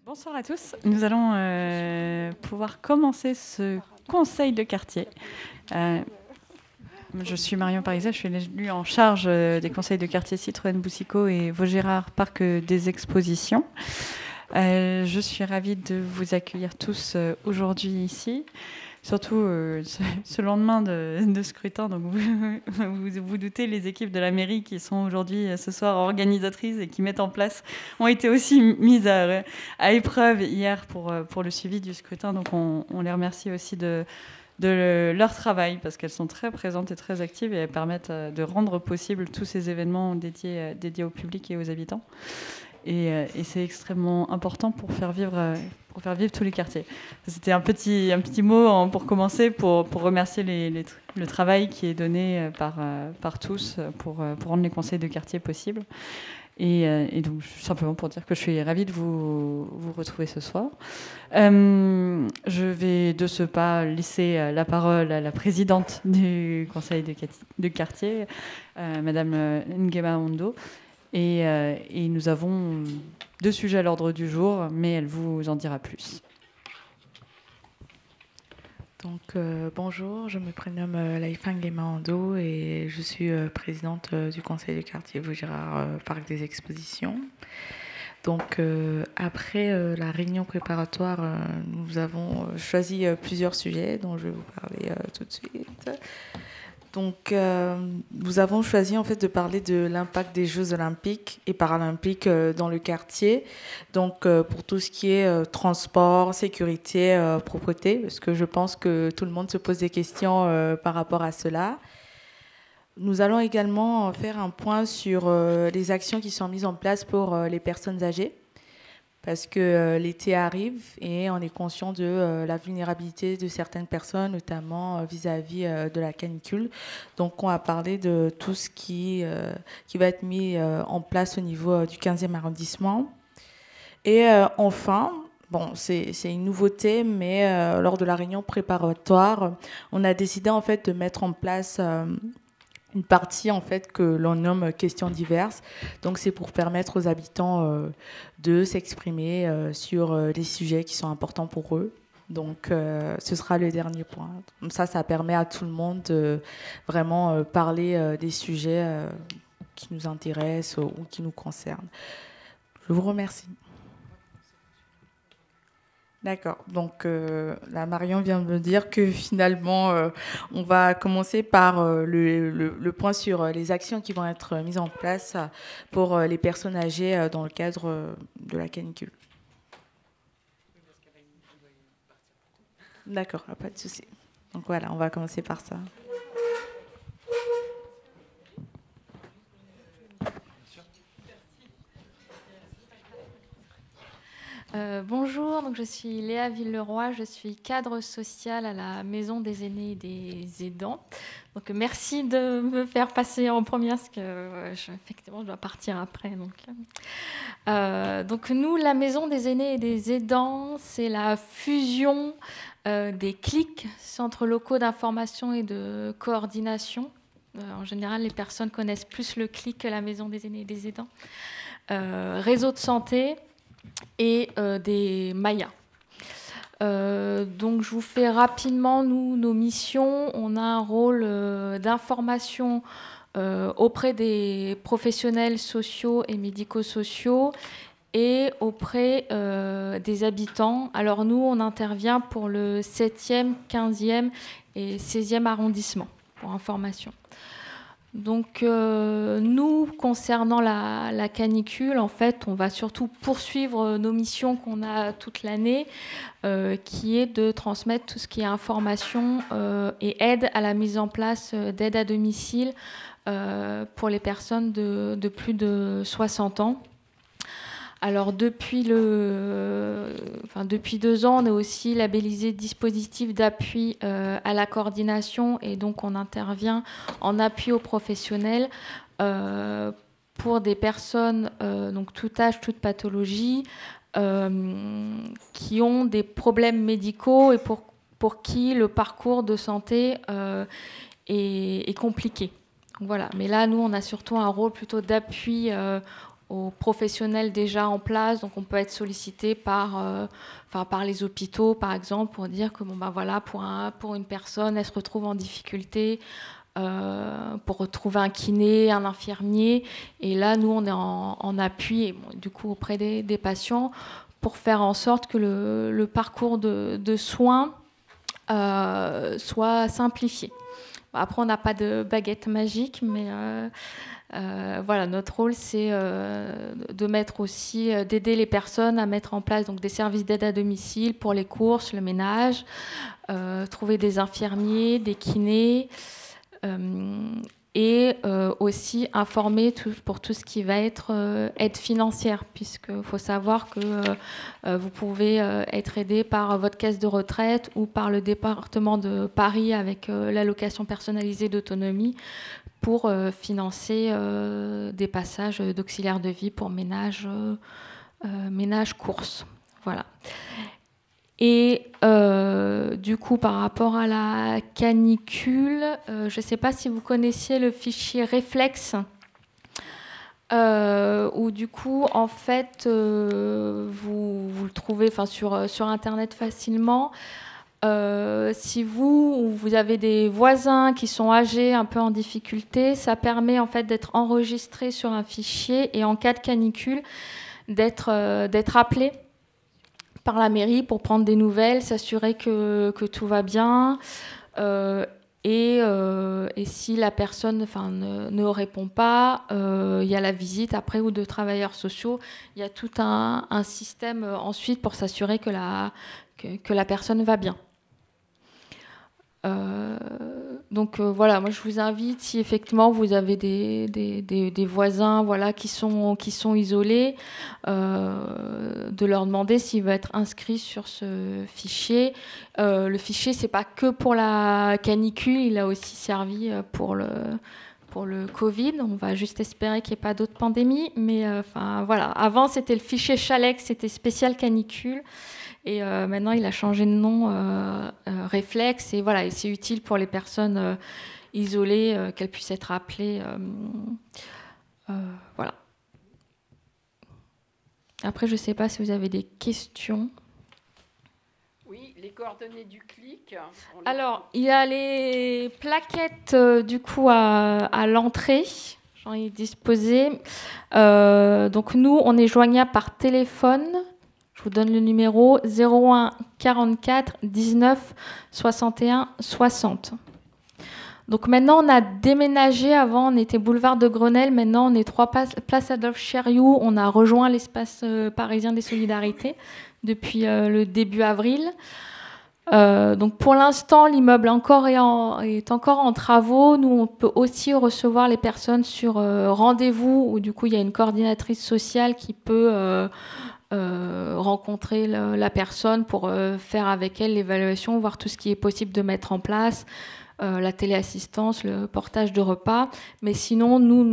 Bonsoir à tous. Nous allons pouvoir commencer ce conseil de quartier. Je suis Marion Parisat, je suis élue en charge des conseils de quartier Citroën-Boussicot et Vaugirard Parc des Expositions. Je suis ravie de vous accueillir tous aujourd'hui ici. Surtout ce lendemain de scrutin, donc vous doutez, les équipes de la mairie qui sont aujourd'hui ce soir organisatrices et qui mettent en place ont été aussi mises à épreuve hier pour le suivi du scrutin. Donc on les remercie aussi de leur travail parce qu'elles sont très présentes et très actives et elles permettent de rendre possible tous ces événements dédiés au public et aux habitants. Et c'est extrêmement important pour faire vivre tous les quartiers. C'était un petit mot pour commencer, pour remercier le travail qui est donné par tous pour rendre les conseils de quartier possibles. Et donc, simplement pour dire que je suis ravie de vous retrouver ce soir. Je vais de ce pas laisser la parole à la présidente du conseil de quartier, Madame Nguema Ondo. Et nous avons 2 sujets à l'ordre du jour, mais elle vous en dira plus. Donc, bonjour, je me prénomme Laïfa Nguema Ondo et je suis présidente du conseil de quartier Vaugirard Parc des Expositions. Donc, après la réunion préparatoire, nous avons choisi plusieurs sujets dont je vais vous parler tout de suite. Donc, nous avons choisi en fait de parler de l'impact des Jeux olympiques et paralympiques dans le quartier. Donc, pour tout ce qui est transport, sécurité, propreté, parce que je pense que tout le monde se pose des questions par rapport à cela. Nous allons également faire un point sur les actions qui sont mises en place pour les personnes âgées. Parce que l'été arrive et on est conscient de la vulnérabilité de certaines personnes, notamment vis-à-vis de la canicule. Donc, on va parler de tout ce qui va être mis en place au niveau du 15e arrondissement. Et enfin, bon, c'est une nouveauté, mais lors de la réunion préparatoire, on a décidé en fait de mettre en place une partie en fait que l'on nomme questions diverses. Donc c'est pour permettre aux habitants de s'exprimer sur les sujets qui sont importants pour eux. Donc ce sera le dernier point. Comme ça permet à tout le monde de vraiment parler des sujets qui nous intéressent ou qui nous concernent. Je vous remercie. D'accord. Donc, là, Marion vient de me dire que finalement, on va commencer par le point sur les actions qui vont être mises en place pour les personnes âgées dans le cadre de la canicule. D'accord, pas de souci. Donc voilà, on va commencer par ça. Bonjour, donc je suis Léa Villeroy, je suis cadre social à la Maison des aînés et des aidants. Donc merci de me faire passer en première parce que effectivement je dois partir après. Donc nous, la Maison des aînés et des aidants, c'est la fusion des CLIC, centres locaux d'information et de coordination. En général, les personnes connaissent plus le CLIC que la Maison des aînés et des aidants. Réseau de santé et des Mayas. Donc je vous fais rapidement nos missions. On a un rôle d'information auprès des professionnels sociaux et médico-sociaux et auprès des habitants. Alors nous, on intervient pour le 7e, 15e et 16e arrondissement, pour information. Donc nous, concernant la canicule, en fait, on va surtout poursuivre nos missions qu'on a toute l'année, qui est de transmettre tout ce qui est information et aide à la mise en place d'aide à domicile pour les personnes de plus de 60 ans. Alors depuis 2 ans, on est aussi labellisé dispositif d'appui à la coordination et donc on intervient en appui aux professionnels pour des personnes, donc tout âge, toute pathologie, qui ont des problèmes médicaux et pour qui le parcours de santé est compliqué. Donc voilà. Mais là, nous, on a surtout un rôle plutôt d'appui aux professionnels déjà en place. Donc on peut être sollicité par les hôpitaux, par exemple, pour dire que voilà, pour une personne, elle se retrouve en difficulté, pour retrouver un kiné, un infirmier. Et là, nous, on est en appui, et du coup, auprès des patients, pour faire en sorte que le parcours de soins soit simplifié. Après, on n'a pas de baguette magique, mais voilà, notre rôle, c'est de mettre aussi, d'aider les personnes à mettre en place donc, des services d'aide à domicile pour les courses, le ménage, trouver des infirmiers, des kinés, et aussi informer pour tout ce qui va être aide financière, puisqu'il faut savoir que vous pouvez être aidé par votre caisse de retraite ou par le département de Paris avec l'allocation personnalisée d'autonomie pour financer des passages d'auxiliaire de vie pour ménage courses. Voilà. Et du coup, par rapport à la canicule, je ne sais pas si vous connaissiez le fichier Reflex, où du coup, en fait, vous le trouvez sur Internet facilement. Si vous avez des voisins qui sont âgés, un peu en difficulté, ça permet en fait d'être enregistré sur un fichier et en cas de canicule, d'être appelé par la mairie pour prendre des nouvelles, s'assurer que tout va bien. Et si la personne ne répond pas, il y a la visite après ou de travailleurs sociaux. Il y a tout un système ensuite pour s'assurer que la personne va bien. Donc voilà, moi je vous invite, si effectivement vous avez des voisins qui sont isolés, de leur demander s'ils veulent être inscrits sur ce fichier. Le fichier, c'est pas que pour la canicule, il a aussi servi pour le Covid. On va juste espérer qu'il n'y ait pas d'autres pandémies. Mais voilà, avant c'était le fichier Chalex, c'était spécial canicule. Et maintenant, il a changé de nom, Reflex. Et voilà, et c'est utile pour les personnes isolées, qu'elles puissent être appelées. Voilà. Après, je ne sais pas si vous avez des questions. Oui, les coordonnées du CLIC. Alors, il y a les plaquettes du coup à l'entrée. J'en ai disposé. Donc nous, on est joignable par téléphone. Je vous donne le numéro 01 44 19 61 60. Donc maintenant, on a déménagé. Avant, on était boulevard de Grenelle. Maintenant, on est 3 place Adolphe Chériou. On a rejoint l'espace parisien des solidarités depuis le début avril. Donc pour l'instant, l'immeuble est encore en travaux. Nous, on peut aussi recevoir les personnes sur rendez-vous, où du coup, il y a une coordinatrice sociale qui peut rencontrer la personne pour faire avec elle l'évaluation, voir tout ce qui est possible de mettre en place, la téléassistance, le portage de repas. Mais sinon, nous,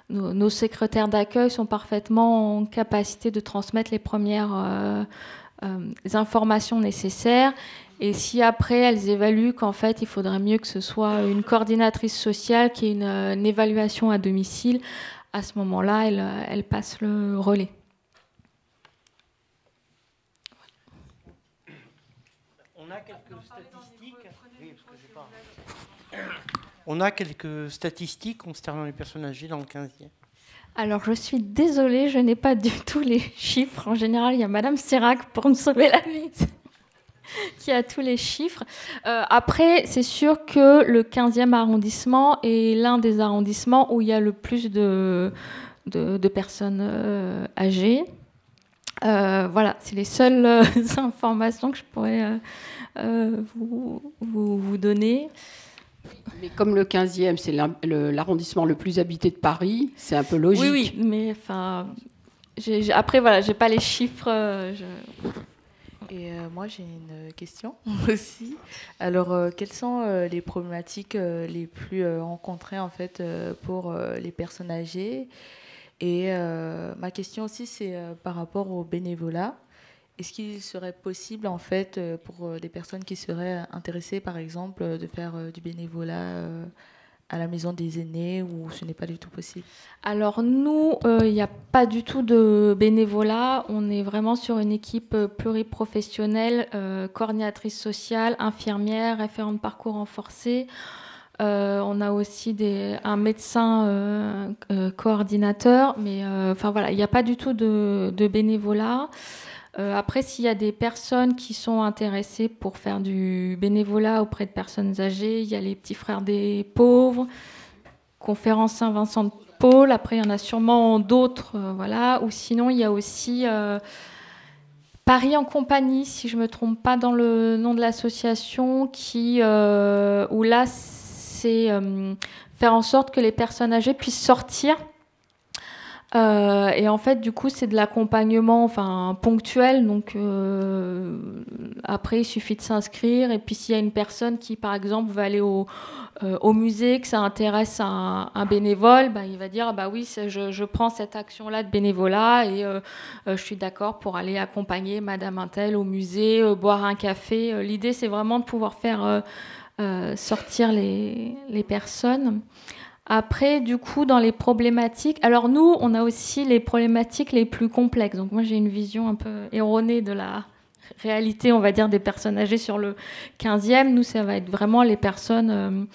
nos secrétaires d'accueil sont parfaitement en capacité de transmettre les premières informations nécessaires. Et si après elles évaluent qu'en fait il faudrait mieux que ce soit une coordinatrice sociale qui ait une évaluation à domicile, à ce moment-là, elle passe le relais. On a quelques statistiques. Oui, parce que j'ai pas... On a quelques statistiques concernant les personnes âgées dans le 15e. Alors, je suis désolée, je n'ai pas du tout les chiffres. En général, il y a Madame Serac pour me sauver la vie, qui a tous les chiffres. Après, c'est sûr que le 15e arrondissement est l'un des arrondissements où il y a le plus de personnes âgées. Voilà, c'est les seules informations que je pourrais vous donner. Mais comme le 15e, c'est l'arrondissement le plus habité de Paris, c'est un peu logique. Oui, mais après, voilà, j'ai pas les chiffres. Et moi, j'ai une question aussi. Alors, quelles sont les problématiques les plus rencontrées en fait pour les personnes âgées? Et ma question aussi, c'est par rapport au bénévolat. Est-ce qu'il serait possible, en fait, pour des personnes qui seraient intéressées, par exemple, de faire du bénévolat à la maison des aînés ou ce n'est pas du tout possible? Alors nous, il n'y a pas du tout de bénévolat. On est vraiment sur une équipe pluriprofessionnelle, coordinatrice sociale, infirmière, référente de parcours renforcé. On a aussi un médecin coordinateur, mais enfin voilà, il n'y a pas du tout de bénévolat. Après, s'il y a des personnes qui sont intéressées pour faire du bénévolat auprès de personnes âgées, il y a les petits frères des pauvres, conférence Saint-Vincent de Paul. Après, il y en a sûrement d'autres, voilà. Ou sinon, il y a aussi Paris en compagnie, si je ne me trompe pas dans le nom de l'association, où là, c'est faire en sorte que les personnes âgées puissent sortir. Et en fait, du coup, c'est de l'accompagnement, enfin, ponctuel. Donc, après, il suffit de s'inscrire. Et puis, s'il y a une personne qui, par exemple, veut aller au musée, que ça intéresse un bénévole, bah, il va dire, bah oui, je prends cette action-là de bénévolat et je suis d'accord pour aller accompagner Madame Intel au musée, boire un café. L'idée, c'est vraiment de pouvoir faire sortir les personnes. Après, du coup, dans les problématiques... Alors nous, on a aussi les problématiques les plus complexes. Donc moi, j'ai une vision un peu erronée de la réalité, on va dire, des personnes âgées sur le 15e. Nous, ça va être vraiment les personnes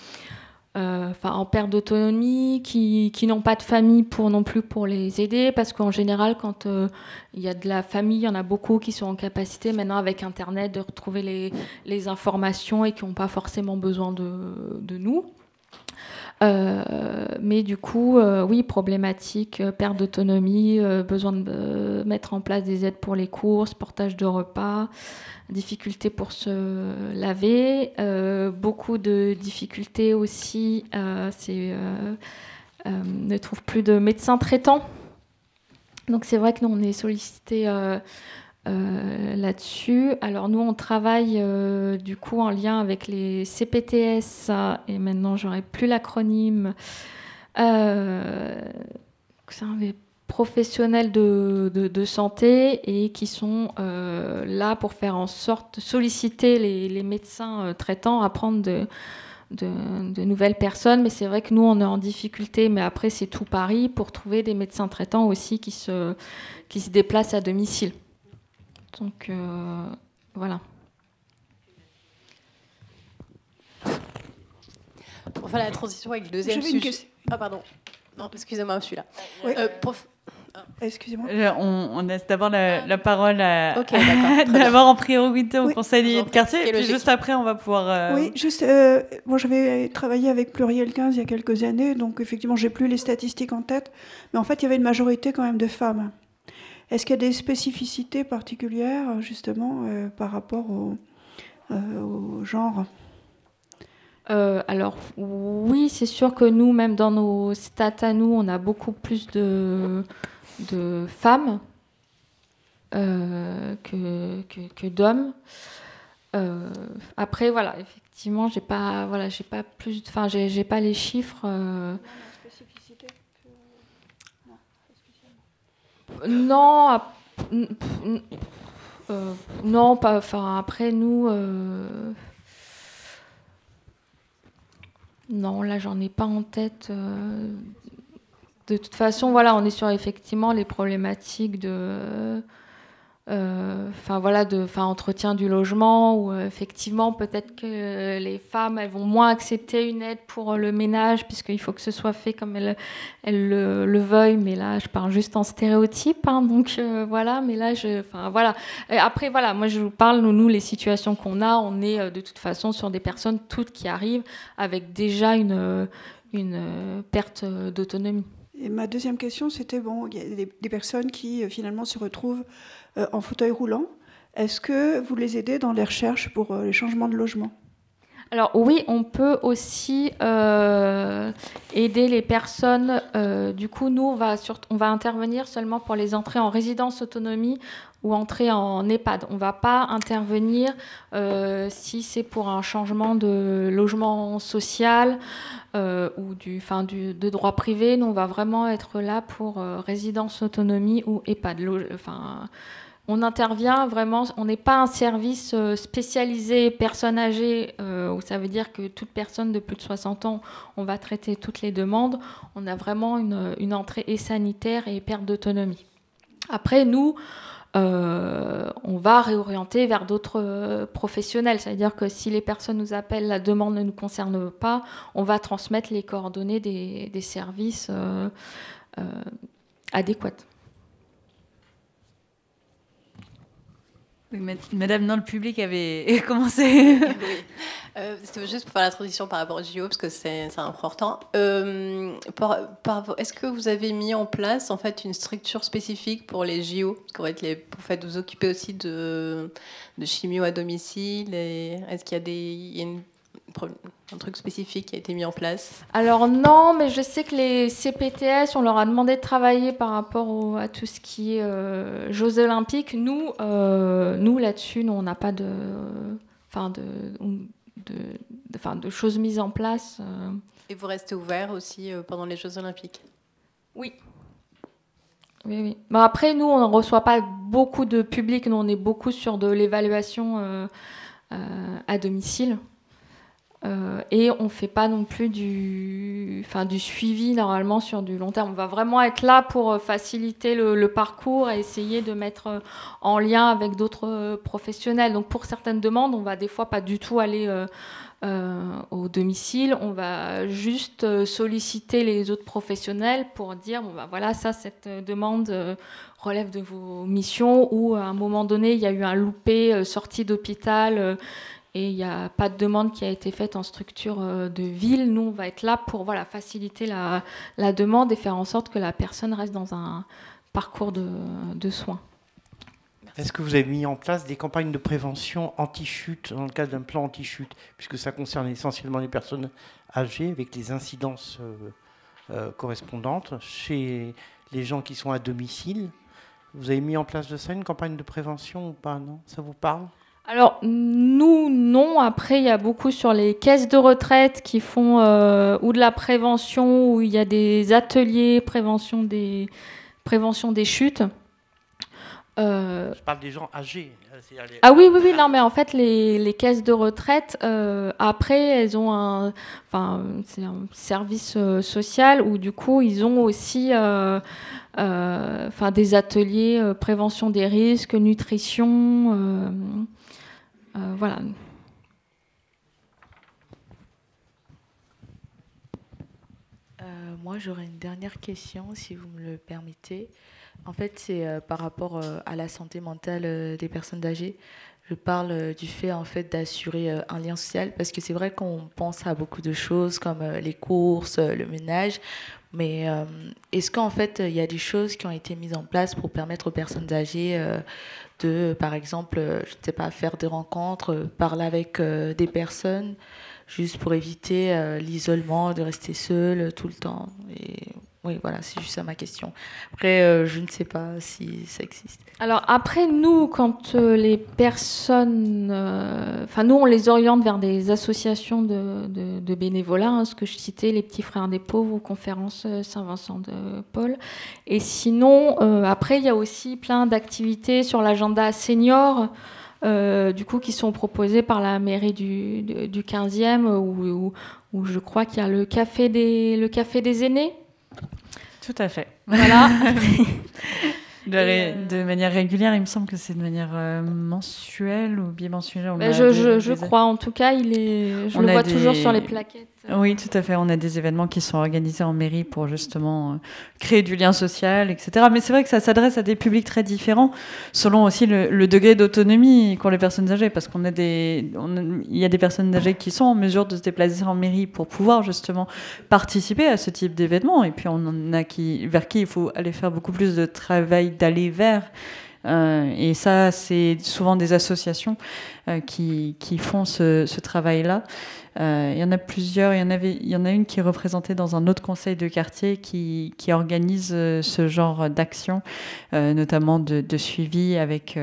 en perte d'autonomie, qui n'ont pas de famille non plus pour les aider. Parce qu'en général, quand il y a de la famille, il y en a beaucoup qui sont en capacité, maintenant, avec Internet, de retrouver les informations et qui n'ont pas forcément besoin de nous. Mais du coup, oui, problématique, perte d'autonomie, besoin de mettre en place des aides pour les courses, portage de repas, difficultés pour se laver, beaucoup de difficultés aussi, ne trouve plus de médecins traitants. Donc c'est vrai que nous, on est sollicité là-dessus. Alors nous, on travaille du coup en lien avec les CPTS, et maintenant j'aurai plus l'acronyme, c'est les professionnels de santé, et qui sont là pour faire en sorte de solliciter les médecins traitants à prendre de nouvelles personnes. Mais c'est vrai que nous, on est en difficulté, mais après c'est tout Paris, pour trouver des médecins traitants aussi qui se déplacent à domicile. Donc, voilà. Pour faire la transition avec le deuxième sujet. Ah, pardon. Non, excusez-moi, je suis là. Oui. Excusez-moi. On laisse d'abord la parole Ok, d'accord. d'abord en priorité au Oui. conseiller de quartier, et puis juste après, on va pouvoir... Oui, juste, moi j'avais travaillé avec Pluriel 15 il y a quelques années, donc effectivement, j'ai plus les statistiques en tête, mais en fait, il y avait une majorité quand même de femmes. Est-ce qu'il y a des spécificités particulières, justement, par rapport au genre ? Alors, oui, c'est sûr que nous, même dans nos stats à nous, on a beaucoup plus de femmes que d'hommes. Après, voilà, effectivement, j'ai pas plus, enfin, j'ai pas les chiffres. Non, non, pas. Enfin, après nous, non, là, j'en ai pas en tête. De toute façon, voilà, on est sur effectivement les problématiques de, entretien du logement, où effectivement, peut-être que les femmes, elles vont moins accepter une aide pour le ménage, puisqu'il faut que ce soit fait comme elles le veuillent. Mais là, je parle juste en stéréotype, hein, donc voilà. Mais là, voilà. Et après, voilà, moi, je vous parle, nous, les situations qu'on a, on est de toute façon sur des personnes toutes qui arrivent avec déjà une perte d'autonomie. Et ma deuxième question, c'était, il y a des personnes qui finalement se retrouvent en fauteuil roulant. Est-ce que vous les aidez dans les recherches pour les changements de logement ? Alors oui, on peut aussi aider les personnes. Du coup, nous, on va intervenir seulement pour les entrées en résidence autonomie ou entrées en EHPAD. On ne va pas intervenir si c'est pour un changement de logement social ou de droit privé. Nous, on va vraiment être là pour résidence autonomie ou EHPAD. On intervient vraiment, on n'est pas un service spécialisé personnes âgées, où ça veut dire que toute personne de plus de 60 ans, on va traiter toutes les demandes. On a vraiment une entrée et sanitaire et perte d'autonomie. Après, nous, on va réorienter vers d'autres professionnels. C'est-à-dire que si les personnes nous appellent, la demande ne nous concerne pas, on va transmettre les coordonnées des services adéquats. Oui, Madame, non, le public avait commencé. Oui. C'était juste pour faire la transition par rapport au JO, parce que c'est important. Est-ce que vous avez mis en place en fait une structure spécifique pour les JO, parce que vous vous occupez aussi de chimio à domicile, et est-ce qu'il y a un truc spécifique qui a été mis en place? Alors non, mais je sais que les CPTS, on leur a demandé de travailler par rapport à tout ce qui est Jeux Olympiques. Nous là-dessus, on n'a pas de choses mises en place. Et vous restez ouvert aussi pendant les Jeux Olympiques? Oui. Oui. Bon, après, nous, on ne reçoit pas beaucoup de public. Nous, on est beaucoup sur de l'évaluation à domicile. Et on ne fait pas non plus du suivi normalement sur du long terme. On va vraiment être là pour faciliter le parcours et essayer de mettre en lien avec d'autres professionnels. Donc pour certaines demandes, on va des fois pas du tout aller au domicile. On va juste solliciter les autres professionnels pour dire voilà, cette demande relève de vos missions, ou à un moment donné, il y a eu un loupé sortie d'hôpital. Et il n'y a pas de demande qui a été faite en structure de ville. Nous, on va être là pour faciliter la demande et faire en sorte que la personne reste dans un parcours de soins. Est-ce que vous avez mis en place des campagnes de prévention anti-chute dans le cadre d'un plan anti-chute, puisque ça concerne essentiellement les personnes âgées, avec les incidences correspondantes chez les gens qui sont à domicile? Vous avez mis en place de ça une campagne de prévention ou pas? Non, ça vous parle? Alors, nous, non. Après, il y a beaucoup sur les caisses de retraite qui font ou de la prévention, où il y a des ateliers prévention des chutes. Je parle des gens âgés. Ah oui, non, mais en fait, les caisses de retraite, après, elles ont c'est un service social où, du coup, ils ont aussi des ateliers prévention des risques, nutrition, voilà. Moi, j'aurais une dernière question, si vous me le permettez. En fait, c'est par rapport à la santé mentale des personnes âgées. Je parle du fait, en fait, d'assurer un lien social, parce que c'est vrai qu'on pense à beaucoup de choses comme les courses, le ménage, mais est-ce qu'en fait, il y a des choses qui ont été mises en place pour permettre aux personnes âgées de, par exemple, je ne sais pas, faire des rencontres, parler avec des personnes, juste pour éviter l'isolement, de rester seul tout le temps. Et oui, voilà, c'est juste ça ma question. Après, je ne sais pas si ça existe. Alors après, nous, quand les personnes... nous, on les oriente vers des associations de bénévolat, ce que je citais, les Petits Frères des Pauvres, ou Conférences Saint-Vincent de Paul. Et sinon, après, il y a aussi plein d'activités sur l'agenda senior, du coup, qui sont proposées par la mairie du 15e, où je crois qu'il y a le café des aînés. Tout à fait. Voilà. De manière régulière, il me semble que c'est de manière mensuelle ou bimensuelle. Je crois, en tout cas, je le vois toujours sur les plaquettes. Oui, tout à fait. On a des événements qui sont organisés en mairie pour justement créer du lien social, etc. Mais c'est vrai que ça s'adresse à des publics très différents, selon aussi le degré d'autonomie qu'ont les personnes âgées, parce il y a des personnes âgées qui sont en mesure de se déplacer en mairie pour pouvoir justement participer à ce type d'événement, et puis on en a vers qui il faut aller faire beaucoup plus de travail d'aller vers. Et ça, c'est souvent des associations qui font ce travail-là. Il y en a plusieurs. Il y en a une qui est représentée dans un autre conseil de quartier qui organise ce genre d'action, notamment de suivi avec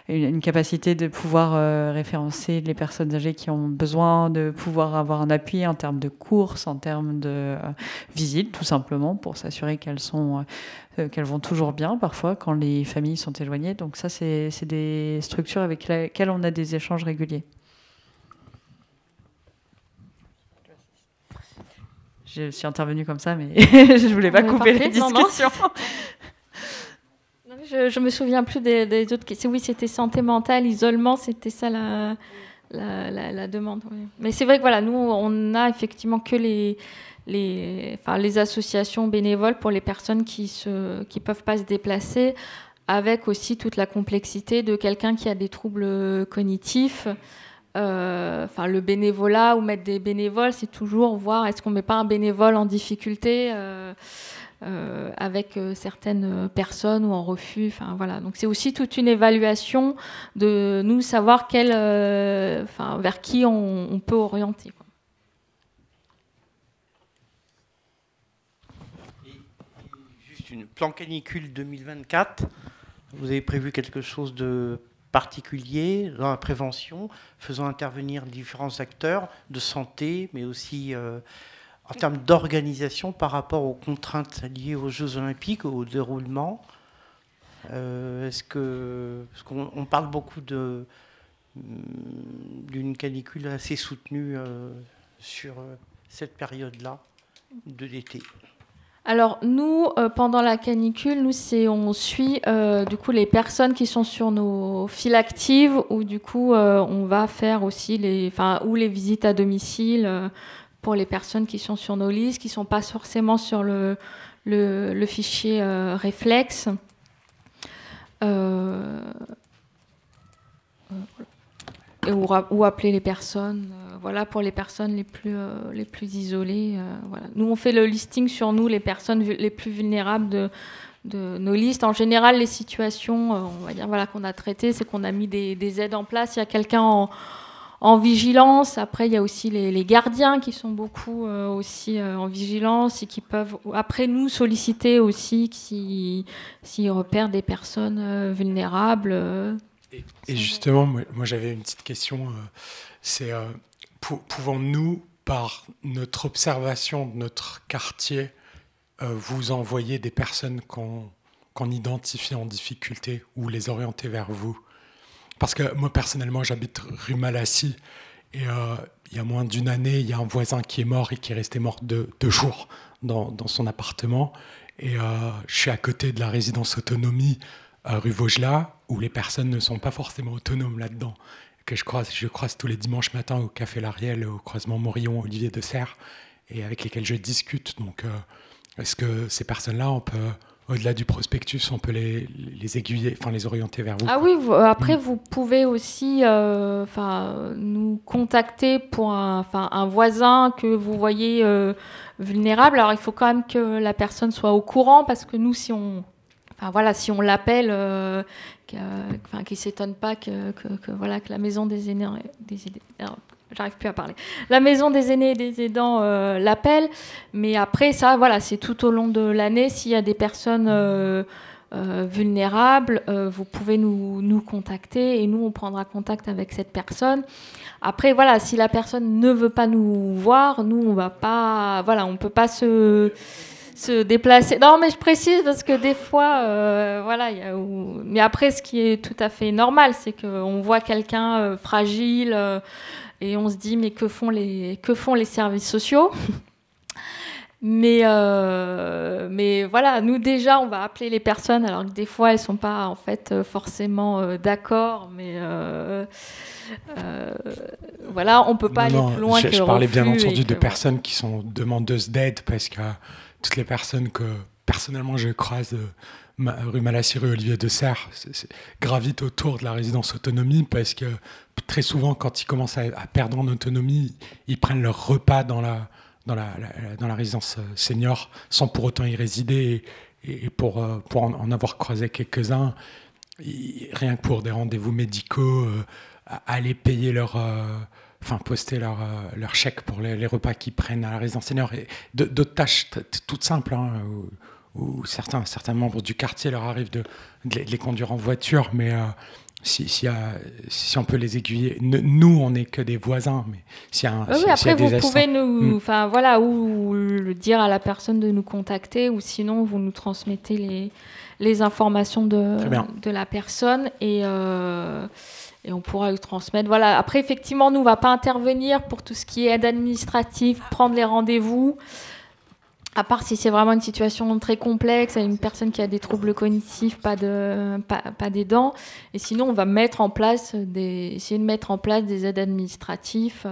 une capacité de pouvoir référencer les personnes âgées qui ont besoin de pouvoir avoir un appui en termes de courses, en termes de visites, tout simplement, pour s'assurer qu'elles vont toujours bien, parfois, quand les familles sont éloignées. Donc ça, c'est des structures avec lesquelles on a des échanges réguliers. Je suis intervenue comme ça, mais je ne voulais pas couper la discussion. Non, je me souviens plus des autres questions. Oui, c'était santé mentale, isolement, c'était ça la demande. Oui. Mais c'est vrai que voilà, nous, on n'a effectivement que les associations bénévoles pour les personnes qui peuvent pas se déplacer, avec aussi toute la complexité de quelqu'un qui a des troubles cognitifs. Le bénévolat ou mettre des bénévoles, c'est toujours voir est-ce qu'on met pas un bénévole en difficulté avec certaines personnes ou en refus. Enfin voilà, donc c'est aussi toute une évaluation de nous savoir vers qui on peut orienter, quoi. Et juste une plan canicule 2024. Vous avez prévu quelque chose de particulier dans la prévention, faisant intervenir différents acteurs de santé, mais aussi en termes d'organisation par rapport aux contraintes liées aux Jeux Olympiques, au déroulement. Parce qu'on parle beaucoup d'une canicule assez soutenue sur cette période-là de l'été. Alors nous, pendant la canicule, on suit du coup les personnes qui sont sur nos files actives, ou du coup on va faire aussi les visites à domicile pour les personnes qui sont sur nos listes, qui sont pas forcément sur le fichier réflexe. Ou appeler les personnes, pour les personnes les plus isolées. Voilà. Nous, on fait le listing sur nous, les personnes les plus vulnérables de nos listes. En général, les situations, on va dire, qu'on a traitées, c'est qu'on a mis des aides en place. Il y a quelqu'un en vigilance. Après, il y a aussi les gardiens qui sont beaucoup aussi en vigilance et qui peuvent, après nous, solliciter aussi s'ils repèrent des personnes vulnérables. Et justement, moi j'avais une petite question. C'est pouvons-nous, par notre observation de notre quartier, vous envoyer des personnes qu'on identifie en difficulté ou les orienter vers vous? Parce que moi personnellement, j'habite rue Malassis et il y a moins d'une année, il y a un voisin qui est mort et qui est resté mort 2 jours dans son appartement. Et je suis à côté de la résidence autonomie rue Vaugelas, où les personnes ne sont pas forcément autonomes là-dedans, que je croise tous les dimanches matins au Café L'Ariel, au croisement Morillon, Olivier de Serres, et avec lesquels je discute. Donc, est-ce que ces personnes-là, on peut, au-delà du prospectus, on peut les aiguiller, les orienter vers vous? Ah oui, après, vous pouvez aussi nous contacter pour un voisin que vous voyez vulnérable. Alors, il faut quand même que la personne soit au courant, parce que nous, si on l'appelle, qu'il ne s'étonne pas que la maison des aînés, j'arrive plus à parler, la maison des aînés et des aidants l'appelle. Mais après, ça, c'est tout au long de l'année. S'il y a des personnes vulnérables, vous pouvez nous contacter et nous, on prendra contact avec cette personne. Après, si la personne ne veut pas nous voir, nous, on va pas, on peut pas se déplacer. Non, mais je précise parce que des fois, mais après, ce qui est tout à fait normal, c'est qu'on voit quelqu'un fragile et on se dit, mais que font les services sociaux? Mais nous déjà, on va appeler les personnes, alors que des fois, elles sont pas en fait forcément d'accord, mais on peut pas aller plus loin que je parlais bien refus entendu de personnes qui sont demandeuses d'aide, parce que toutes les personnes que personnellement je croise rue Malassis, rue Olivier de Serres, gravitent autour de la résidence autonomie, parce que très souvent, quand ils commencent à perdre en autonomie, ils prennent leur repas dans la résidence senior sans pour autant y résider. Et pour en avoir croisé quelques-uns, rien que pour des rendez-vous médicaux, aller payer poster leur chèque pour les repas qu'ils prennent à la résidence senior. Et d'autres tâches toutes simples, hein, où certains membres du quartier leur arrive de les conduire en voiture, mais si on peut les aiguiller, nous on n'est que des voisins, mais s'il y a oui, après vous pouvez nous, ou le dire à la personne de nous contacter, ou sinon vous nous transmettez les informations de la personne et on pourra lui transmettre. Voilà. Après effectivement nous on va pas intervenir pour tout ce qui est aide administrative, prendre les rendez-vous. À part si c'est vraiment une situation très complexe, une personne qui a des troubles cognitifs, pas d'aidant. Et sinon, on va essayer de mettre en place des aides administratives,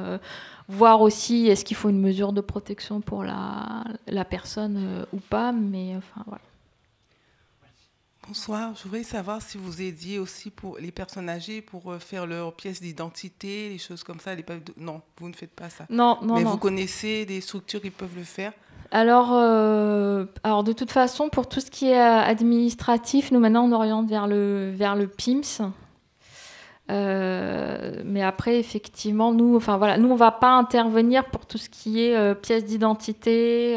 voir aussi est-ce qu'il faut une mesure de protection pour la personne ou pas. Mais enfin, voilà. Bonsoir, je voudrais savoir si vous aidiez aussi pour les personnes âgées pour faire leurs pièces d'identité, les choses comme ça. Non, vous ne faites pas ça. Non. Mais vous connaissez des structures qui peuvent le faire? Alors de toute façon, pour tout ce qui est administratif, nous maintenant on oriente vers le PIMS. Mais après, effectivement, nous on va pas intervenir pour tout ce qui est pièces d'identité,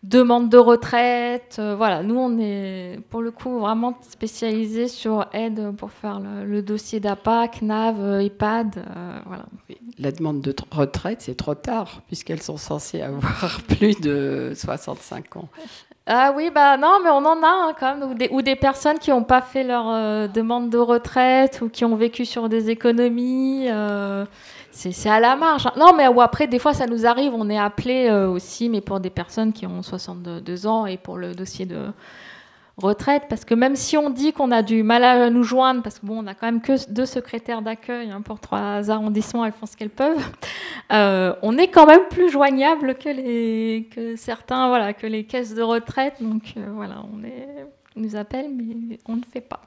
demande de retraite. Voilà, nous on est pour le coup vraiment spécialisé sur aide pour faire le dossier d'APA, CNAV, EHPAD. Voilà. Oui, la demande de retraite, c'est trop tard, puisqu'elles sont censées avoir plus de 65 ans. Ah oui, non, mais on en a quand même, ou des personnes qui n'ont pas fait leur demande de retraite ou qui ont vécu sur des économies. C'est à la marge. Non, mais après, des fois, ça nous arrive, on est appelé aussi, mais pour des personnes qui ont 62 ans et pour le dossier de retraite, parce que même si on dit qu'on a du mal à nous joindre, parce que bon, on a quand même que 2 secrétaires d'accueil pour 3 arrondissements, elles font ce qu'elles peuvent, on est quand même plus joignable que certains, voilà, que les caisses de retraite. Donc voilà, on nous appelle, mais on ne fait pas.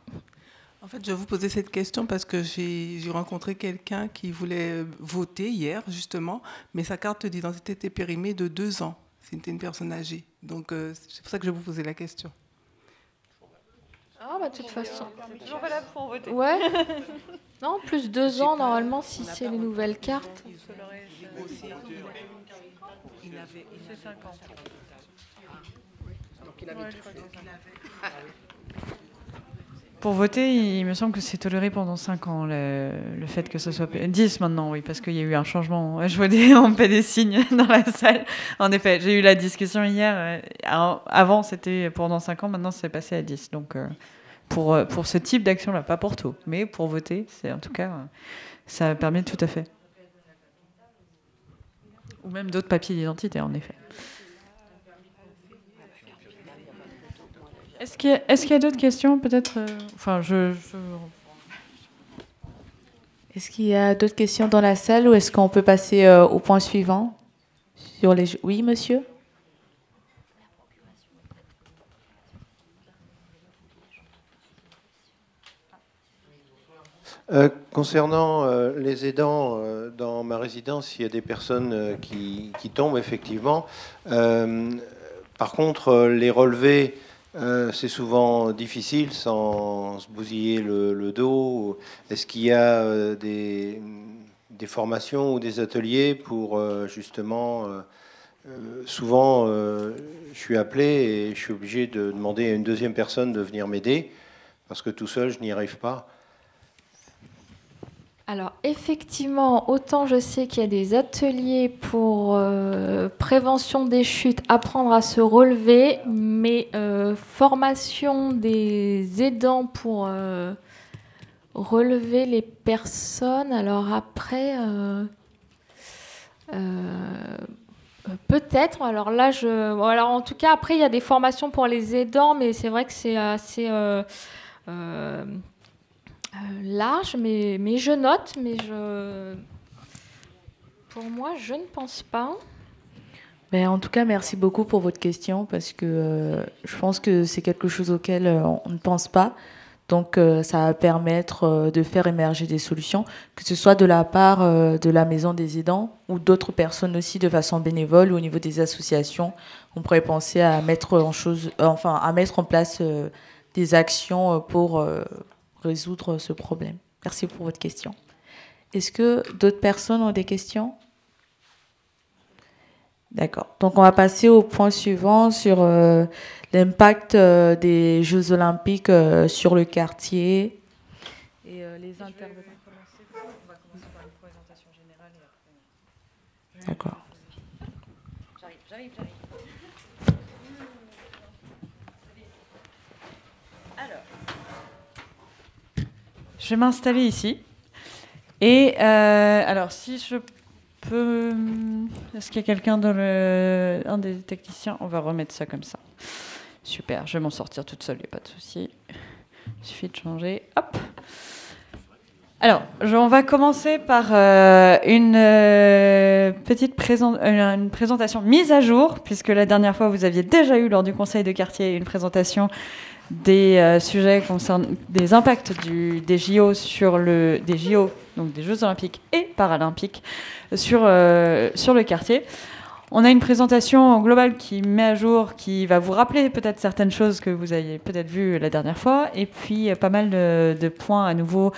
En fait, je vous posais cette question parce que j'ai rencontré quelqu'un qui voulait voter hier, justement, mais sa carte d'identité était périmée de 2 ans. C'était une personne âgée. Donc, c'est pour ça que je vous posais la question. Ah, de toute façon. Toujours valable pour voter. Ouais. Non, plus 2 ans, normalement, si c'est les nouvelles cartes. C'est 5 ans. Donc, il avait Pour voter, il me semble que c'est toléré pendant 5 ans, le fait que ce soit... 10 maintenant, oui, parce qu'il y a eu un changement. Je vois on fait des signes dans la salle. En effet, j'ai eu la discussion hier. Avant, c'était pendant 5 ans, maintenant, c'est passé à 10. Donc, pour ce type d'action-là, pas pour tout, mais pour voter, c'est en tout cas, ça permet tout à fait. Ou même d'autres papiers d'identité, en effet. Est-ce qu'il y a d'autres questions, peut-être Est-ce qu'il y a d'autres questions dans la salle ou est-ce qu'on peut passer au point suivant sur les... Oui, monsieur ? Concernant les aidants, dans ma résidence, il y a des personnes qui tombent, effectivement. Par contre, les relever... c'est souvent difficile sans se bousiller le dos. Est-ce qu'il y a des formations ou des ateliers pour justement... souvent, je suis appelé et je suis obligé de demander à une deuxième personne de venir m'aider parce que tout seul, je n'y arrive pas. Alors effectivement, autant je sais qu'il y a des ateliers pour prévention des chutes, apprendre à se relever, mais formation des aidants pour relever les personnes. Alors après, peut-être. Alors là, alors en tout cas, après il y a des formations pour les aidants, mais c'est vrai que c'est assez large, mais je note, mais pour moi, je ne pense pas. Ben, en tout cas, merci beaucoup pour votre question, parce que je pense que c'est quelque chose auquel on ne pense pas. Donc, ça va permettre de faire émerger des solutions, que ce soit de la part de la Maison des aidants ou d'autres personnes aussi de façon bénévole ou au niveau des associations. On pourrait penser à mettre en place des actions pour résoudre ce problème. Merci pour votre question. Est-ce que d'autres personnes ont des questions? D'accord. Donc, on va passer au point suivant sur l'impact des Jeux Olympiques sur le quartier. Et les intervenants. On va commencer par une présentation générale et après. D'accord. J'arrive. Alors, je vais m'installer ici. Et alors, si je peux... Est-ce qu'il y a quelqu'un dans un des techniciens? On va remettre ça comme ça. Super, je vais m'en sortir toute seule, il n'y a pas de souci. Il suffit de changer. Hop. Alors, on va commencer par une petite une présentation mise à jour, puisque la dernière fois, vous aviez déjà eu, lors du conseil de quartier, une présentation des sujets concernant des impacts des JO donc des Jeux Olympiques et Paralympiques sur le quartier. On a une présentation globale qui met à jour, qui va vous rappeler peut-être certaines choses que vous aviez peut-être vues la dernière fois, et puis pas mal de points à nouveau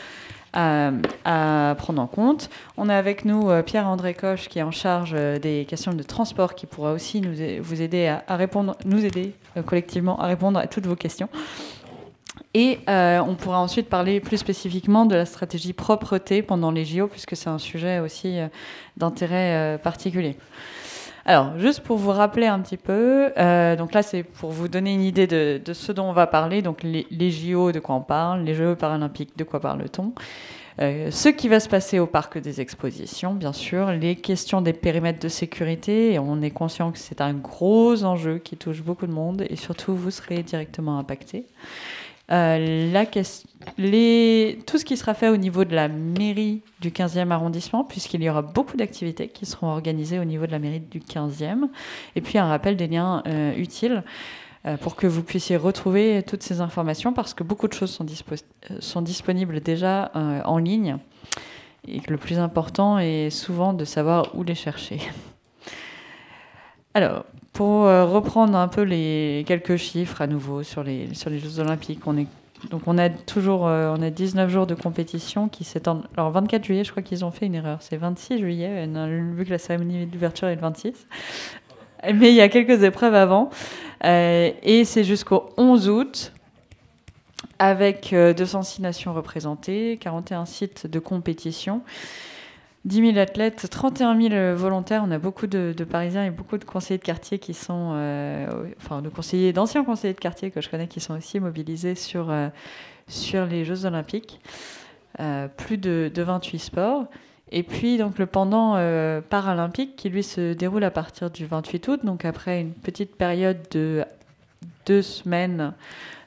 à prendre en compte. On a avec nous Pierre-André Coche qui est en charge des questions de transport, qui pourra aussi nous aider à répondre, nous aider collectivement à répondre à toutes vos questions. Et on pourra ensuite parler plus spécifiquement de la stratégie propreté pendant les JO, puisque c'est un sujet aussi d'intérêt particulier. Alors, juste pour vous rappeler un petit peu, donc là, c'est pour vous donner une idée de ce dont on va parler. Donc, les JO, de quoi on parle, les Jeux paralympiques, de quoi parle-t-on, ce qui va se passer au parc des expositions, bien sûr, les questions des périmètres de sécurité. Et on est conscient que c'est un gros enjeu qui touche beaucoup de monde, et surtout, vous serez directement impactés. Tout ce qui sera fait au niveau de la mairie du 15e arrondissement, puisqu'il y aura beaucoup d'activités qui seront organisées au niveau de la mairie du 15e, et puis un rappel des liens utiles pour que vous puissiez retrouver toutes ces informations, parce que beaucoup de choses sont disponibles déjà en ligne, et que le plus important est souvent de savoir où les chercher. Alors, pour reprendre un peu quelques chiffres à nouveau sur les Jeux Olympiques, on a 19 jours de compétition qui s'étendent. Alors, 24 juillet, je crois qu'ils ont fait une erreur. C'est 26 juillet, vu que la cérémonie d'ouverture est le 26. Mais il y a quelques épreuves avant. Et c'est jusqu'au 11 août, avec 206 nations représentées, 41 sites de compétition. 10 000 athlètes, 31 000 volontaires. On a beaucoup de Parisiens et beaucoup de conseillers de quartier qui sont... d'anciens conseillers de quartier que je connais qui sont aussi mobilisés sur les Jeux Olympiques. Plus de 28 sports. Et puis, donc, le pendant paralympique qui, lui, se déroule à partir du 28 août. Donc, après une petite période de 2 semaines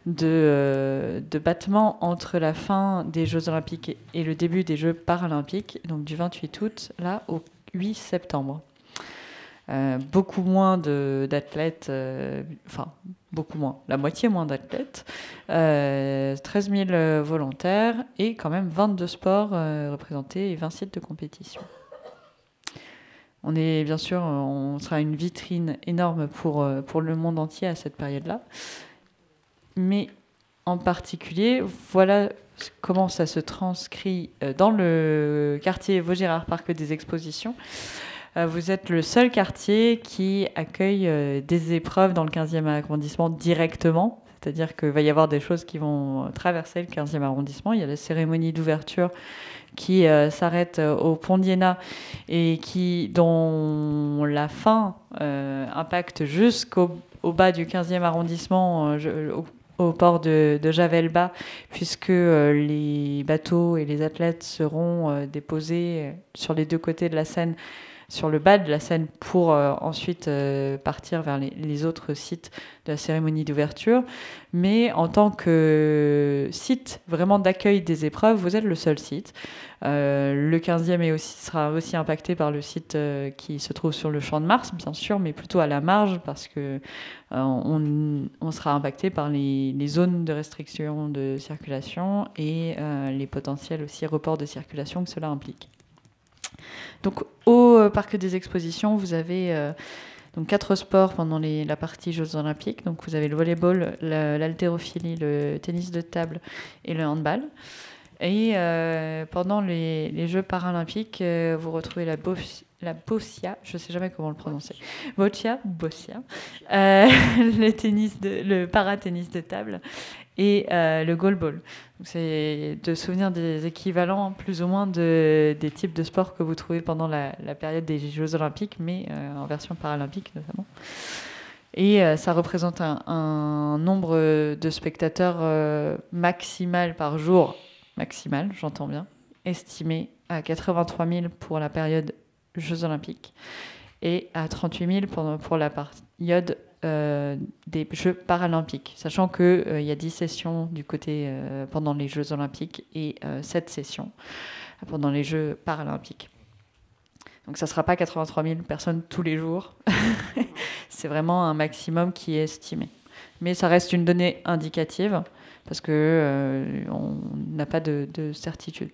de battement entre la fin des Jeux Olympiques et le début des Jeux Paralympiques, donc du 28 août là au 8 septembre. Beaucoup moins d'athlètes, beaucoup moins, la moitié moins d'athlètes, 13 000 volontaires et quand même 22 sports représentés et 20 sites de compétition. On sera une vitrine énorme pour le monde entier à cette période-là. Mais en particulier, voilà comment ça se transcrit dans le quartier Vaugirard Parc des Expositions. Vous êtes le seul quartier qui accueille des épreuves dans le 15e arrondissement directement. C'est-à-dire qu'il va y avoir des choses qui vont traverser le 15e arrondissement. Il y a la cérémonie d'ouverture qui s'arrête au Pont d'Iéna et dont la fin impacte jusqu'au bas du 15e arrondissement, au port de Javel-Bas, puisque les bateaux et les athlètes seront déposés sur les deux côtés de la Seine, sur le bas de la Seine, pour ensuite partir vers les autres sites de la cérémonie d'ouverture. Mais en tant que site vraiment d'accueil des épreuves, vous êtes le seul site. Le 15e sera aussi impacté par le site qui se trouve sur le Champ de Mars, bien sûr, mais plutôt à la marge, parce que on sera impacté par les zones de restriction de circulation et les potentiels aussi reports de circulation que cela implique. Donc, au Parc des Expositions, vous avez donc 4 sports pendant la partie Jeux Olympiques. Donc, vous avez le volleyball, l'haltérophilie, le tennis de table et le handball. Et pendant les Jeux paralympiques, vous retrouvez la boccia, je ne sais jamais comment le prononcer, boccia, le paratennis de table et le goalball. C'est de souvenir des équivalents plus ou moins des types de sports que vous trouvez pendant la période des Jeux olympiques, mais en version paralympique notamment. Et ça représente un nombre de spectateurs maximal par jour, maximal, j'entends bien, estimé à 83 000 pour la période Jeux olympiques et à 38 000 pour la période des Jeux paralympiques, sachant qu'il y a 10 sessions du côté pendant les Jeux olympiques et 7 sessions pendant les Jeux paralympiques. Donc ça ne sera pas 83 000 personnes tous les jours, c'est vraiment un maximum qui est estimé. Mais ça reste une donnée indicative parce qu'on n'a pas de certitude.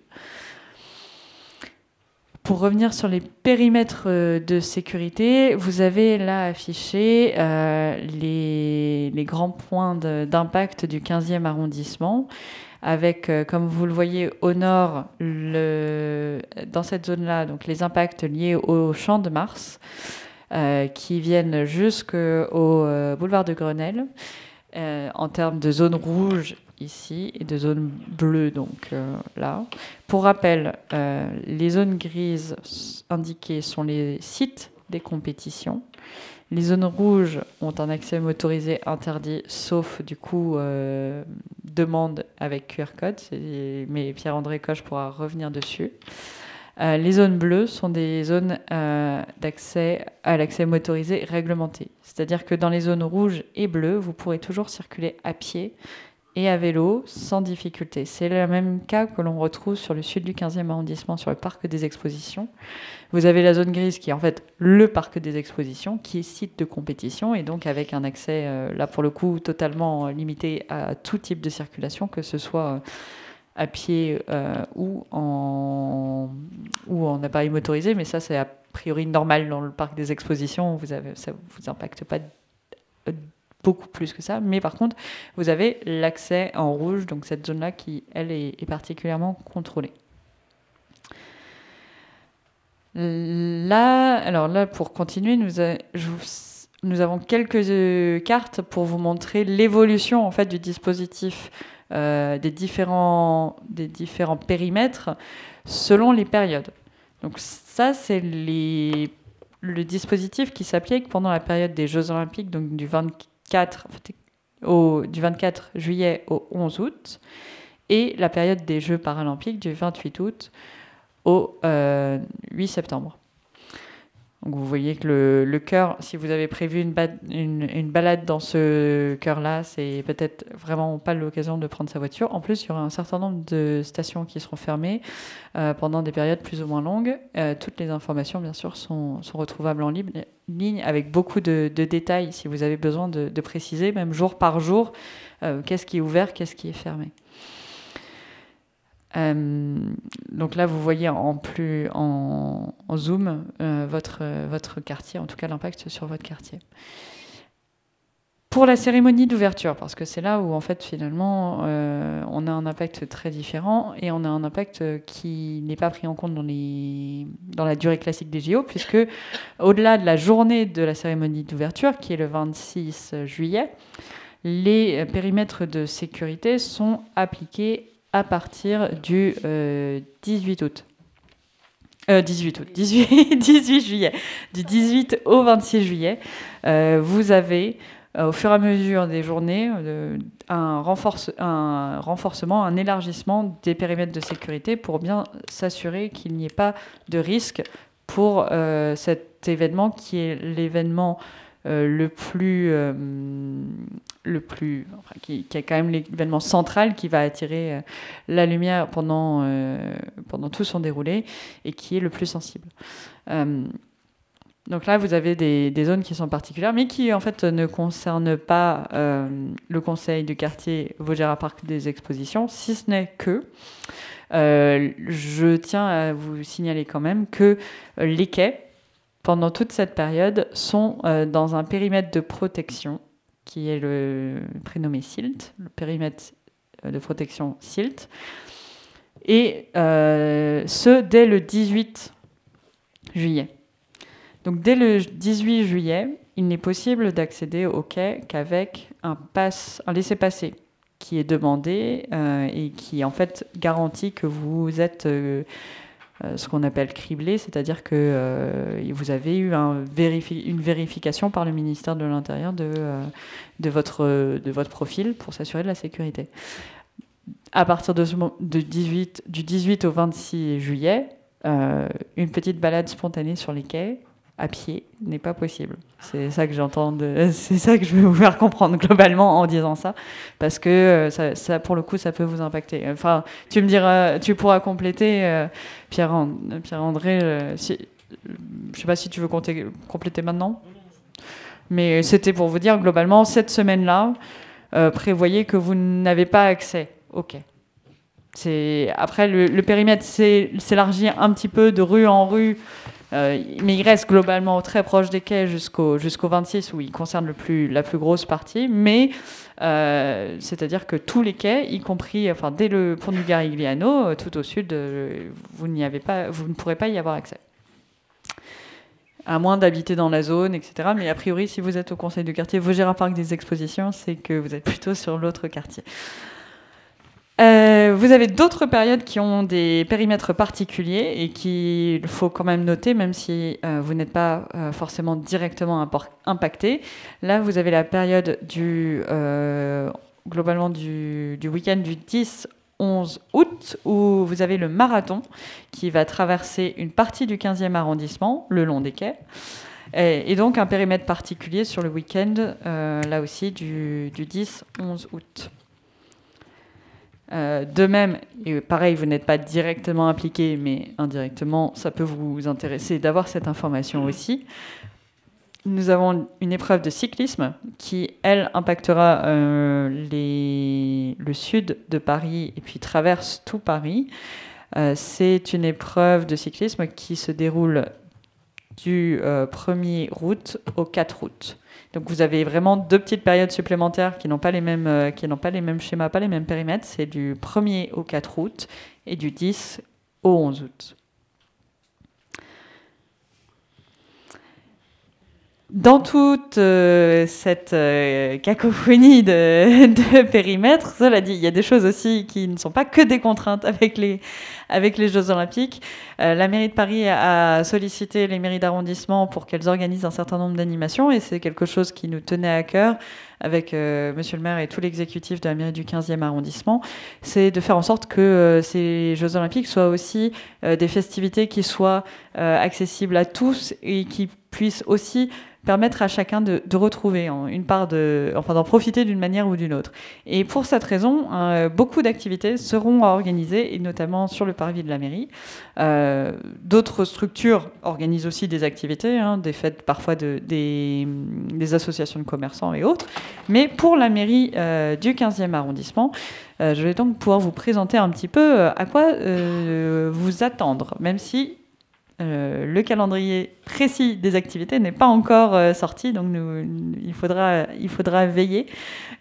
Pour revenir sur les périmètres de sécurité, vous avez là affiché les grands points d'impact du 15e arrondissement, avec, comme vous le voyez au nord, dans cette zone-là, donc les impacts liés au Champ de Mars, qui viennent jusqu'au boulevard de Grenelle, en termes de zone rouge ici et de zone bleue donc là. Pour rappel, les zones grises indiquées sont les sites des compétitions. Les zones rouges ont un accès motorisé interdit, sauf du coup demande avec QR code. Mais Pierre-André Coche pourra revenir dessus. Les zones bleues sont des zones d'accès à l'accès motorisé réglementé. C'est-à-dire que dans les zones rouges et bleues, vous pourrez toujours circuler à pied et à vélo sans difficulté. C'est le même cas que l'on retrouve sur le sud du 15e arrondissement, sur le parc des expositions. Vous avez la zone grise qui est en fait le parc des expositions, qui est site de compétition, et donc avec un accès, là pour le coup, totalement limité à tout type de circulation, que ce soit à pied ou en appareil motorisé, mais ça c'est a priori normal dans le parc des expositions, ça ne vous impacte pas beaucoup plus que ça, mais par contre, vous avez l'accès en rouge, donc cette zone-là qui, elle, est particulièrement contrôlée. Là, pour continuer, nous avons quelques cartes pour vous montrer l'évolution en fait du dispositif des différents périmètres selon les périodes. Donc ça, c'est le dispositif qui s'applique pendant la période des Jeux olympiques, donc du 24 juillet au 11 août, et la période des Jeux paralympiques du 28 août au 8 septembre. Donc vous voyez que le cœur, si vous avez prévu une balade dans ce cœur-là, c'est peut-être vraiment pas l'occasion de prendre sa voiture. En plus, il y aura un certain nombre de stations qui seront fermées pendant des périodes plus ou moins longues. Toutes les informations, bien sûr, sont retrouvables en ligne avec beaucoup de détails si vous avez besoin de préciser, même jour par jour, qu'est-ce qui est ouvert, qu'est-ce qui est fermé. Donc là, vous voyez en zoom votre quartier, en tout cas l'impact sur votre quartier. Pour la cérémonie d'ouverture, parce que c'est là où en fait finalement on a un impact très différent et on a un impact qui n'est pas pris en compte dans la durée classique des JO, puisque au-delà de la journée de la cérémonie d'ouverture, qui est le 26 juillet, les périmètres de sécurité sont appliqués à partir du 18 juillet. Du 18 au 26 juillet, vous avez, au fur et à mesure des journées, un renforcement, un élargissement des périmètres de sécurité pour bien s'assurer qu'il n'y ait pas de risque pour cet événement qui est l'événement qui est quand même l'événement central qui va attirer la lumière pendant tout son déroulé et qui est le plus sensible. Donc là, vous avez des zones qui sont particulières, mais qui en fait ne concernent pas le conseil du quartier Vaugirard Parc des Expositions, si ce n'est que je tiens à vous signaler quand même que les quais, pendant toute cette période, sont dans un périmètre de protection qui est le prénommé SILT, le périmètre de protection SILT. et ce, dès le 18 juillet. Donc dès le 18 juillet, il n'est possible d'accéder au quai qu'avec un laissez-passer qui est demandé et qui en fait garantit que vous êtes ce qu'on appelle criblé, c'est-à-dire que vous avez eu une vérification par le ministère de l'Intérieur de votre profil pour s'assurer de la sécurité. À partir du 18 au 26 juillet, une petite balade spontanée sur les quais à pied n'est pas possible. C'est ça que j'entends, c'est ça que je veux vous faire comprendre globalement en disant ça, parce que ça pour le coup, ça peut vous impacter. Enfin, tu me diras, tu pourras compléter, Pierre-André. Je sais pas si tu veux compléter maintenant, mais c'était pour vous dire globalement, cette semaine-là, prévoyez que vous n'avez pas accès au quai. Après, le périmètre s'élargit un petit peu de rue en rue. Mais il reste globalement très proche des quais jusqu'au 26 où il concerne la plus grosse partie. Mais c'est-à-dire que tous les quais, y compris dès le pont du Garigliano, tout au sud, vous ne pourrez pas y avoir accès. À moins d'habiter dans la zone, etc. Mais a priori, si vous êtes au conseil de quartier Vaugirard Parc des Expositions, c'est que vous êtes plutôt sur l'autre quartier. Vous avez d'autres périodes qui ont des périmètres particuliers et qu'il faut quand même noter, même si vous n'êtes pas forcément directement impacté. Là, vous avez la période globalement du week-end du 10-11 août, où vous avez le marathon qui va traverser une partie du 15e arrondissement, le long des quais. Et donc un périmètre particulier sur le week-end, là aussi, du 10-11 août. De même, et pareil, vous n'êtes pas directement impliqué, mais indirectement, ça peut vous intéresser d'avoir cette information aussi. Nous avons une épreuve de cyclisme qui, elle, impactera le sud de Paris et puis traverse tout Paris. C'est une épreuve de cyclisme qui se déroule du 1er août au 4 août. Donc vous avez vraiment deux petites périodes supplémentaires qui n'ont pas les mêmes schémas, pas les mêmes périmètres. C'est du 1er au 4 août et du 10 au 11 août. Dans toute cette cacophonie de périmètres, cela dit, il y a des choses aussi qui ne sont pas que des contraintes avec les Jeux Olympiques. La mairie de Paris a sollicité les mairies d'arrondissement pour qu'elles organisent un certain nombre d'animations et c'est quelque chose qui nous tenait à cœur avec monsieur le maire et tout l'exécutif de la mairie du 15e arrondissement, c'est de faire en sorte que ces Jeux Olympiques soient aussi des festivités qui soient accessibles à tous et qui puissent aussi permettre à chacun de retrouver une part d'en profiter d'une manière ou d'une autre. Et pour cette raison, beaucoup d'activités seront organisées, et notamment sur le parvis de la mairie. D'autres structures organisent aussi des activités, des fêtes parfois des associations de commerçants et autres. Mais pour la mairie du 15e arrondissement, je vais donc pouvoir vous présenter un petit peu à quoi vous attendre, même si le calendrier précis des activités n'est pas encore sorti, donc il faudra veiller,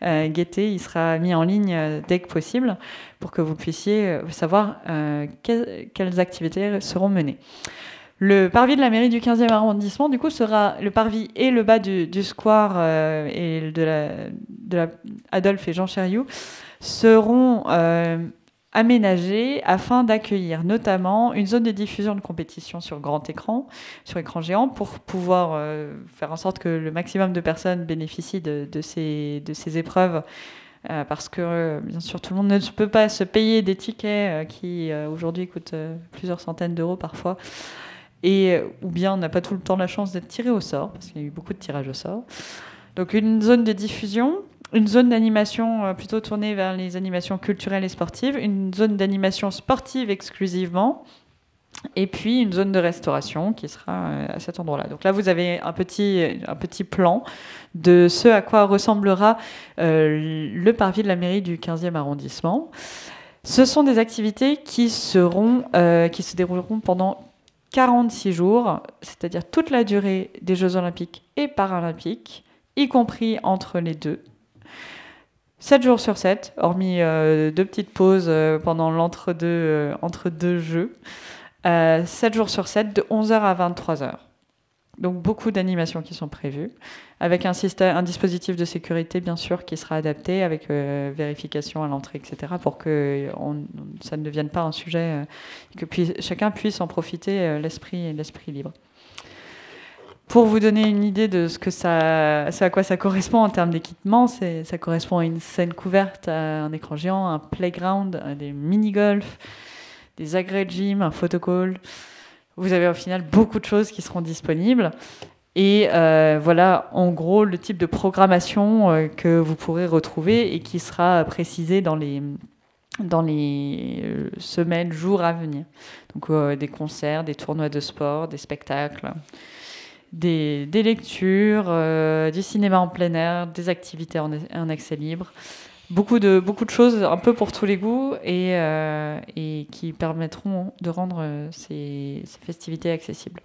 guetter, il sera mis en ligne dès que possible pour que vous puissiez savoir quelles activités seront menées. Le parvis de la mairie du 15e arrondissement, du coup, sera le parvis et le bas du square et de la Adolphe et Jean Chériou seront aménagés afin d'accueillir notamment une zone de diffusion de compétition sur grand écran, sur écran géant, pour pouvoir faire en sorte que le maximum de personnes bénéficient de ces épreuves, parce que bien sûr tout le monde ne peut pas se payer des tickets qui aujourd'hui coûtent plusieurs centaines d'euros parfois, ou bien on n'a pas tout le temps la chance d'être tiré au sort, parce qu'il y a eu beaucoup de tirages au sort. Donc une zone de diffusion, une zone d'animation plutôt tournée vers les animations culturelles et sportives, une zone d'animation sportive exclusivement, et puis une zone de restauration qui sera à cet endroit-là. Donc là, vous avez un petit plan de ce à quoi ressemblera le parvis de la mairie du 15e arrondissement. Ce sont des activités qui se dérouleront pendant 46 jours, c'est-à-dire toute la durée des Jeux olympiques et paralympiques, y compris entre les deux. 7 jours sur 7, hormis 2 petites pauses pendant l'entre-deux entre deux jeux. 7 jours sur 7, de 11h à 23h. Donc beaucoup d'animations qui sont prévues, avec un dispositif de sécurité bien sûr qui sera adapté, avec vérification à l'entrée, etc., pour que ça ne devienne pas un sujet, que chacun puisse en profiter l'esprit libre. Pour vous donner une idée de ce à quoi ça correspond en termes d'équipement, ça correspond à une scène couverte, à un écran géant, un playground, à des mini-golf, des agrès de gym, un photocall. Vous avez au final beaucoup de choses qui seront disponibles. Et voilà, en gros, le type de programmation que vous pourrez retrouver et qui sera précisé dans les semaines, jours à venir. Donc des concerts, des tournois de sport, des spectacles, des lectures, du cinéma en plein air, des activités en accès libre. Beaucoup de choses un peu pour tous les goûts et qui permettront de rendre ces festivités accessibles.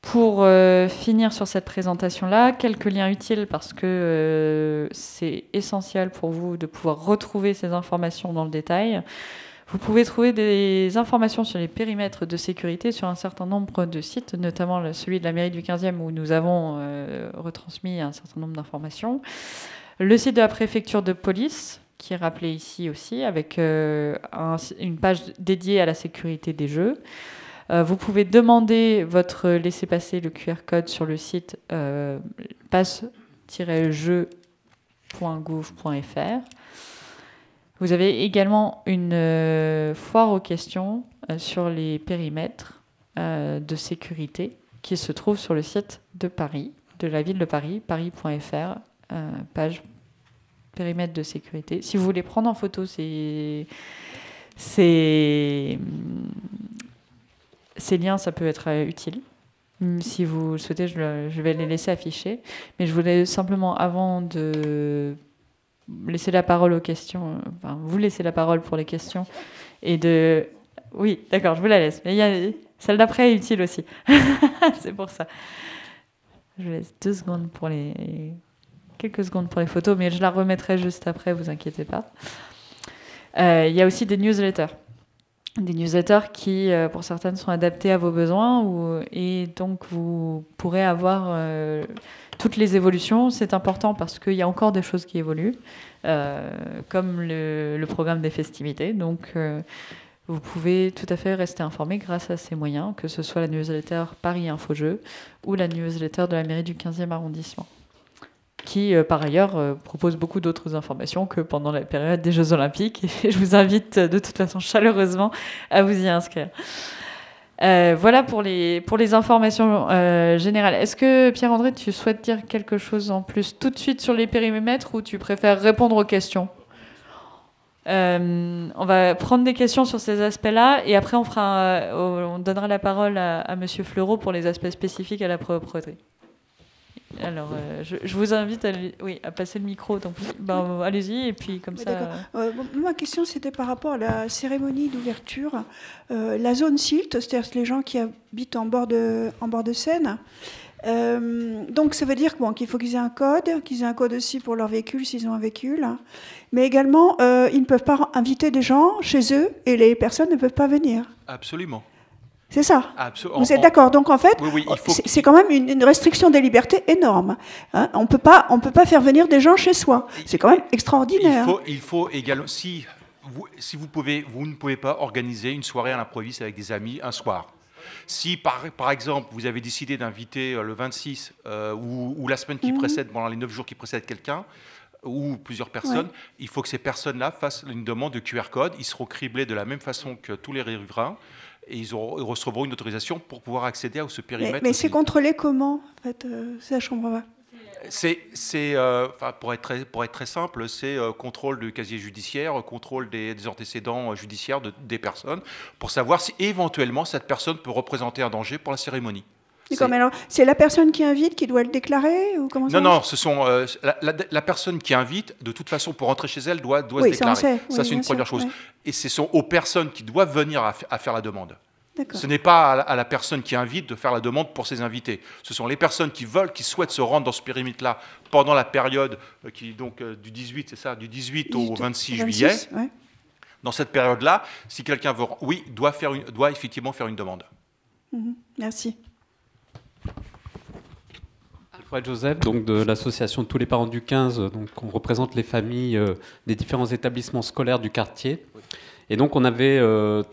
Pour finir sur cette présentation-là, quelques liens utiles parce que c'est essentiel pour vous de pouvoir retrouver ces informations dans le détail. Vous pouvez trouver des informations sur les périmètres de sécurité sur un certain nombre de sites, notamment celui de la mairie du 15e où nous avons retransmis un certain nombre d'informations. Le site de la préfecture de police, qui est rappelé ici aussi, avec une page dédiée à la sécurité des jeux. Vous pouvez demander votre laissez-passer, le QR code sur le site passe-jeu.gouv.fr. Vous avez également une foire aux questions sur les périmètres de sécurité qui se trouve sur le site de Paris, de la ville de Paris, paris.fr, page périmètre de sécurité. Si vous voulez prendre en photo ces liens, ça peut être utile. Si vous le souhaitez, je vais les laisser afficher. Mais je voulais simplement, avant de laisser la parole aux questions, enfin, vous laissez la parole pour les questions, et de... Oui, d'accord, je vous la laisse. Mais celle d'après est utile aussi. C'est pour ça. Je vous laisse quelques secondes pour les photos, mais je la remettrai juste après, vous inquiétez pas. Il y a aussi des newsletters. Des newsletters qui, pour certaines, sont adaptés à vos besoins et donc vous pourrez avoir toutes les évolutions. C'est important parce qu'il y a encore des choses qui évoluent, comme le programme des festivités. Donc, vous pouvez tout à fait rester informé grâce à ces moyens, que ce soit la newsletter Paris Infojeux ou la newsletter de la mairie du 15e arrondissement, qui, par ailleurs, propose beaucoup d'autres informations que pendant la période des Jeux Olympiques. Et je vous invite de toute façon chaleureusement à vous y inscrire. Voilà pour les informations générales. Est-ce que, Pierre-André, tu souhaites dire quelque chose en plus tout de suite sur les périmètres ou tu préfères répondre aux questions ? On va prendre des questions sur ces aspects-là et après on donnera la parole à Monsieur Fleureau pour les aspects spécifiques à la propreté. Alors, je vous invite à passer le micro. Donc, allez-y, et puis comme ça... Ma question, c'était par rapport à la cérémonie d'ouverture. La zone SILT, c'est-à-dire les gens qui habitent en bord de Seine. Donc, ça veut dire qu'il faut qu'ils aient un code aussi pour leur véhicule, s'ils ont un véhicule. Mais également, ils ne peuvent pas inviter des gens chez eux et les personnes ne peuvent pas venir. Absolument. C'est ça. Vous êtes d'accord? Donc en fait, oui, c'est quand même une restriction des libertés énorme. Hein, on peut pas faire venir des gens chez soi. C'est quand même extraordinaire. Il faut également, si vous ne pouvez pas organiser une soirée à l'improviste avec des amis un soir. Si par exemple vous avez décidé d'inviter le 26 ou la semaine qui précède, pendant les 9 jours qui précèdent quelqu'un, ou plusieurs personnes, il faut que ces personnes-là fassent une demande de QR code. Ils seront criblés de la même façon que tous les riverains. Et ils recevront une autorisation pour pouvoir accéder à ce périmètre. Mais c'est contrôlé comment, en fait, ça, je comprends pas. Pour être très simple, c'est contrôle du casier judiciaire, contrôle des antécédents judiciaires des personnes, pour savoir si éventuellement cette personne peut représenter un danger pour la cérémonie. Mais alors, c'est la personne qui invite qui doit le déclarer ou comment ça Non, ce sont la personne qui invite, de toute façon, pour rentrer chez elle, doit se déclarer. Ça, c'est une première chose. Et ce sont aux personnes qui doivent venir à faire la demande. Ce n'est pas à la personne qui invite de faire la demande pour ses invités. Ce sont les personnes qui veulent, qui souhaitent se rendre dans ce périmètre-là pendant la période qui donc du 18, c'est ça, du 18 au 26 juillet. Ouais. Dans cette période-là, si quelqu'un veut, oui, doit effectivement faire une demande. Merci. Alfred Joseph, donc de l'association Tous les parents du 15, donc on représente les familles des différents établissements scolaires du quartier. Et donc on avait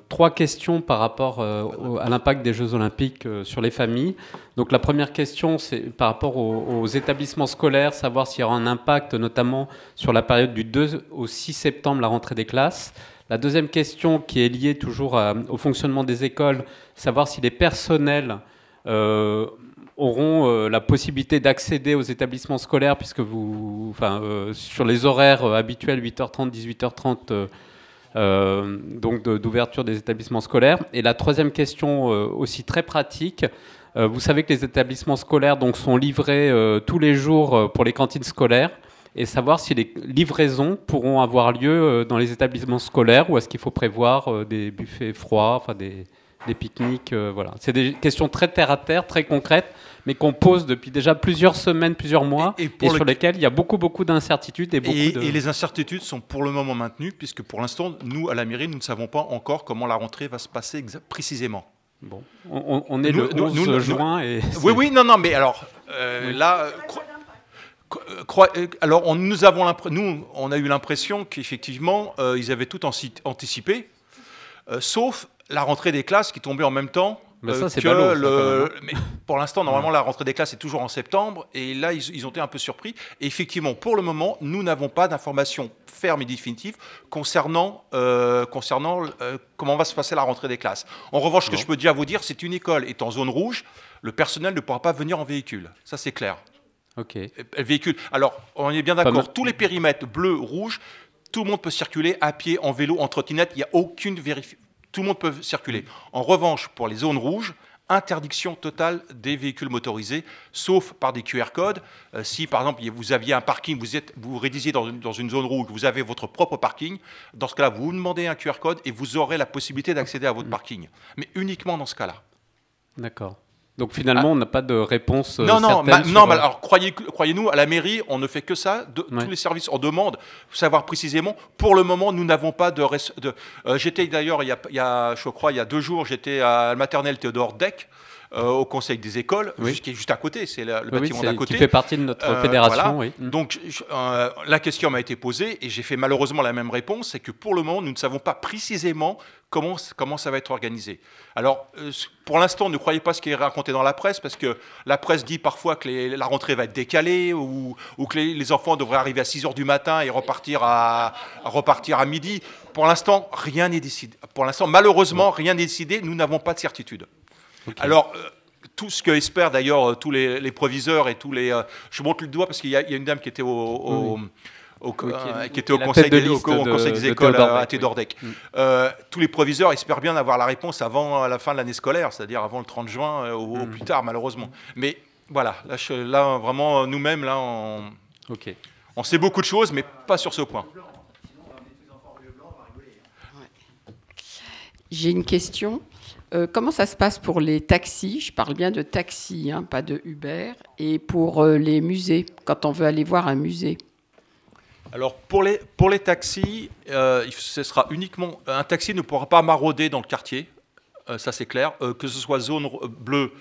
3 questions par rapport à l'impact des Jeux Olympiques sur les familles. Donc la première question, c'est par rapport aux établissements scolaires, savoir s'il y aura un impact notamment sur la période du 2 au 6 septembre, la rentrée des classes. La deuxième question, qui est liée toujours au fonctionnement des écoles, savoir si les personnels auront la possibilité d'accéder aux établissements scolaires, puisque sur les horaires habituels, 8h30, 18h30, donc d'ouverture des établissements scolaires. Et la troisième question, aussi très pratique, vous savez que les établissements scolaires donc, sont livrés tous les jours pour les cantines scolaires, et savoir si les livraisons pourront avoir lieu dans les établissements scolaires, ou est-ce qu'il faut prévoir des buffets froids, enfin des pique-niques, voilà. C'est des questions très terre-à-terre, très concrètes, mais qu'on pose depuis déjà plusieurs semaines, plusieurs mois, et sur lesquelles il y a beaucoup d'incertitudes. Et les incertitudes sont pour le moment maintenues, puisque pour l'instant, nous, à la mairie, nous ne savons pas encore comment la rentrée va se passer précisément. Bon, on est le 11 juin. Et oui, non, mais alors, là... Alors, nous, on a eu l'impression qu'effectivement, ils avaient tout anticipé, sauf la rentrée des classes qui tombait en même temps. Mais ça, c'est ballot, mais pour l'instant, normalement, la rentrée des classes est toujours en septembre, et là, ils ont été un peu surpris. Et effectivement, pour le moment, nous n'avons pas d'informations fermes et définitives concernant comment va se passer la rentrée des classes. En revanche, ce que je peux déjà vous dire, c'est une école est en zone rouge, le personnel ne pourra pas venir en véhicule. Ça, c'est clair. Ok. Véhicule. Alors, on est bien d'accord. Tous les périmètres bleu, rouge, tout le monde peut circuler à pied, en vélo, en trottinette. Il n'y a aucune vérification. Tout le monde peut circuler. En revanche, pour les zones rouges, interdiction totale des véhicules motorisés, sauf par des QR codes. Si, par exemple, vous aviez un parking, vous rédisiez dans une zone rouge, vous avez votre propre parking, dans ce cas-là, vous demandez un QR code et vous aurez la possibilité d'accéder à votre parking. Mais uniquement dans ce cas-là. D'accord. Donc finalement, on n'a pas de réponse non, certaine mais alors croyez-nous, à la mairie, on ne fait que ça. Tous les services, on demande savoir précisément. Pour le moment, nous n'avons pas de... j'étais d'ailleurs, je crois, il y a 2 jours, j'étais à la maternelle Théodore Deck, au conseil des écoles, qui est juste à côté, c'est le bâtiment d'à côté. Qui fait partie de notre fédération, voilà. Donc la question m'a été posée, et j'ai fait malheureusement la même réponse, c'est que pour le moment, nous ne savons pas précisément comment ça va être organisé. Alors, pour l'instant, ne croyez pas ce qui est raconté dans la presse, parce que la presse dit parfois que la rentrée va être décalée, ou que les enfants devraient arriver à 6h du matin et repartir à midi. Pour l'instant, rien n'est décidé. Pour l'instant, malheureusement, rien n'est décidé. Nous n'avons pas de certitude. Okay. Alors, tout ce que espèrent d'ailleurs tous les proviseurs et tous les... je montre le doigt parce qu'il y a une dame qui était qui était au conseil des écoles à Théodore Deck. Tous les proviseurs espèrent bien avoir la réponse avant la fin de l'année scolaire, c'est-à-dire avant le 30 juin au plus tard, malheureusement. Mais voilà, là vraiment, nous-mêmes, là, on sait beaucoup de choses, mais pas sur ce point. J'ai une question. Comment ça se passe pour les taxis? Je parle bien de taxis, hein, pas de Uber. Et pour les musées, quand on veut aller voir un musée? Alors, pour les taxis, ce sera uniquement... Un taxi ne pourra pas marauder dans le quartier, ça c'est clair, que ce soit zone bleue.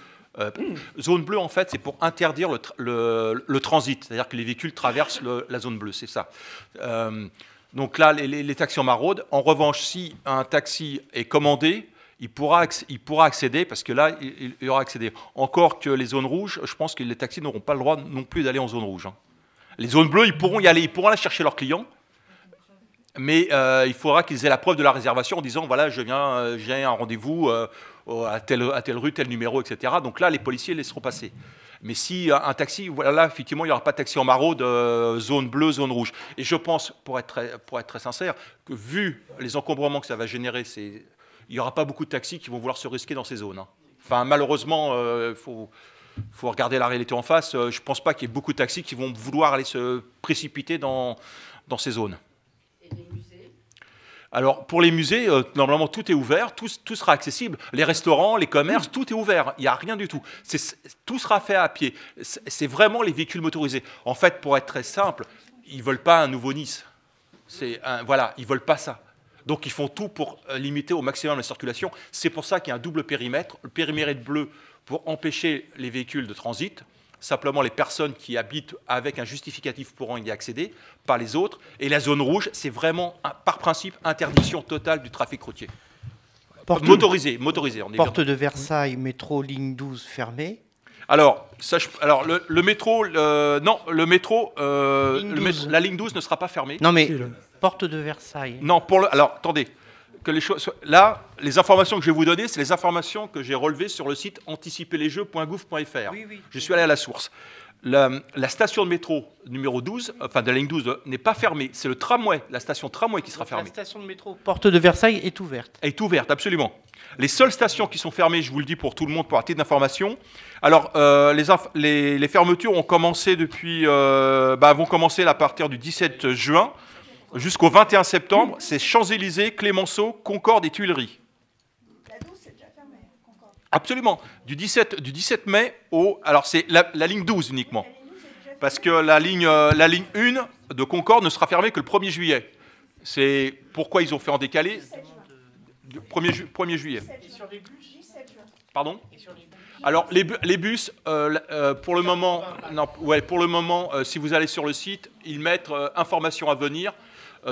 Zone bleue, en fait, c'est pour interdire le transit, c'est-à-dire que les véhicules traversent la zone bleue, c'est ça. Donc là, les taxis en maraudent. En revanche, si un taxi est commandé, il pourra accéder, parce que là, il aura accédé. Encore que les zones rouges, je pense que les taxis n'auront pas le droit non plus d'aller en zone rouge. Hein. Les zones bleues, ils pourront y aller, ils pourront aller chercher leurs clients, mais il faudra qu'ils aient la preuve de la réservation en disant, voilà, j'ai un rendez-vous à telle rue, tel numéro, etc. Donc là, les policiers laisseront passer. Mais si un taxi, voilà, là, effectivement, il n'y aura pas de taxi en maraude, zone bleue, zone rouge. Et je pense, pour être très sincère, que vu les encombrements que ça va générer, il n'y aura pas beaucoup de taxis qui vont vouloir se risquer dans ces zones. Hein. Enfin, malheureusement, faut regarder la réalité en face. Je ne pense pas qu'il y ait beaucoup de taxis qui vont vouloir aller se précipiter dans ces zones. Et les musées ? Alors, pour les musées, normalement, tout est ouvert, tout sera accessible. Les restaurants, les commerces, tout est ouvert. Il n'y a rien du tout. Tout sera fait à pied. C'est vraiment les véhicules motorisés. En fait, pour être très simple, ils ne veulent pas un nouveau Nice. Voilà, ils ne veulent pas ça. Donc, ils font tout pour limiter au maximum la circulation. C'est pour ça qu'il y a un double périmètre. Le périmètre bleu pour empêcher les véhicules de transit. Simplement, les personnes qui habitent avec un justificatif pourront y accéder, pas les autres. Et la zone rouge, c'est vraiment, par principe, interdiction totale du trafic routier. Motorisé, on est Porte bien. de Versailles, métro, ligne 12 fermée. Alors, le métro, non, le métro, la ligne 12 ne sera pas fermée. Non, mais porte de Versailles. Non, alors, attendez. Que les choses, là, les informations que je vais vous donner, c'est les informations que j'ai relevées sur le site anticiperlesjeux.gouv.fr. Oui. Je suis allé à la source. La station de métro numéro 12, enfin de la ligne 12, n'est pas fermée. C'est le tramway, la station tramway qui sera fermée. La station de métro porte de Versailles est ouverte. Est ouverte, absolument. Les seules stations qui sont fermées, je vous le dis pour tout le monde, pour titre d'information. Alors, les fermetures ont commencé vont commencer à partir du 17 juin. Jusqu'au 21 septembre, c'est Champs-Élysées, Clémenceau, Concorde et Tuileries. La 12, c'est déjà fermé, Concorde. Absolument. Du 17 mai au... Alors, c'est la ligne 12 uniquement. Parce que la ligne 1 de Concorde ne sera fermée que le 1er juillet. C'est pourquoi ils ont fait en décalé. 1er juillet. Et sur les bus, 17 juin. Pardon ? Alors, les bus, pour le moment, si vous allez sur le site, ils mettent information à venir.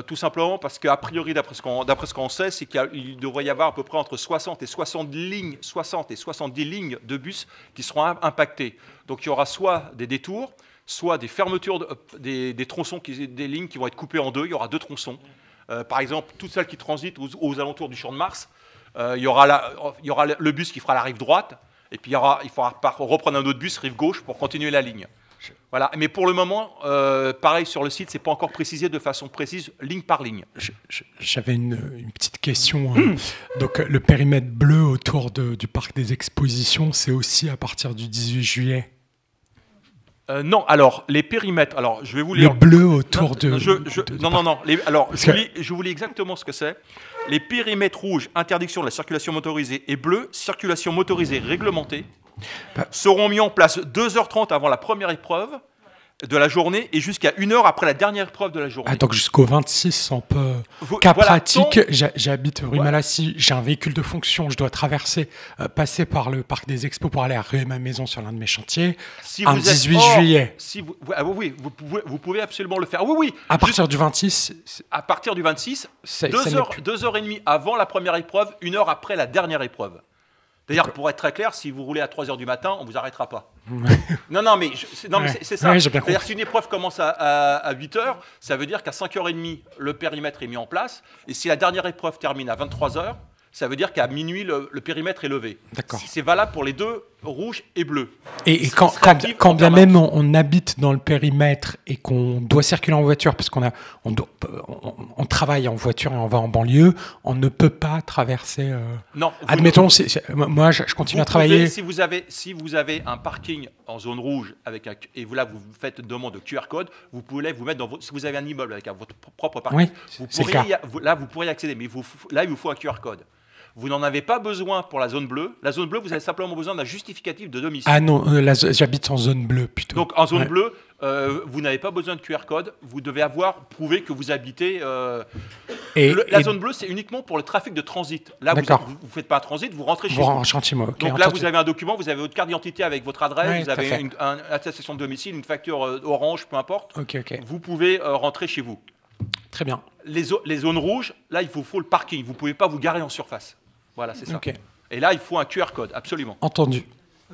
Tout simplement parce qu'a priori, d'après ce qu'on sait, c'est qu'il devrait y avoir à peu près entre 60 et 70 lignes de bus qui seront impactées. Donc il y aura soit des détours, soit des fermetures, des tronçons, des lignes qui vont être coupées en deux. Il y aura 2 tronçons. Par exemple, toutes celles qui transitent aux alentours du Champ de Mars, il y aura le bus qui fera la rive droite, et puis il faudra reprendre un autre bus rive gauche pour continuer la ligne. Voilà. Mais pour le moment, pareil sur le site, c'est pas encore précisé de façon précise, ligne par ligne. J'avais une petite question. Donc, le périmètre bleu autour du parc des expositions, c'est aussi à partir du 18 juillet. Non, alors les périmètres. Alors, je vais vous lire. Le bleu autour de. Non. Je vous lis exactement ce que c'est. Les périmètres rouges, interdiction de la circulation motorisée, et bleus, circulation motorisée réglementée, seront mis en place 2h30 avant la première épreuve de la journée et jusqu'à 1h après la dernière épreuve de la journée. Ah, donc jusqu'au 26, on peut... Cas pratique, j'habite rue Malassis, j'ai un véhicule de fonction, je dois passer par le parc des expos pour aller à ma maison sur l'un de mes chantiers, un 18 juillet. Oui, vous pouvez absolument le faire. Oui. À partir du 26 À partir du 26, 2h30 avant la première épreuve, 1h après la dernière épreuve. D'ailleurs, pour être très clair, si vous roulez à 3h du matin, on ne vous arrêtera pas. Non, mais c'est ça. C'est-à-dire que si une épreuve commence à 8h, ça veut dire qu'à 5h30, le périmètre est mis en place. Et si la dernière épreuve termine à 23h, ça veut dire qu'à minuit, le périmètre est levé. D'accord. C'est valable pour les deux, rouge et bleu. Et quand bien même on habite dans le périmètre et qu'on doit circuler en voiture, parce on travaille en voiture et on va en banlieue, on ne peut pas traverser... Non. Admettons, moi je continue à travailler... Si vous avez un parking en zone rouge, et vous faites une demande de QR code, vous pouvez vous mettre si vous avez un immeuble avec votre propre parking, vous pourrez y accéder, mais là il vous faut un QR code. Vous n'en avez pas besoin pour la zone bleue. La zone bleue, vous avez simplement besoin d'un justificatif de domicile. Ah non, j'habite en zone bleue plutôt. Donc en zone bleue, vous n'avez pas besoin de QR code. Vous devez prouvé que vous habitez. La zone bleue, c'est uniquement pour le trafic de transit. Là, vous ne faites pas un transit, vous rentrez chez vous. Donc là, vous avez un document, vous avez votre carte d'identité avec votre adresse, vous avez une attestation de domicile, une facture Orange, peu importe. Vous pouvez rentrer chez vous. Très bien. Les zones rouges, là, il vous faut le parking. Vous ne pouvez pas vous garer en surface. Voilà, c'est ça. Et là, il faut un QR code, absolument. Entendu.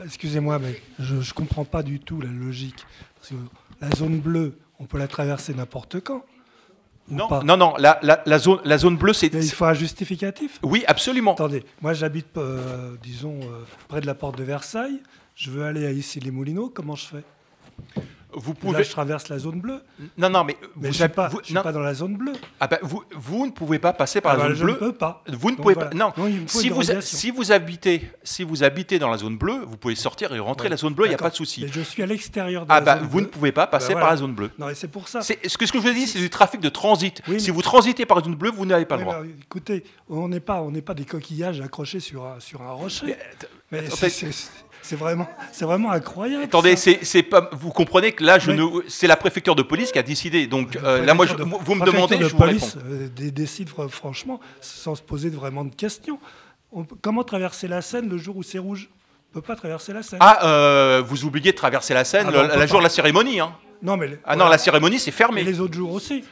Excusez-moi, mais je ne comprends pas du tout la logique. Parce que la zone bleue, on peut la traverser n'importe quand. Non, la zone bleue, c'est... Il faut un justificatif ? Oui, absolument. Attendez, moi j'habite, près de la porte de Versailles. Je veux aller à Issy-les-Moulineaux, comment je fais ? Vous pouvez... Là, je traverse la zone bleue. Non, non, mais je ne suis pas dans la zone bleue. Ah ben, vous ne pouvez pas passer par la zone bleue. Je ne peux pas. Vous ne pouvez voilà. pas. Non, il me faut si vous habitez dans la zone bleue, vous pouvez sortir et rentrer la zone bleue, il n'y a pas de souci. Mais je suis à l'extérieur de la zone bleue. Vous ne pouvez pas passer par la zone bleue. Non, et c'est pour ça. Ce que je vous dis, c'est du trafic de transit. Oui, si vous transitez par la zone bleue, vous n'avez pas le droit. Écoutez, on n'est pas des coquillages accrochés sur un rocher. Mais c'est vraiment incroyable. Attendez, vous comprenez que là, c'est la préfecture de police qui a décidé. Donc là, moi, vous me demandez, je vous réponds. Décide franchement, sans se poser vraiment de questions. Comment traverser la Seine le jour où c'est rouge? On ne peut pas traverser la Seine. Vous oubliez de traverser la Seine le jour de la cérémonie. Hein. Non, mais non, la cérémonie, c'est fermé. Et les autres jours aussi.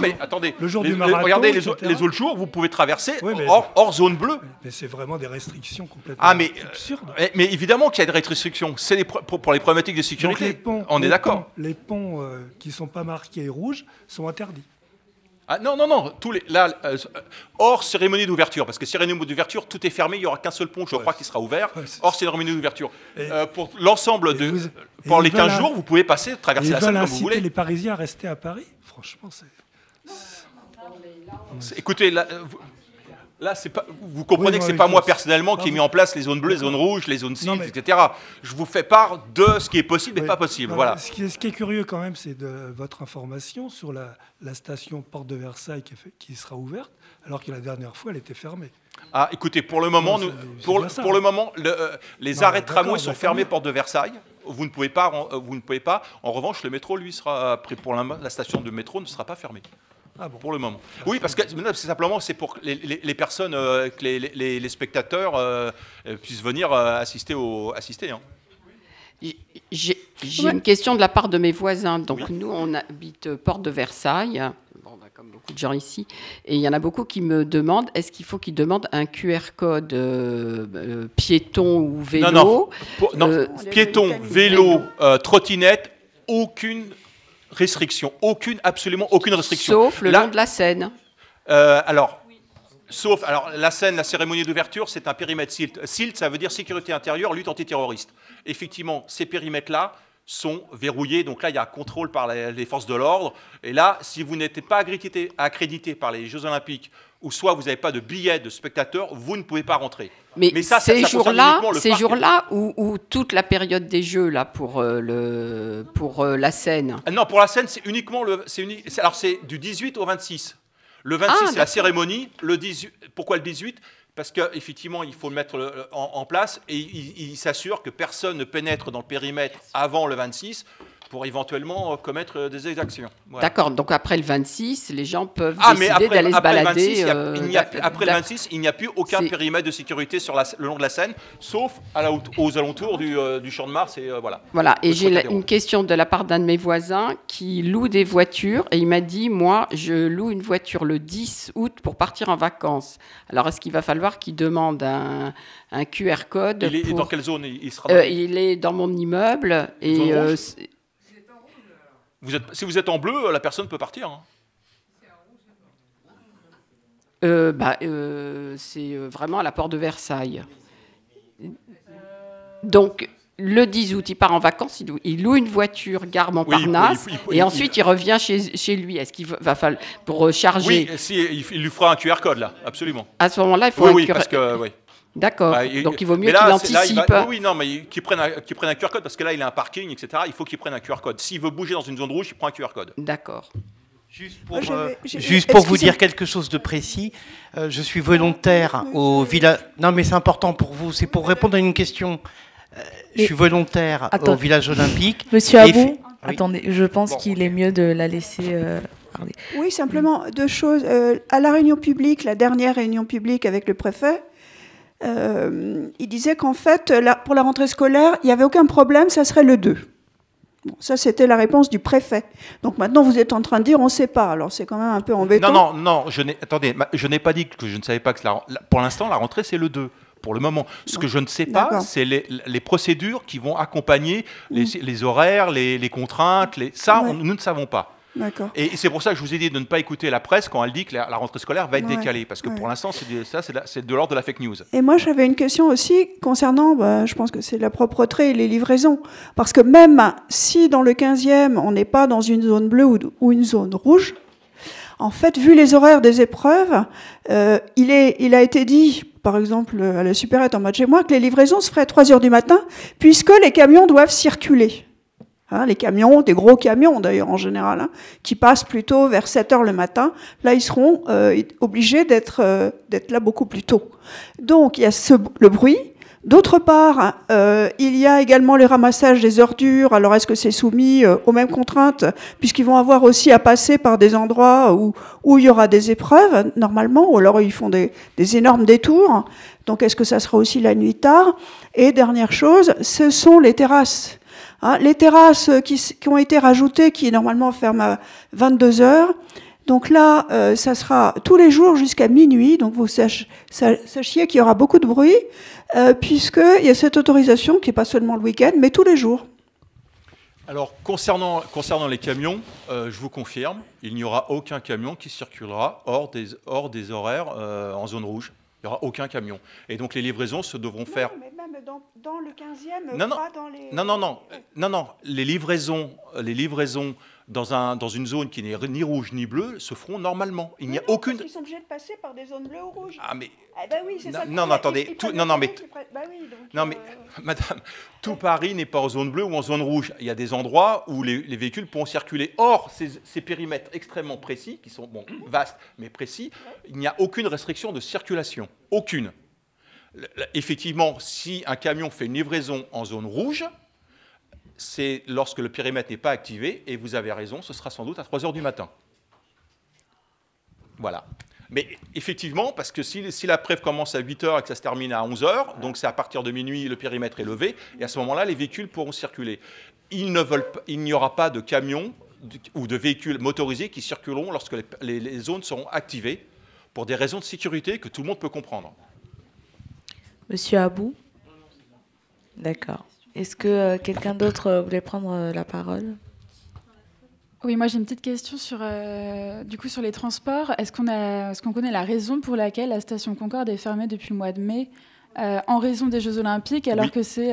Mais attendez. Le jour du marathon, regardez, les autres jours, vous pouvez traverser hors zone bleue. Mais c'est vraiment des restrictions complètement absurdes. Mais évidemment qu'il y a des restrictions. C'est pour les problématiques de sécurité. On est d'accord. Les ponts qui ne sont pas marqués rouges sont interdits. Ah non, hors cérémonie d'ouverture, parce que cérémonie d'ouverture, tout est fermé, il n'y aura qu'un seul pont, je crois, qui sera ouvert, hors cérémonie d'ouverture. Pour l'ensemble pour les 15 jours, vous pouvez traverser la Seine comme vous voulez. Les Parisiens à rester à Paris, franchement, Écoutez, là, c'est pas, vous comprenez que ce n'est pas moi personnellement qui ai mis en place les zones bleues, les zones rouges, les zones cibles, etc. Je vous fais part de ce qui est possible et pas possible. Voilà. Ce qui est curieux quand même, c'est de votre information sur la station Porte de Versailles qui sera ouverte, alors que la dernière fois, elle était fermée. Ah, écoutez, pour le moment, les arrêts de tramway sont fermés Porte de Versailles. Vous ne pouvez pas. En revanche, le métro, lui, sera pris pour la station de métro ne sera pas fermée. Ah bon. Pour le moment. Oui, parce que c'est pour que les personnes, que les spectateurs puissent venir assister. Hein. J'ai une question de la part de mes voisins. Donc nous, on habite Porte de Versailles, comme beaucoup de gens ici, et il y en a beaucoup qui me demandent, est-ce qu'il faut qu'ils demandent un QR code piéton ou vélo? Non, piéton, vélo, trottinette, aucune restriction, absolument aucune restriction. Sauf le long de la Seine. Alors, la Seine, la cérémonie d'ouverture, c'est un périmètre SILT. SILT, ça veut dire sécurité intérieure, lutte antiterroriste. Effectivement, ces périmètres-là sont verrouillés. Donc là, il y a un contrôle par les forces de l'ordre. Et là, si vous n'êtes pas accrédité par les Jeux Olympiques, ou soit vous n'avez pas de billet de spectateur, vous ne pouvez pas rentrer. Mais ces jours-là ou toute la période des Jeux là pour la Seine? Non, pour la Seine, c'est uniquement alors c'est du 18 au 26. Le 26, c'est la cérémonie. Le 18, pourquoi le 18 ? Parce qu'effectivement, il faut le mettre en place et il s'assure que personne ne pénètre dans le périmètre avant le 26 pour éventuellement commettre des exactions. Voilà. D'accord, donc après le 26, les gens peuvent décider d'aller se balader. Après le 26, il n'y a plus aucun périmètre de sécurité le long de la Seine, sauf aux alentours du Champ de Mars. Voilà, et j'ai une question de la part d'un de mes voisins qui loue des voitures, et il m'a dit, moi, je loue une voiture le 10 août pour partir en vacances. Alors, est-ce qu'il va falloir qu'il demande un QR code? Il est dans quelle zone il sera il est dans mon immeuble. Et si vous êtes en bleu, la personne peut partir. Hein. C'est vraiment à la porte de Versailles. Donc, le 10 août, il part en vacances, il loue une voiture, gare Montparnasse, et ensuite il revient chez lui. Est-ce qu'il va falloir pour charger? Oui, il lui fera un QR code, là, absolument. À ce moment-là, il faut un QR code. Parce que, oui. D'accord, donc il vaut mieux qu'il anticipe. Oui, non, mais qu'il prenne un QR code, parce que là, il a un parking, etc. Il faut qu'il prenne un QR code. S'il veut bouger dans une zone rouge, il prend un QR code. D'accord. Juste pour vous dire quelque chose de précis, je suis volontaire au village... Non, mais c'est important pour vous, c'est pour répondre à une question. Je suis volontaire au village olympique. Monsieur Abou, attendez, je pense qu'il est mieux de la laisser parler. Oui, simplement deux choses. À la réunion publique, la dernière réunion publique avec le préfet, il disait qu'en fait, pour la rentrée scolaire, il n'y avait aucun problème, ça serait le 2. Bon, ça, c'était la réponse du préfet. Donc maintenant, vous êtes en train de dire on ne sait pas. Alors c'est quand même un peu embêtant. Non, je n'ai pas dit que je ne savais pas que pour l'instant, la rentrée, c'est le 2. Pour le moment. Ce que je ne sais pas, c'est les procédures qui vont accompagner les horaires, les contraintes. Nous ne savons pas. D'accord. Et c'est pour ça que je vous ai dit de ne pas écouter la presse quand elle dit que la rentrée scolaire va être décalée, parce que pour l'instant, c'est de l'ordre de la fake news. Et moi, j'avais une question aussi concernant, je pense que c'est la propreté et les livraisons. Parce que même si dans le 15e, on n'est pas dans une zone bleue ou une zone rouge, en fait, vu les horaires des épreuves, il a été dit, par exemple, à la supérette en bas de chez moi, que les livraisons se feraient à 3 heures du matin, puisque les camions doivent circuler. Hein, les camions, des gros camions d'ailleurs en général, qui passent plutôt vers 7 heures le matin, là, ils seront obligés d'être là beaucoup plus tôt. Donc, il y a le bruit. D'autre part, il y a également le ramassage des ordures. Alors, est-ce que c'est soumis aux mêmes contraintes, puisqu'ils vont avoir aussi à passer par des endroits où il y aura des épreuves, normalement, ou alors ils font des énormes détours. Donc, est-ce que ça sera aussi la nuit tard? Et dernière chose, ce sont les terrasses. Hein, les terrasses qui ont été rajoutées, qui normalement ferment à 22 heures. Donc là, ça sera tous les jours jusqu'à minuit. Donc vous sachiez qu'il y aura beaucoup de bruit, puisqu'il y a cette autorisation qui n'est pas seulement le week-end, mais tous les jours. Alors, concernant les camions, je vous confirme, il n'y aura aucun camion qui circulera hors des horaires en zone rouge. Il n'y aura aucun camion. Et donc les livraisons se devront faire... Mais même dans le 15e, non, pas dans les... Non. Les livraisons dans une zone qui n'est ni rouge ni bleue se feront normalement. Il n'y a aucune... Ils sont obligés de passer par des zones bleues ou rouges. Ah mais... Eh ben oui, c'est ça. Non, attendez. Mais madame, tout Paris n'est pas en zone bleue ou en zone rouge. Il y a des endroits où les véhicules pourront circuler. Or, ces périmètres extrêmement précis, qui sont vastes mais précis, il n'y a aucune restriction de circulation. Aucune. Effectivement, si un camion fait une livraison en zone rouge, c'est lorsque le périmètre n'est pas activé, et vous avez raison, ce sera sans doute à 3 heures du matin. Voilà. Mais effectivement, parce que si la preuve commence à 8 heures et que ça se termine à 11 heures, donc c'est à partir de minuit, le périmètre est levé, et à ce moment-là, les véhicules pourront circuler. Il n'y aura pas de camions ou de véhicules motorisés qui circuleront lorsque les zones seront activées, pour des raisons de sécurité que tout le monde peut comprendre. Monsieur Abou? D'accord. Est-ce que quelqu'un d'autre voulait prendre la parole? Oui, moi j'ai une petite question sur les transports. Est-ce qu'on connaît la raison pour laquelle la station Concorde est fermée depuis le mois de mai en raison des Jeux Olympiques, alors que c'est...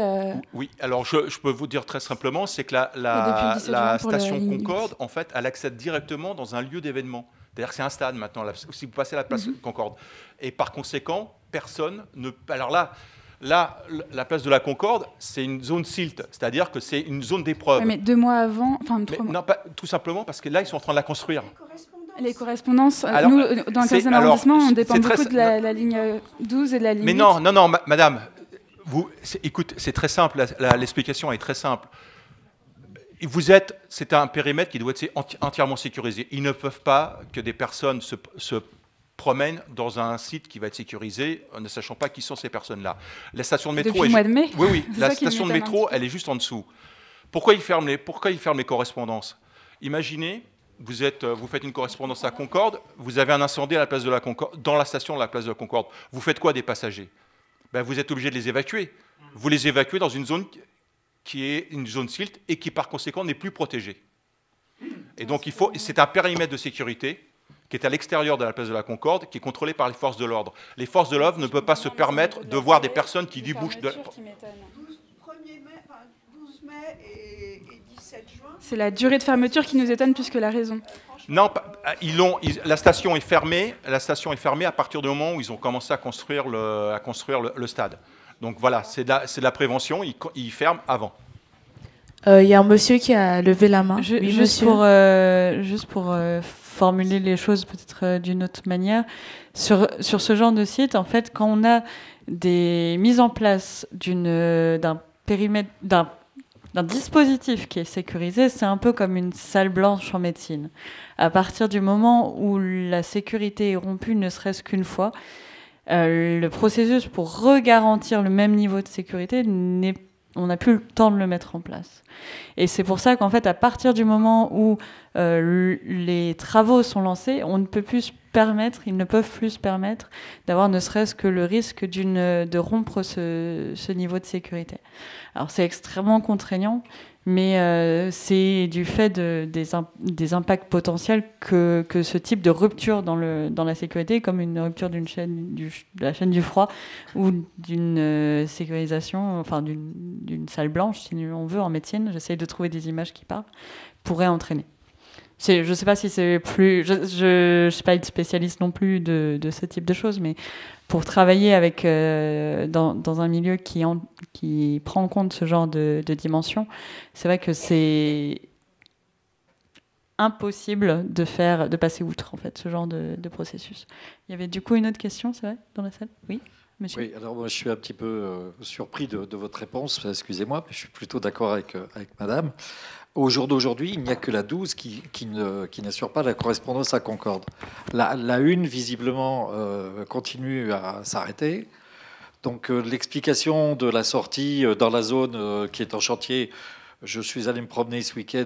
Oui, alors je peux vous dire très simplement, c'est que la station Concorde, en fait, elle accède directement dans un lieu d'événement. C'est-à-dire que c'est un stade maintenant, si vous passez à la place Concorde. Et par conséquent, personne ne... Alors là, la place de la Concorde, c'est une zone SILT, c'est-à-dire que c'est une zone d'épreuve. Mais 2 mois avant, non, pas, tout simplement parce que là, ils sont en train de la construire. Les correspondances, nous, dans le 15e arrondissement, on dépend beaucoup de la ligne 12 et de la ligne 8. Mais non, madame, écoute, c'est très simple, l'explication est très simple. C'est un périmètre qui doit être entièrement sécurisé. Ils ne peuvent pas que des personnes se promènent dans un site qui va être sécurisé, ne sachant pas qui sont ces personnes-là. La station de métro... Depuis le mois de mai. Oui, la station de métro, elle est juste en dessous. Pourquoi ils ferment les correspondances? Imaginez, vous faites une correspondance à Concorde, vous avez un incendie à la place de la Concorde, dans la station de la place de la Concorde. Vous faites quoi des passagers? Vous êtes obligé de les évacuer. Vous les évacuez dans une zone qui est une zone SILT et qui, par conséquent, n'est plus protégée. Et donc, c'est un périmètre de sécurité qui est à l'extérieur de la place de la Concorde, qui est contrôlé par les forces de l'ordre. Les forces de l'ordre ne peuvent pas se permettre de voir des personnes qui débouchent de... 12 mai et 17 juin. C'est la durée de fermeture qui nous étonne plus que la raison. Non, la station est fermée. La station est fermée à partir du moment où ils ont commencé à construire le stade. Donc voilà, c'est de la prévention. Ils ferment avant. Il y a un monsieur qui a levé la main. Juste pour formuler les choses peut-être d'une autre manière, sur ce genre de site, en fait, quand on a des mises en place d'un périmètre, d'un dispositif qui est sécurisé, c'est un peu comme une salle blanche en médecine. À partir du moment où la sécurité est rompue, ne serait-ce qu'une fois, le processus pour re-garantir le même niveau de sécurité on n'a plus le temps de le mettre en place. Et c'est pour ça qu'en fait, à partir du moment où les travaux sont lancés, ils ne peuvent plus se permettre d'avoir ne serait-ce que le risque de rompre ce niveau de sécurité. Alors c'est extrêmement contraignant, Mais c'est du fait des impacts potentiels que ce type de rupture dans la sécurité, comme une rupture de la chaîne du froid ou d'une sécurisation, enfin d'une salle blanche, si on veut, en médecine, j'essaye de trouver des images qui parlent, pourrait entraîner. Je ne sais pas si c'est plus... Je ne suis pas une spécialiste non plus de ce type de choses, mais pour travailler avec, dans un milieu qui prend en compte ce genre de dimension, c'est vrai que c'est impossible de passer outre en fait, ce genre de processus. Il y avait du coup une autre question, c'est vrai, dans la salle? Oui, monsieur. Oui, alors moi je suis un petit peu surpris de votre réponse, excusez-moi, mais je suis plutôt d'accord avec madame. Au jour d'aujourd'hui, il n'y a que la 12 qui n'assure pas la correspondance à Concorde. La 1, visiblement, continue à s'arrêter. Donc l'explication de la sortie dans la zone qui est en chantier, je suis allé me promener ce week-end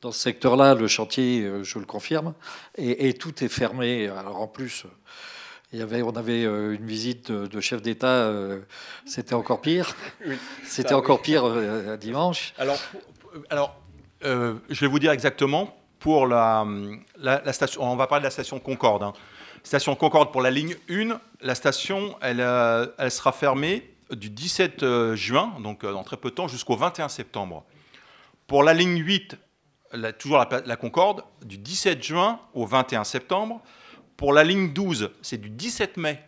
dans ce secteur-là, le chantier, je le confirme, et tout est fermé. Alors en plus... on avait une visite de chef d'État, c'était encore pire. Oui, c'était encore pire dimanche. Alors, je vais vous dire exactement, pour la station, on va parler de la station Concorde. Hein. Station Concorde pour la ligne 1, la station, elle sera fermée du 17 juin, donc dans très peu de temps, jusqu'au 21 septembre. Pour la ligne 8, toujours la Concorde, du 17 juin au 21 septembre. Pour la ligne 12, c'est du 17 mai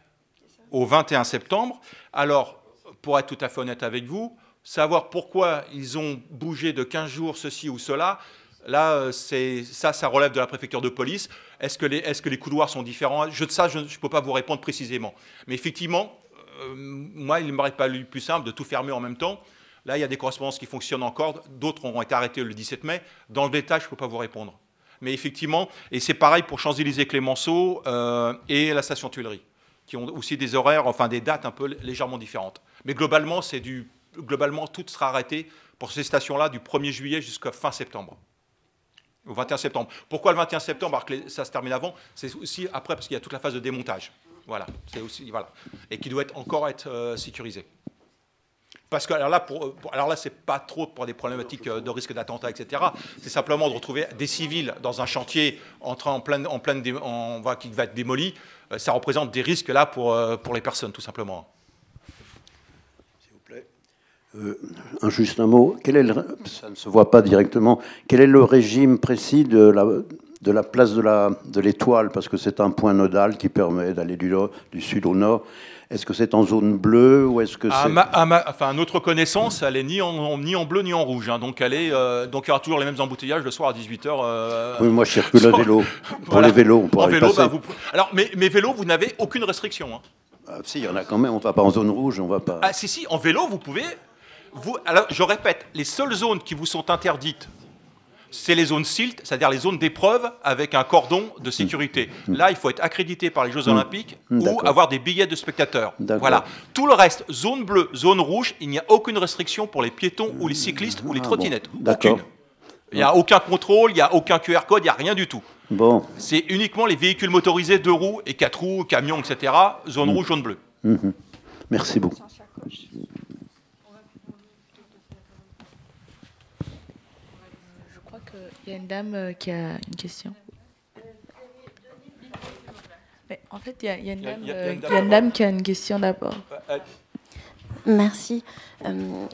au 21 septembre. Alors, pour être tout à fait honnête avec vous, savoir pourquoi ils ont bougé de 15 jours ceci ou cela, là, ça relève de la préfecture de police. Est-ce que les couloirs sont différents? Je ne peux pas vous répondre précisément. Mais effectivement, moi, il ne m'aurait pas plus simple de tout fermer en même temps. Là, il y a des correspondances qui fonctionnent encore. D'autres ont été arrêtées le 17 mai. Dans le détail, je ne peux pas vous répondre. Mais effectivement, et c'est pareil pour Champs-Élysées-Clémenceau et la station Tuileries, qui ont aussi des horaires, enfin des dates un peu légèrement différentes. Mais globalement, tout sera arrêté pour ces stations-là du 1er juillet jusqu'à fin septembre, au 21 septembre. Pourquoi le 21 septembre alors que ça se termine avant? C'est aussi après parce qu'il y a toute la phase de démontage. Voilà, c'est aussi voilà, et qui doit encore être sécurisé. Parce que alors là, c'est pas trop pour des problématiques de risque d'attentat, etc. C'est simplement de retrouver des civils dans un chantier qui va être démoli. Ça représente des risques là pour les personnes, tout simplement. S'il vous plaît. Juste un mot. Ça ne se voit pas directement. Quel est le régime précis de la place de l'Étoile? Parce que c'est un point nodal qui permet d'aller du sud au nord. Est-ce que c'est en zone bleue ou est-ce que c'est... À notre connaissance, elle n'est ni en bleu ni en rouge. Hein, donc, donc il y aura toujours les mêmes embouteillages le soir à 18h. Oui, moi je circule à vélo. Pour les vélos, on pourra y passer. Alors, mais vélo, vous n'avez aucune restriction. Hein. Si, il y en a quand même. On ne va pas en zone rouge, on va pas... Ah, si, en vélo, vous pouvez... Alors, je répète, les seules zones qui vous sont interdites, c'est les zones SILT, c'est-à-dire les zones d'épreuve avec un cordon de sécurité. Là, il faut être accrédité par les Jeux Olympiques ou avoir des billets de spectateurs. Voilà. Tout le reste, zone bleue, zone rouge, il n'y a aucune restriction pour les piétons ou les cyclistes ou les trottinettes. Aucune. Il n'y a aucun contrôle, il n'y a aucun QR code, il n'y a rien du tout. Bon. C'est uniquement les véhicules motorisés 2 roues et 4 roues, camions, etc. Zone rouge, zone bleue. Merci beaucoup. Il y a une dame qui a une question. Mais en fait, il y a une dame qui a une question d'abord. Merci.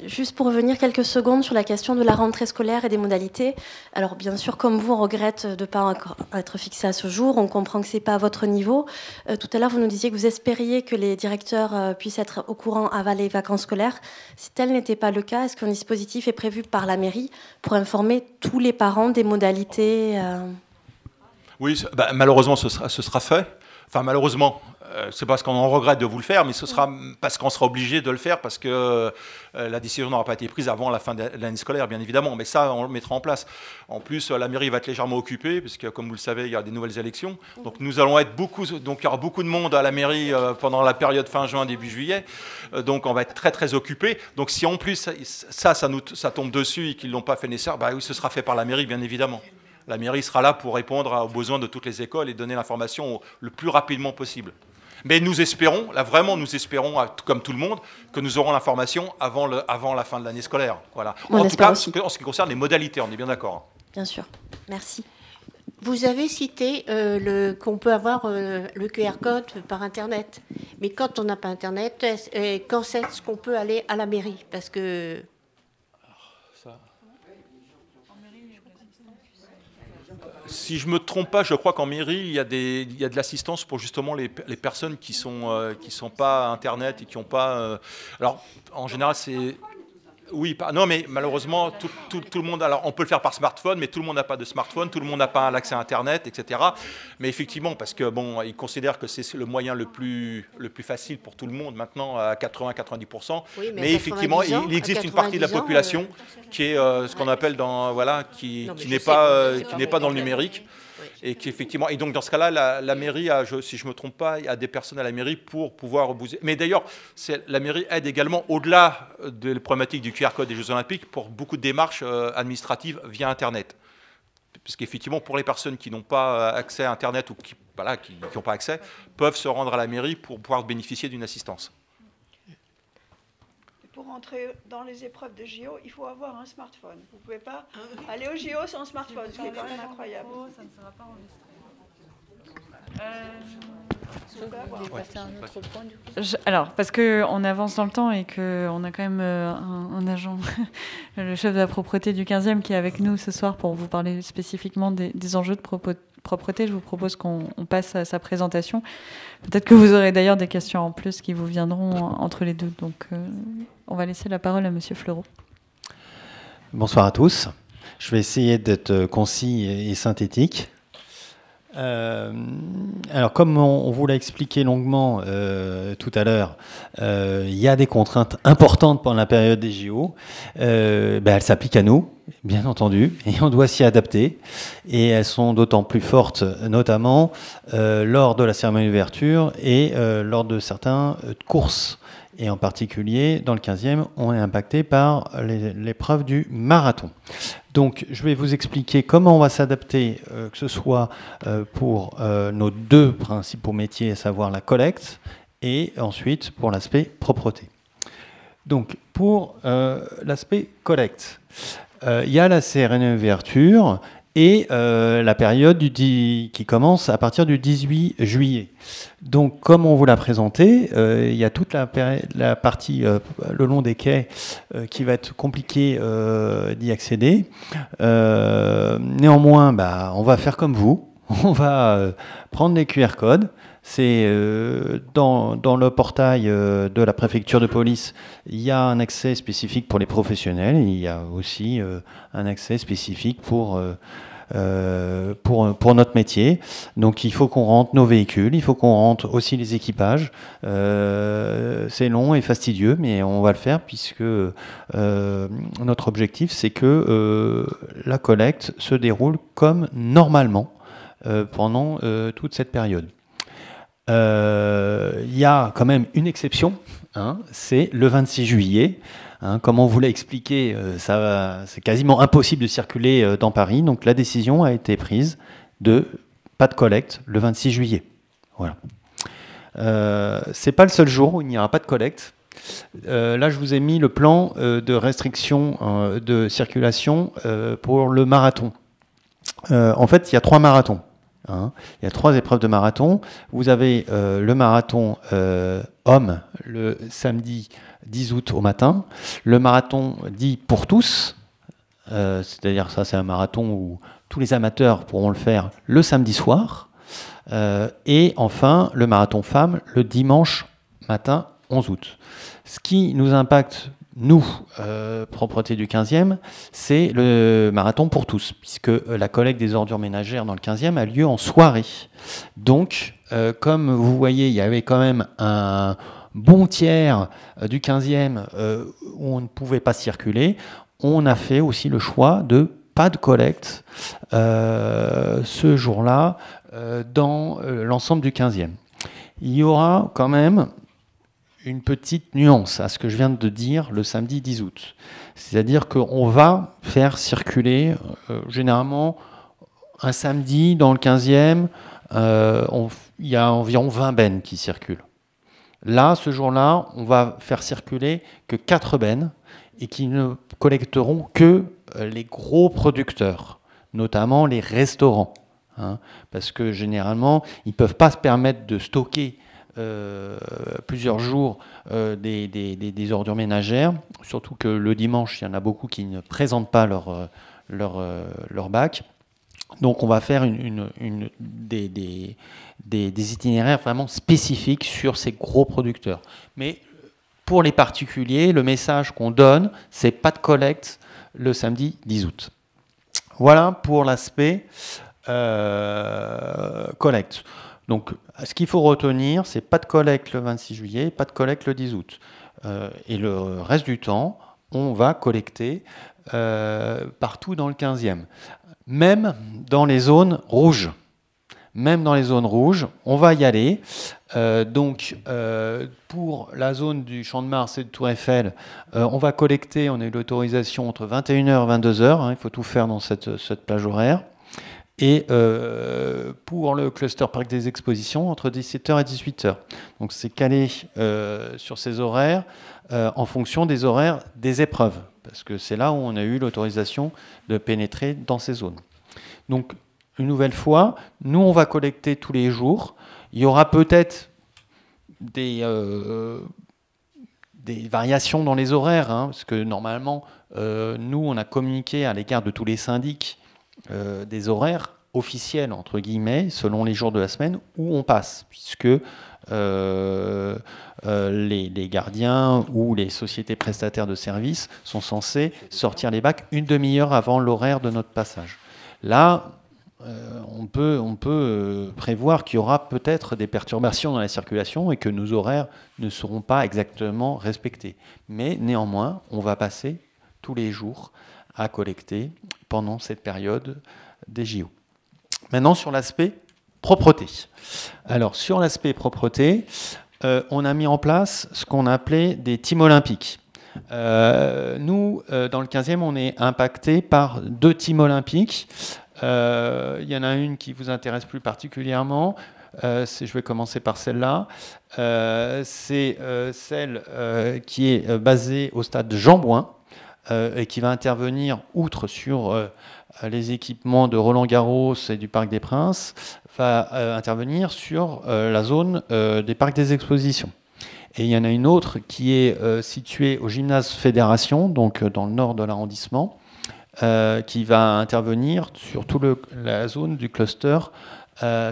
Juste pour revenir quelques secondes sur la question de la rentrée scolaire et des modalités. Alors bien sûr, comme vous, on regrette de ne pas être fixé à ce jour. On comprend que ce n'est pas à votre niveau. Tout à l'heure, vous nous disiez que vous espériez que les directeurs puissent être au courant avant les vacances scolaires. Si tel n'était pas le cas, est-ce qu'un dispositif est prévu par la mairie pour informer tous les parents des modalités Oui, malheureusement, ce sera fait. Enfin, malheureusement, c'est parce qu'on en regrette de vous le faire, mais ce sera parce qu'on sera obligé de le faire parce que la décision n'aura pas été prise avant la fin de l'année scolaire, bien évidemment. Mais ça, on le mettra en place. En plus, la mairie va être légèrement occupée, puisque, comme vous le savez, il y a des nouvelles élections. Donc, nous allons être donc il y aura beaucoup de monde à la mairie pendant la période fin juin, début juillet. Donc, on va être très, très occupés. Donc, si en plus, ça tombe dessus et qu'ils ne l'ont pas fait nécessaire, bah oui, ce sera fait par la mairie, bien évidemment. La mairie sera là pour répondre aux besoins de toutes les écoles et donner l'information le plus rapidement possible. Mais nous espérons, là vraiment nous espérons, comme tout le monde, que nous aurons l'information avant la fin de l'année scolaire. Voilà. En tout cas, en ce qui concerne les modalités, on est bien d'accord. Bien sûr. Merci. Vous avez cité qu'on peut avoir le QR code par Internet. Mais quand on n'a pas Internet, quand est-ce qu'on peut aller à la mairie? Parce que... Si je ne me trompe pas, je crois qu'en mairie, il y a de l'assistance pour justement les personnes qui sont pas Internet et qui n'ont pas... alors, en général, c'est... Oui, non, mais malheureusement, tout le monde... Alors, on peut le faire par smartphone, mais tout le monde n'a pas de smartphone, tout le monde n'a pas l'accès à Internet, etc. Mais effectivement, parce que, bon, ils considèrent que c'est le moyen le plus facile pour tout le monde, maintenant, à 80-90%. Oui, mais effectivement, il existe une partie de la population qui est ce qu'on appelle qui n'est pas dans le numérique. Et qui effectivement, et donc dans ce cas-là, la mairie si je ne me trompe pas, il y a des personnes à la mairie pour pouvoir bouger. Mais d'ailleurs, la mairie aide également, au-delà de la problématique du QR code des Jeux Olympiques, pour beaucoup de démarches administratives via Internet. Parce qu'effectivement, pour les personnes qui n'ont pas accès à Internet ou qui n'ont pas accès, peuvent se rendre à la mairie pour pouvoir bénéficier d'une assistance. Pour entrer dans les épreuves de JO, il faut avoir un smartphone. Vous ne pouvez pas aller au JO sans smartphone, ce qui est quand même incroyable. Ça ne sera pas enregistré. Alors, parce qu'on avance dans le temps et qu'on a quand même un agent, le chef de la propreté du 15e, qui est avec nous ce soir pour vous parler spécifiquement des enjeux de propreté, je vous propose qu'on passe à sa présentation. Peut-être que vous aurez d'ailleurs des questions en plus qui vous viendront entre les deux. Donc, on va laisser la parole à Monsieur Fleureau. Bonsoir à tous. Je vais essayer d'être concis et synthétique. Alors, comme on vous l'a expliqué longuement tout à l'heure, il y a des contraintes importantes pendant la période des JO. Elles s'appliquent à nous, bien entendu, et on doit s'y adapter. Et elles sont d'autant plus fortes, notamment lors de la cérémonie d'ouverture et lors de certaines courses. Et en particulier, dans le 15e, on est impacté par l'épreuve du marathon. Donc, je vais vous expliquer comment on va s'adapter, que ce soit pour nos deux principaux métiers, à savoir la collecte, et ensuite pour l'aspect propreté. Donc, pour l'aspect collecte, il y a la cérémonie d'ouverture et la période qui commence à partir du 18 juillet. Donc, comme on vous l'a présenté, il y a toute la partie le long des quais qui va être compliqué d'y accéder. Néanmoins, on va faire comme vous. On va prendre les QR codes. C'est dans le portail de la préfecture de police, il y a un accès spécifique pour les professionnels. Et il y a aussi un accès spécifique pour notre métier. Donc il faut qu'on rentre nos véhicules, il faut qu'on rentre aussi les équipages. C'est long et fastidieux, mais on va le faire puisque notre objectif, c'est que la collecte se déroule comme normalement pendant toute cette période. Il y a quand même une exception, c'est le 26 juillet. Comme on vous l'a expliqué, c'est quasiment impossible de circuler dans Paris. Donc la décision a été prise de pas de collecte le 26 juillet. Voilà. C'est pas le seul jour où il n'y aura pas de collecte. Là, je vous ai mis le plan de restriction de circulation pour le marathon. En fait, il y a 3 marathons. Il y a 3 épreuves de marathon. Vous avez le marathon homme le samedi 10 août au matin. Le marathon dit pour tous, c'est-à-dire ça c'est un marathon où tous les amateurs pourront le faire le samedi soir. Et enfin le marathon femmes le dimanche matin 11 août. Ce qui nous impacte, nous, propreté du 15e, c'est le marathon pour tous, puisque la collecte des ordures ménagères dans le 15e a lieu en soirée. Donc, comme vous voyez, il y avait quand même un bon tiers du 15e où on ne pouvait pas circuler. On a fait aussi le choix de pas de collecte ce jour-là dans l'ensemble du 15e. Il y aura quand même une petite nuance à ce que je viens de dire le samedi 10 août. C'est-à-dire qu'on va faire circuler généralement un samedi dans le 15e il y a environ 20 bennes qui circulent. Là, ce jour-là, on va faire circuler que 4 bennes et qui ne collecteront que les gros producteurs, notamment les restaurants. Parce que généralement, ils ne peuvent pas se permettre de stocker plusieurs jours des ordures ménagères, surtout que le dimanche, il y en a beaucoup qui ne présentent pas leur bac. Donc on va faire des itinéraires vraiment spécifiques sur ces gros producteurs. Mais pour les particuliers, le message qu'on donne, c'est pas de collecte le samedi 10 août. Voilà pour l'aspect collecte. Donc ce qu'il faut retenir, c'est pas de collecte le 26 juillet, pas de collecte le 10 août. Et le reste du temps, on va collecter partout dans le 15e. Même dans les zones rouges. Même dans les zones rouges, on va y aller. Pour la zone du Champ de Mars et de Tour Eiffel, on va collecter, on a eu l'autorisation entre 21h et 22h, il faut tout faire dans cette plage horaire. Et pour le cluster Parc des Expositions, entre 17h et 18h. Donc c'est calé sur ces horaires en fonction des horaires des épreuves, parce que c'est là où on a eu l'autorisation de pénétrer dans ces zones. Donc, une nouvelle fois, nous, on va collecter tous les jours. Il y aura peut-être des variations dans les horaires, parce que normalement, nous, on a communiqué à l'égard de tous les syndics des horaires officiels, entre guillemets, selon les jours de la semaine, où on passe, puisque les gardiens ou les sociétés prestataires de services sont censés sortir les bacs une demi-heure avant l'horaire de notre passage. Là, on peut prévoir qu'il y aura peut-être des perturbations dans la circulation et que nos horaires ne seront pas exactement respectés. Mais néanmoins, on va passer tous les jours à collecter pendant cette période des JO. Maintenant, sur l'aspect propreté. Alors, sur l'aspect propreté, on a mis en place ce qu'on appelait des teams olympiques. Nous, dans le 15e, on est impacté par 2 teams olympiques. Il y en a une qui vous intéresse plus particulièrement. Je vais commencer par celle-là. C'est celle qui est basée au stade Jean-Bouin et qui va intervenir, outre sur les équipements de Roland-Garros et du Parc des Princes, va intervenir sur la zone des Parcs des Expositions. Et il y en a une autre qui est située au Gymnase Fédération, donc dans le nord de l'arrondissement, qui va intervenir sur toute la zone du cluster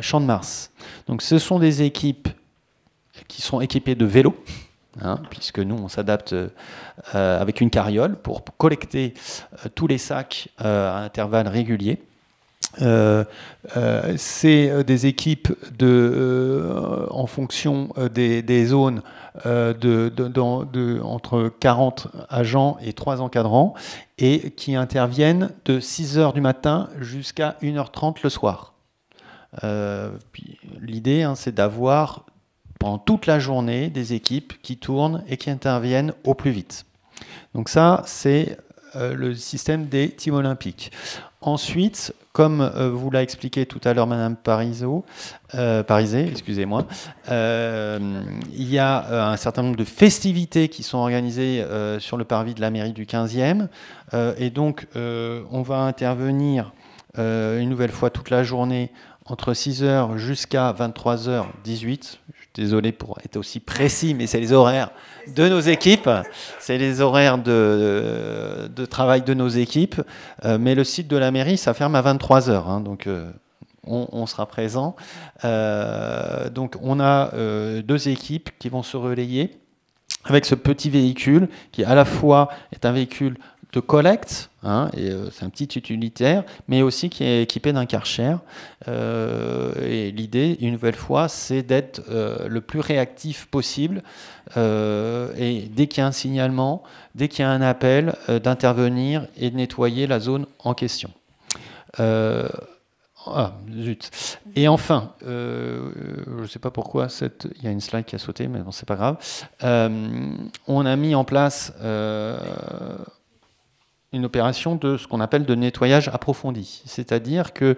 Champ de Mars. Donc ce sont des équipes qui sont équipées de vélos, puisque nous on s'adapte avec une carriole pour collecter tous les sacs à intervalles réguliers. C'est des équipes en fonction des zones entre 40 agents et 3 encadrants et qui interviennent de 6h du matin jusqu'à 1h30 le soir. L'idée, c'est d'avoir pendant toute la journée des équipes qui tournent et qui interviennent au plus vite. Donc ça, c'est le système des teams olympiques. Ensuite, comme vous l'a expliqué tout à l'heure Madame Parisé, excusez-moi, il y a un certain nombre de festivités qui sont organisées sur le parvis de la mairie du 15e. Et donc, on va intervenir une nouvelle fois toute la journée entre 6h jusqu'à 23h18. Désolé pour être aussi précis, mais c'est les horaires de nos équipes. C'est les horaires de travail de nos équipes. Mais le site de la mairie, ça ferme à 23h. Donc, on sera présent. Donc, on a 2 équipes qui vont se relayer avec ce petit véhicule qui, à la fois, est un véhicule de collecte, et c'est un petit utilitaire, mais aussi qui est équipé d'un Karcher. Et l'idée, une nouvelle fois, c'est d'être le plus réactif possible. Et dès qu'il y a un signalement, dès qu'il y a un appel, d'intervenir et de nettoyer la zone en question. Zut. Et enfin, je ne sais pas pourquoi, il y a une slide qui a sauté, mais bon, c'est pas grave. On a mis en place une opération de ce qu'on appelle de nettoyage approfondi. C'est-à-dire que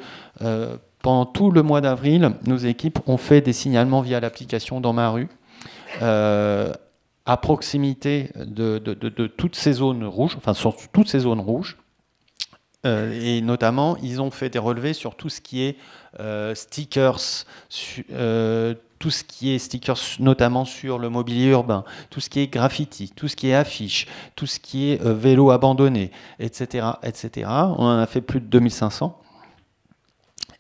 pendant tout le mois d'avril, nos équipes ont fait des signalements via l'application Dans ma rue, à proximité de toutes ces zones rouges, enfin sur toutes ces zones rouges. Et notamment, ils ont fait des relevés sur tout ce qui est stickers, tout ce qui est stickers notamment sur le mobilier urbain, tout ce qui est graffiti, tout ce qui est affiches, tout ce qui est vélo abandonné, etc., etc. On en a fait plus de 2500.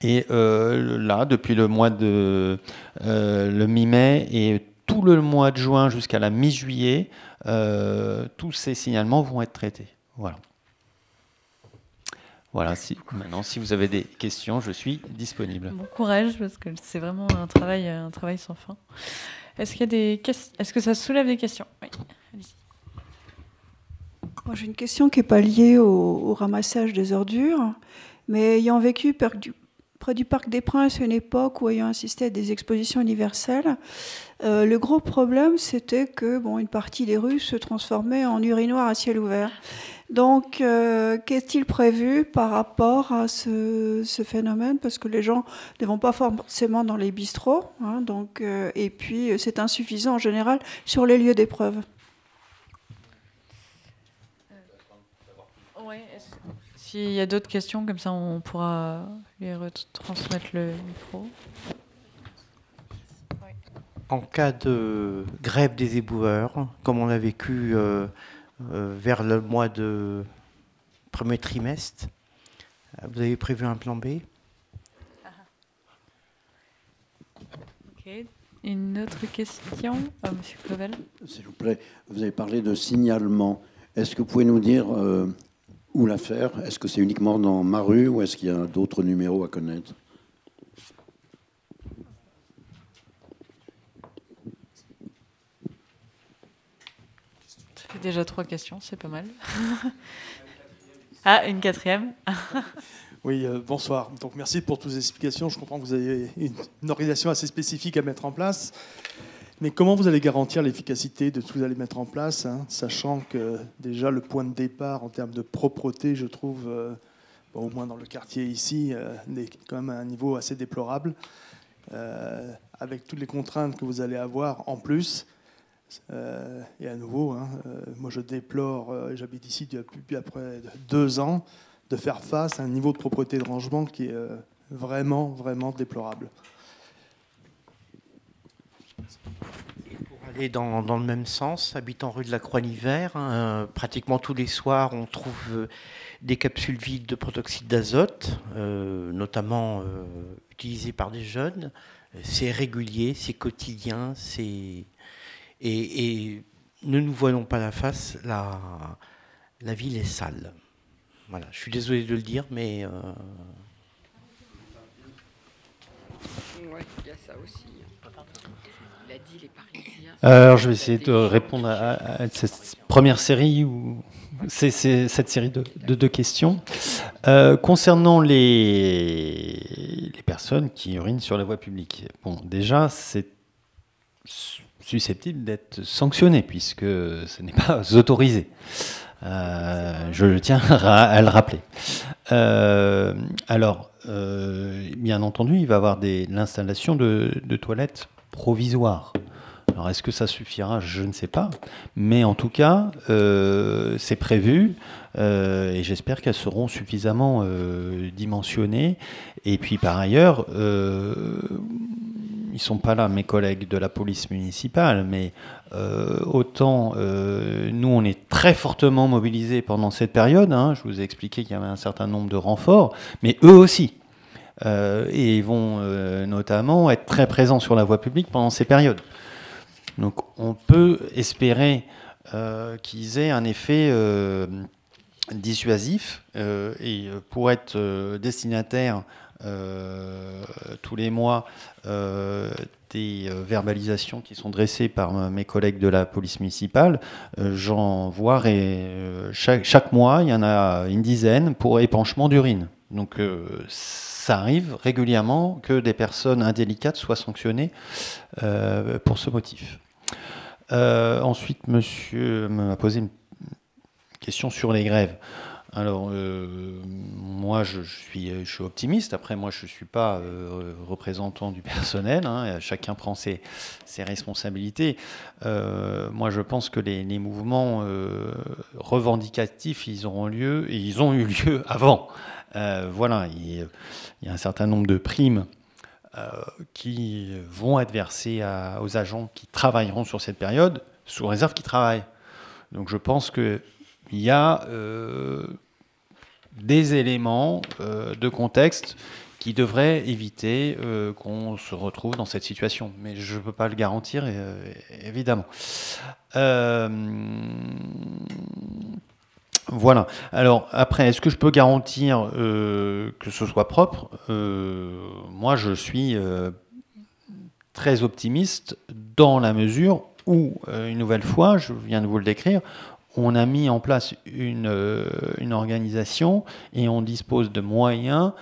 Et là, depuis le mois de le mi-mai et tout le mois de juin jusqu'à la mi-juillet, tous ces signalements vont être traités. Voilà. Voilà, maintenant, si vous avez des questions, je suis disponible. Bon courage, parce que c'est vraiment un travail sans fin. Est-ce qu'il y a des questions? Est-ce que ça soulève des questions? Oui, allez-y. Moi, j'ai une question qui n'est pas liée au ramassage des ordures, mais ayant vécu près du Parc des Princes à une époque où ayant assisté à des expositions universelles, le gros problème, c'était que une partie des rues se transformait en urinoir à ciel ouvert. Donc, qu'est-il prévu par rapport à ce phénomène? Parce que les gens ne vont pas forcément dans les bistrots, hein, donc, et puis c'est insuffisant en général sur les lieux d'épreuve. S'il y a d'autres questions, comme ça on pourra lui retransmettre le micro. En cas de grève des éboueurs, comme on l'a vécu vers le mois de premier trimestre, vous avez prévu un plan B? Ok. Une autre question, Monsieur Clavel. S'il vous plaît, vous avez parlé de signalement. Est-ce que vous pouvez nous dire où la faire? Est-ce que c'est uniquement dans ma rue ou est-ce qu'il y a d'autres numéros à connaître? Ça fait déjà 3 questions, c'est pas mal. Ah, une 4e. Oui, bonsoir. Donc merci pour toutes les explications. Je comprends que vous avez une organisation assez spécifique à mettre en place. Mais comment vous allez garantir l'efficacité de ce que vous allez mettre en place, hein, sachant que déjà le point de départ en termes de propreté, je trouve, au moins dans le quartier ici, est quand même à un niveau assez déplorable, avec toutes les contraintes que vous allez avoir en plus. Et à nouveau, hein, moi je déplore, j'habite ici depuis après 2 ans, de faire face à un niveau de propreté de rangement qui est vraiment, vraiment déplorable. Pour aller dans le même sens, habitant rue de la Croix-l'Hiver, hein, pratiquement tous les soirs, on trouve des capsules vides de protoxyde d'azote, notamment utilisées par des jeunes. C'est régulier, c'est quotidien, et ne nous voyons pas la face, la ville est sale. Voilà, je suis désolé de le dire, mais... Oui, il y a ça aussi. Il a dit les Parisiens. Alors, je vais essayer de répondre à cette première série, ou c'est cette série de 2 questions. Concernant les personnes qui urinent sur la voie publique, bon, déjà, c'est susceptible d'être sanctionné, puisque ce n'est pas autorisé. Je tiens à le rappeler. Alors, bien entendu, il va y avoir l'installation de toilettes provisoires. Alors, est-ce que ça suffira? Je ne sais pas. Mais en tout cas, c'est prévu et j'espère qu'elles seront suffisamment dimensionnées. Et puis, par ailleurs, ils ne sont pas là, mes collègues de la police municipale, mais autant nous, on est très fortement mobilisés pendant cette période. Hein. Je vous ai expliqué qu'il y avait un certain nombre de renforts, mais eux aussi. Et ils vont notamment être très présents sur la voie publique pendant ces périodes. Donc on peut espérer qu'ils aient un effet dissuasif et pour être destinataire tous les mois des verbalisations qui sont dressées par mes collègues de la police municipale, j'en vois chaque mois, il y en a une dizaine pour épanchement d'urine. Donc ça arrive régulièrement que des personnes indélicates soient sanctionnées pour ce motif. Ensuite, monsieur m'a posé une question sur les grèves. Alors, moi, je suis optimiste. Après, moi, je ne suis pas représentant du personnel. Hein. Chacun prend ses responsabilités. Moi, je pense que les mouvements revendicatifs, ils auront lieu, et ils ont eu lieu avant. Voilà, il y a un certain nombre de primes qui vont être versées aux agents qui travailleront sur cette période, sous réserve qu'ils travaillent. Donc, je pense qu'il y a des éléments de contexte qui devraient éviter qu'on se retrouve dans cette situation. Mais je ne peux pas le garantir, évidemment. Voilà. Alors, après, est-ce que je peux garantir que ce soit propre ? Moi, je suis très optimiste dans la mesure où, une nouvelle fois, je viens de vous le décrire, on a mis en place une organisation et on dispose de moyens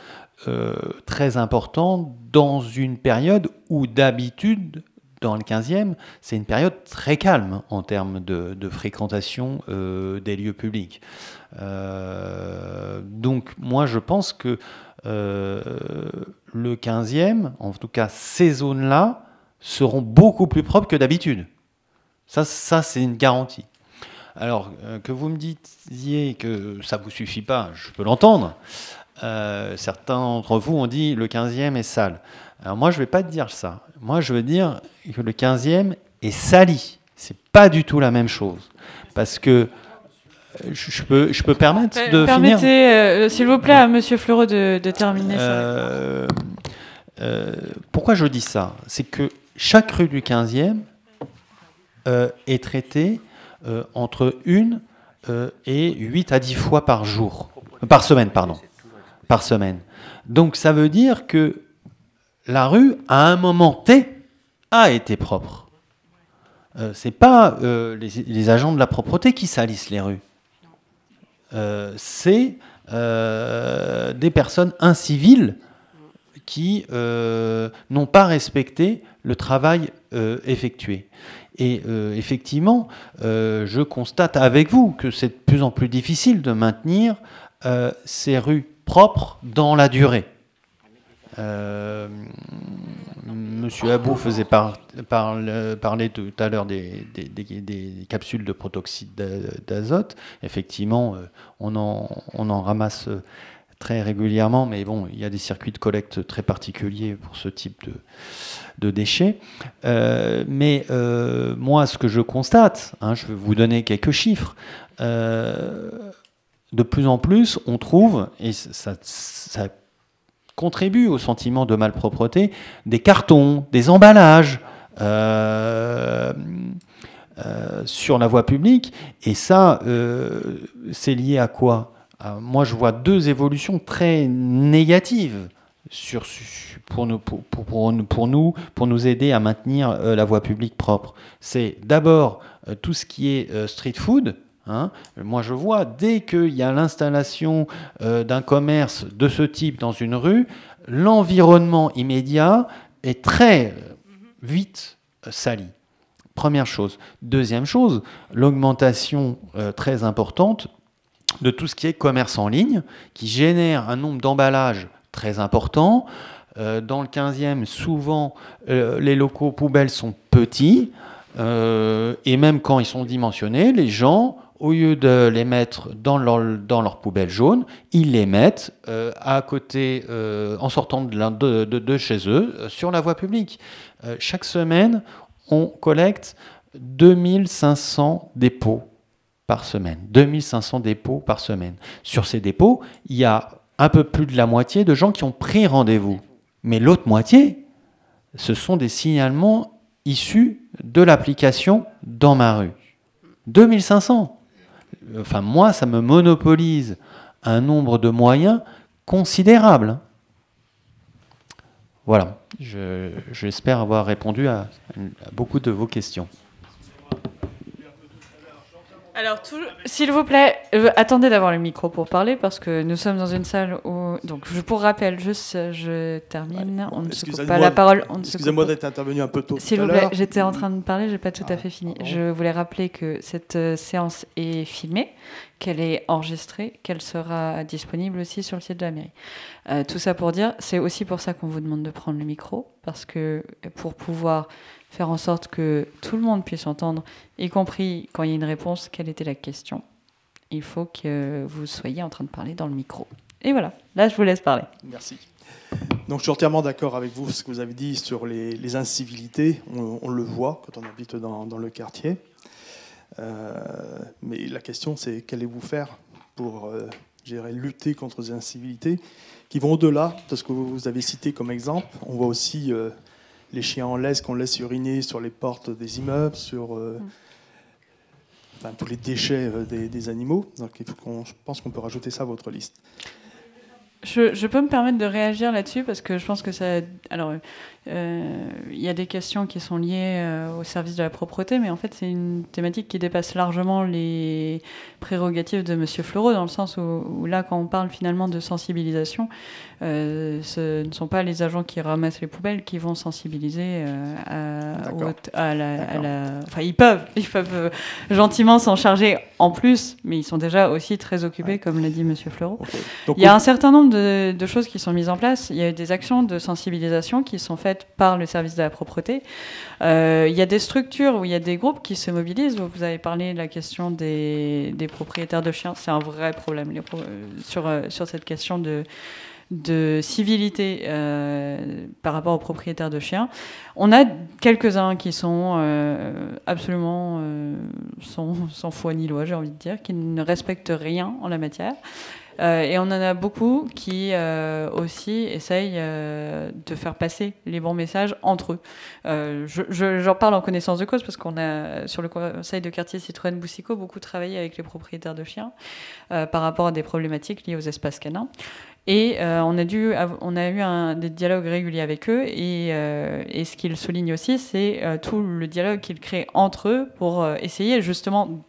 très importants dans une période où d'habitude, dans le 15e, c'est une période très calme en termes de fréquentation des lieux publics. Donc moi je pense que le 15e, en tout cas ces zones-là, seront beaucoup plus propres que d'habitude. Ça c'est une garantie. Alors, que vous me disiez que ça ne vous suffit pas, je peux l'entendre. Certains d'entre vous ont dit le 15e est sale. Alors moi, je ne vais pas te dire ça. Moi, je veux dire que le 15e est sali. Ce n'est pas du tout la même chose. Parce que je peux permettre de finir. Permettez, s'il vous plaît, à M. Fleureau de terminer ça. Pourquoi je dis ça ? C'est que chaque rue du 15e est traitée entre 1 et 8 à 10 fois par semaine. Par semaine. Donc ça veut dire que la rue, à un moment T, a été propre. Ce n'est pas les agents de la propreté qui salissent les rues. C'est des personnes inciviles qui n'ont pas respecté le travail effectué. Et effectivement, je constate avec vous que c'est de plus en plus difficile de maintenir ces rues propres dans la durée. Monsieur Abou faisait parler tout à l'heure des capsules de protoxyde d'azote. Effectivement, on en ramasse très régulièrement, mais bon, il y a des circuits de collecte très particuliers pour ce type de déchets. Mais moi, ce que je constate, je vais vous donner quelques chiffres, de plus en plus, on trouve, et ça contribue au sentiment de malpropreté, des cartons, des emballages sur la voie publique. Et ça, c'est lié à quoi ? Moi, je vois deux évolutions très négatives pour nous aider à maintenir la voie publique propre. C'est d'abord tout ce qui est street food. Moi, je vois, dès qu'il y a l'installation d'un commerce de ce type dans une rue, l'environnement immédiat est très vite sali. Première chose. Deuxième chose, l'augmentation très importante de tout ce qui est commerce en ligne, qui génère un nombre d'emballages très important. Dans le 15e, souvent, les locaux poubelles sont petits, et même quand ils sont dimensionnés, les gens, au lieu de les mettre dans leur poubelle jaune, ils les mettent à côté, en sortant de chez eux, sur la voie publique. Chaque semaine, on collecte 2500 dépôts par semaine. 2500 dépôts par semaine. Sur ces dépôts, il y a un peu plus de la moitié de gens qui ont pris rendez-vous. Mais l'autre moitié, ce sont des signalements issus de l'application Dans ma rue. 2500. Enfin, moi, ça me monopolise un nombre de moyens considérable. Voilà. J'espère avoir répondu à beaucoup de vos questions. Alors, s'il vous plaît, attendez d'avoir le micro pour parler, parce que nous sommes dans une salle où... Donc, pour rappel, je termine. Ouais. On ne se coupe pas la parole. Excusez-moi d'être intervenu un peu tôt. S'il vous plaît, j'étais en train de parler, je n'ai pas tout à fait fini. Je voulais rappeler que cette séance est filmée, qu'elle est enregistrée, qu'elle sera disponible aussi sur le site de la mairie. Tout ça pour dire, c'est aussi pour ça qu'on vous demande de prendre le micro, parce que pour pouvoir faire en sorte que tout le monde puisse entendre, y compris quand il y a une réponse, quelle était la question, il faut que vous soyez en train de parler dans le micro. Et voilà, là je vous laisse parler. Merci. Donc je suis entièrement d'accord avec vous, ce que vous avez dit sur les incivilités. On le voit quand on habite dans le quartier. Mais la question, c'est qu'allez-vous faire pour lutter contre ces incivilités qui vont au-delà de ce que vous avez cité comme exemple. On voit aussi les chiens en laisse qu'on laisse uriner sur les portes des immeubles, sur tous les déchets des animaux. Donc je pense qu'on peut rajouter ça à votre liste. Je peux me permettre de réagir là-dessus parce que je pense que ça... Alors, il y a des questions qui sont liées au service de la propreté, mais en fait, c'est une thématique qui dépasse largement les prérogatives de Monsieur Fleureau, dans le sens où là, quand on parle finalement de sensibilisation, ce ne sont pas les agents qui ramassent les poubelles qui vont sensibiliser à la... Enfin, ils peuvent gentiment s'en charger en plus, mais ils sont déjà aussi très occupés, comme l'a dit Monsieur Fleureau. Okay. Donc, il y a un certain nombre de choses qui sont mises en place. Il y a des actions de sensibilisation qui sont faites par le service de la propreté. Il y a des structures où il y a des groupes qui se mobilisent. Vous avez parlé de la question des propriétaires de chiens. C'est un vrai problème sur cette question de civilité par rapport aux propriétaires de chiens. On a quelques-uns qui sont absolument sans foi ni loi, j'ai envie de dire, qui ne respectent rien en la matière. Et on en a beaucoup qui aussi essayent de faire passer les bons messages entre eux. J'en parle en connaissance de cause parce qu'on a, sur le conseil de quartier Citroën Boussicaut, beaucoup travaillé avec les propriétaires de chiens par rapport à des problématiques liées aux espaces canins. Et on a eu des dialogues réguliers avec eux. Et ce qu'ils soulignent aussi, c'est tout le dialogue qu'ils créent entre eux pour essayer justement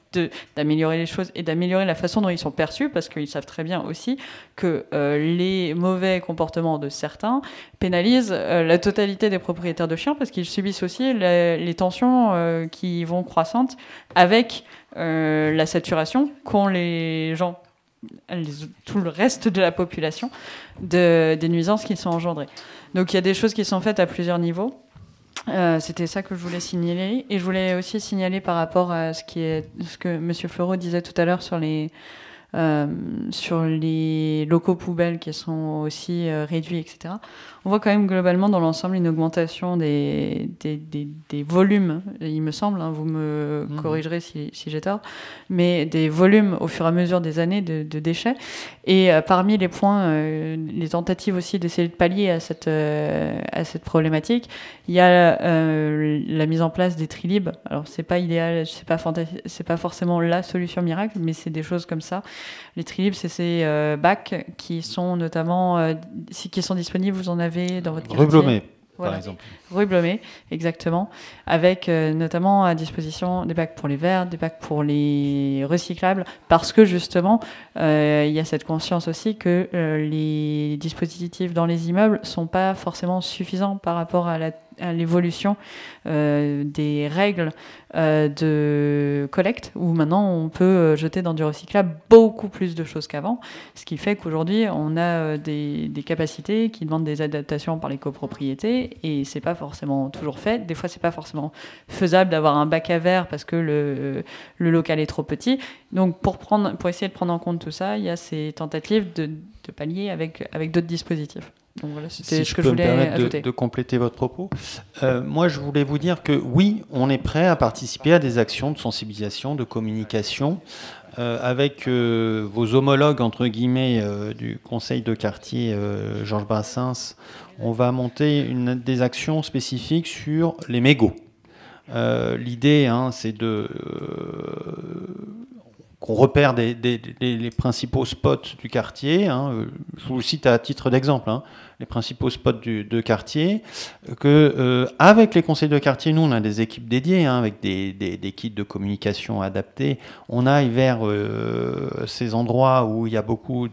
d'améliorer les choses et d'améliorer la façon dont ils sont perçus, parce qu'ils savent très bien aussi que les mauvais comportements de certains pénalisent la totalité des propriétaires de chiens, parce qu'ils subissent aussi les tensions qui vont croissantes avec la saturation qu'ont les gens, tout le reste de la population, des nuisances qui sont engendrées. Donc il y a des choses qui sont faites à plusieurs niveaux. C'était ça que je voulais signaler. Et je voulais aussi signaler par rapport à ce que M. Fleureau disait tout à l'heure sur les locaux poubelles qui sont aussi réduits, etc. On voit quand même globalement dans l'ensemble une augmentation des volumes, il me semble, hein, vous me corrigerez si j'ai tort, mais des volumes au fur et à mesure des années de déchets. Et parmi les points, les tentatives aussi d'essayer de pallier à cette problématique, il y a la mise en place des trilibs. Alors c'est pas idéal, c'est pas forcément la solution miracle, mais c'est des choses comme ça. Les trilibs, c'est ces bacs qui sont notamment qui sont disponibles. Vous en avez dans votre quartier. Rue Blomet, voilà. par exemple. Rue Blomet, exactement, avec notamment à disposition des bacs pour les verres, des bacs pour les recyclables, parce que justement, il y a cette conscience aussi que les dispositifs dans les immeubles sont pas forcément suffisants par rapport à l'évolution des règles de collecte, où maintenant on peut jeter dans du recyclable beaucoup plus de choses qu'avant, ce qui fait qu'aujourd'hui on a des capacités qui demandent des adaptations par les copropriétés, et c'est pas forcément toujours fait. Des fois c'est pas forcément faisable d'avoir un bac à verre parce que le local est trop petit. Donc pour essayer de prendre en compte tout ça, il y a ces tentatives de pallier avec d'autres dispositifs. Donc voilà, c'était ce que je voulais ajouter. De compléter votre propos. Moi, je voulais vous dire que oui, on est prêt à participer à des actions de sensibilisation, de communication, avec vos homologues, entre guillemets, du conseil de quartier Georges Brassens. On va monter des actions spécifiques sur les mégots. L'idée, c'est qu'on repère les principaux spots du quartier. Je vous le cite à titre d'exemple, les principaux spots de quartier. Avec les conseils de quartier, nous, on a des équipes dédiées, avec des kits de communication adaptés. On aille vers ces endroits où il y a beaucoup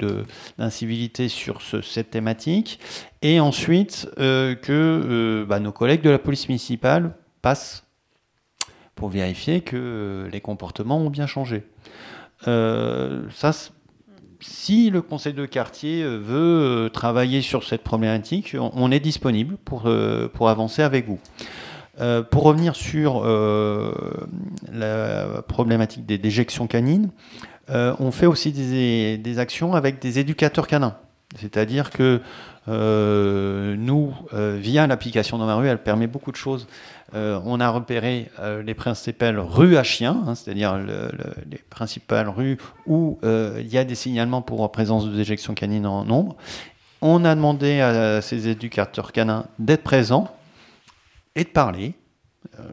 d'incivilité sur cette thématique. Et ensuite, nos collègues de la police municipale passent pour vérifier que les comportements ont bien changé. Si le conseil de quartier veut travailler sur cette problématique, on est disponible pour avancer avec vous. Pour revenir sur la problématique des déjections canines, on fait aussi des actions avec des éducateurs canins. C'est-à-dire que nous, via l'application Dans ma rue, elle permet beaucoup de choses. On a repéré les principales rues à chiens, c'est-à-dire les principales rues où il y a des signalements pour présence de déjections canines en nombre. On a demandé à ces éducateurs canins d'être présents et de parler.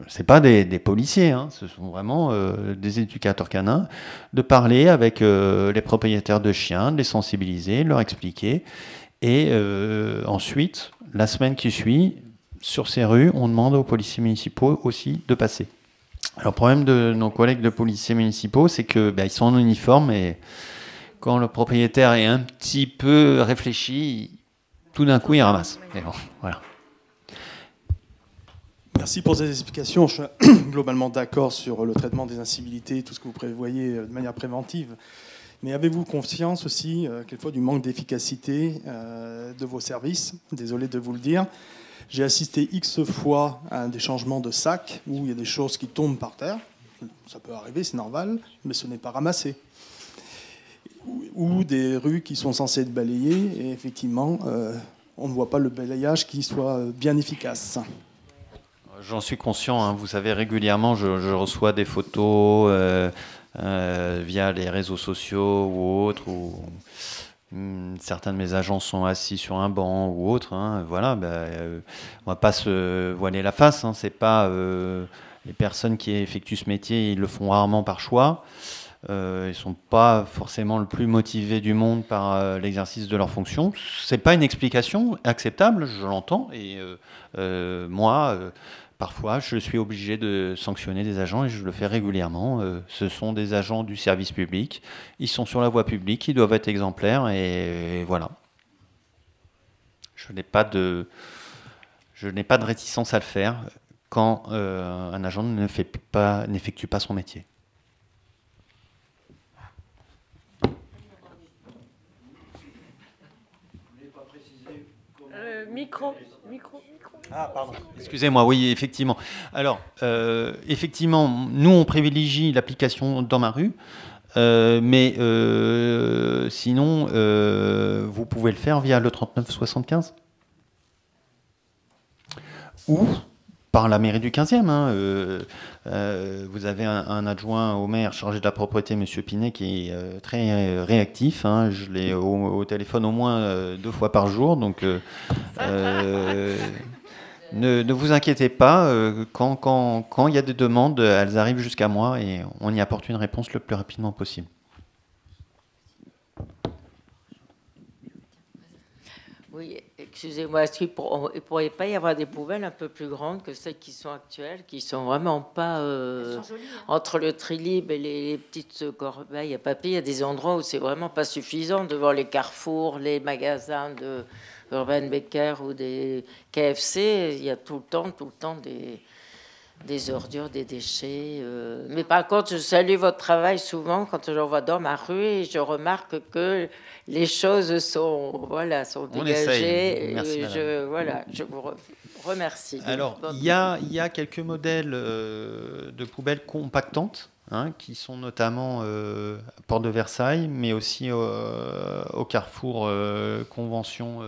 Ce n'est pas des policiers, ce sont vraiment des éducateurs canins, de parler avec les propriétaires de chiens, de les sensibiliser, de leur expliquer. Et ensuite, la semaine qui suit, sur ces rues, on demande aux policiers municipaux aussi de passer. Alors, le problème de nos collègues de policiers municipaux, c'est qu'ils sont en uniforme et quand le propriétaire est un petit peu réfléchi, tout d'un coup, il ramasse. Mais bon, voilà. Merci pour ces explications. Je suis globalement d'accord sur le traitement des incivilités, tout ce que vous prévoyez de manière préventive. Mais avez-vous conscience aussi, quelquefois, du manque d'efficacité de vos services? Désolé de vous le dire. J'ai assisté X fois à des changements de sacs où il y a des choses qui tombent par terre. Ça peut arriver, c'est normal, mais ce n'est pas ramassé. Ou des rues qui sont censées être balayées et effectivement, on ne voit pas le balayage qui soit bien efficace. J'en suis conscient, vous savez, régulièrement, je reçois des photos via les réseaux sociaux ou autres, où certains de mes agents sont assis sur un banc ou autre. Voilà, on ne va pas se voiler la face. C'est pas les personnes qui effectuent ce métier, ils le font rarement par choix. Ils ne sont pas forcément le plus motivés du monde par l'exercice de leur fonction. Ce n'est pas une explication acceptable, je l'entends. Et moi, parfois, je suis obligé de sanctionner des agents et je le fais régulièrement. Ce sont des agents du service public. Ils sont sur la voie publique, ils doivent être exemplaires et voilà. Je n'ai pas de réticence à le faire quand un agent n'effectue pas son métier. Micro. Ah, pardon. Excusez-moi, oui, effectivement. Alors, effectivement, nous, on privilégie l'application Dans ma rue, mais sinon, vous pouvez le faire via le 3975 ou par la mairie du 15e. Vous avez un adjoint au maire chargé de la propreté, M. Pinet, qui est très réactif. Je l'ai au téléphone au moins 2 fois par jour. Donc, ne vous inquiétez pas. Quand il y a des demandes, elles arrivent jusqu'à moi et on y apporte une réponse le plus rapidement possible. Oui, excusez-moi, est-ce qu'il ne pourrait pas y avoir des poubelles un peu plus grandes que celles qui sont actuelles, qui ne sont vraiment pas entre le Trilib et les petites corbeilles à papier? Il y a des endroits où c'est vraiment pas suffisant, devant les carrefours, les magasins de Urban Becker ou des KFC, il y a tout le temps des ordures, des déchets. Mais par contre, je salue votre travail souvent quand je vois Dans ma rue et je remarque que les choses sont dégagées. Je vous remercie. Alors, il y a quelques modèles de poubelles compactantes qui sont notamment à Porte de Versailles, mais aussi au carrefour Convention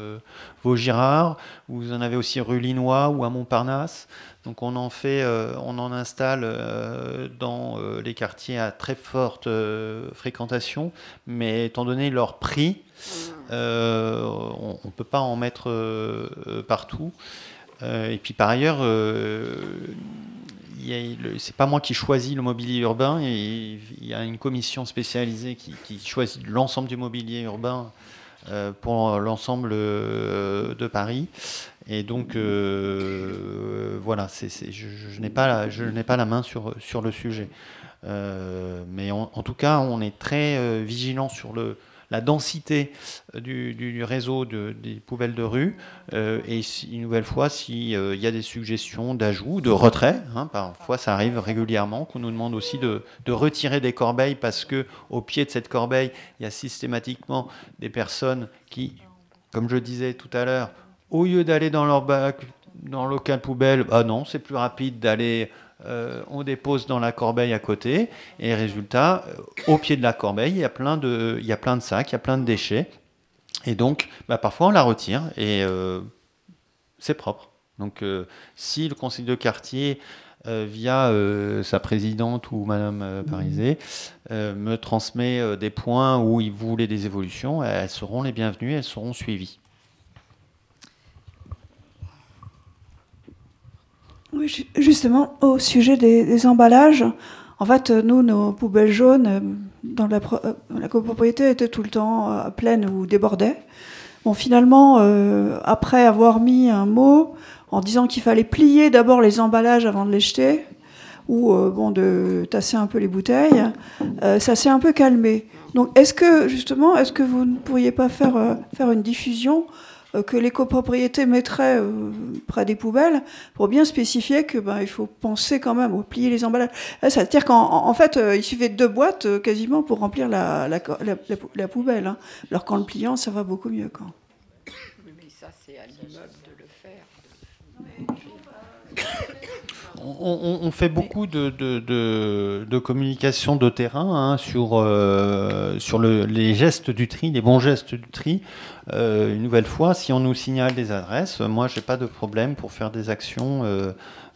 Vaugirard. Vous en avez aussi rue Linois ou à Montparnasse. Donc on en installe dans les quartiers à très forte fréquentation, mais étant donné leur prix, on ne peut pas en mettre partout. Et puis par ailleurs, c'est pas moi qui choisis le mobilier urbain, et il y a une commission spécialisée qui choisit l'ensemble du mobilier urbain pour l'ensemble de Paris. Et donc, voilà, je n'ai pas la main sur le sujet. Mais en tout cas, on est très vigilant sur la la densité du réseau des poubelles de rue, et une nouvelle fois, s'il y a des suggestions d'ajout, de retrait, hein, parfois ça arrive régulièrement, qu'on nous demande aussi de retirer des corbeilles parce qu'au pied de cette corbeille, il y a systématiquement des personnes qui, comme je disais tout à l'heure, au lieu d'aller dans leur bac, dans le local poubelle, ah non, c'est plus rapide d'aller, on dépose dans la corbeille à côté, et résultat, au pied de la corbeille, il y a plein de sacs, il y a plein de déchets, et donc parfois on la retire, et c'est propre. Donc si le conseil de quartier, via sa présidente ou Madame Parizet, me transmet des points où il voulait des évolutions, elles seront les bienvenues, elles seront suivies. Oui, justement, au sujet des emballages, en fait, nous, nos poubelles jaunes, dans la copropriété, étaient tout le temps pleines ou débordaient. Bon, finalement, après avoir mis un mot en disant qu'il fallait plier d'abord les emballages avant de les jeter, ou de tasser un peu les bouteilles, ça s'est un peu calmé. Donc, est-ce que vous ne pourriez pas faire une diffusion que les copropriétés mettraient près des poubelles pour bien spécifier que il faut penser quand même au plier les emballages. Là, ça veut dire qu'en fait, il suffit de 2 boîtes quasiment pour remplir la poubelle. Hein. Alors qu'en le pliant, ça va beaucoup mieux. Quoi. Oui, mais ça, c'est à l'immeuble de le faire. On fait beaucoup de communication de terrain hein, sur les gestes du tri, les bons gestes du tri. Une nouvelle fois, si on nous signale des adresses, moi, j'ai pas de problème pour faire des actions.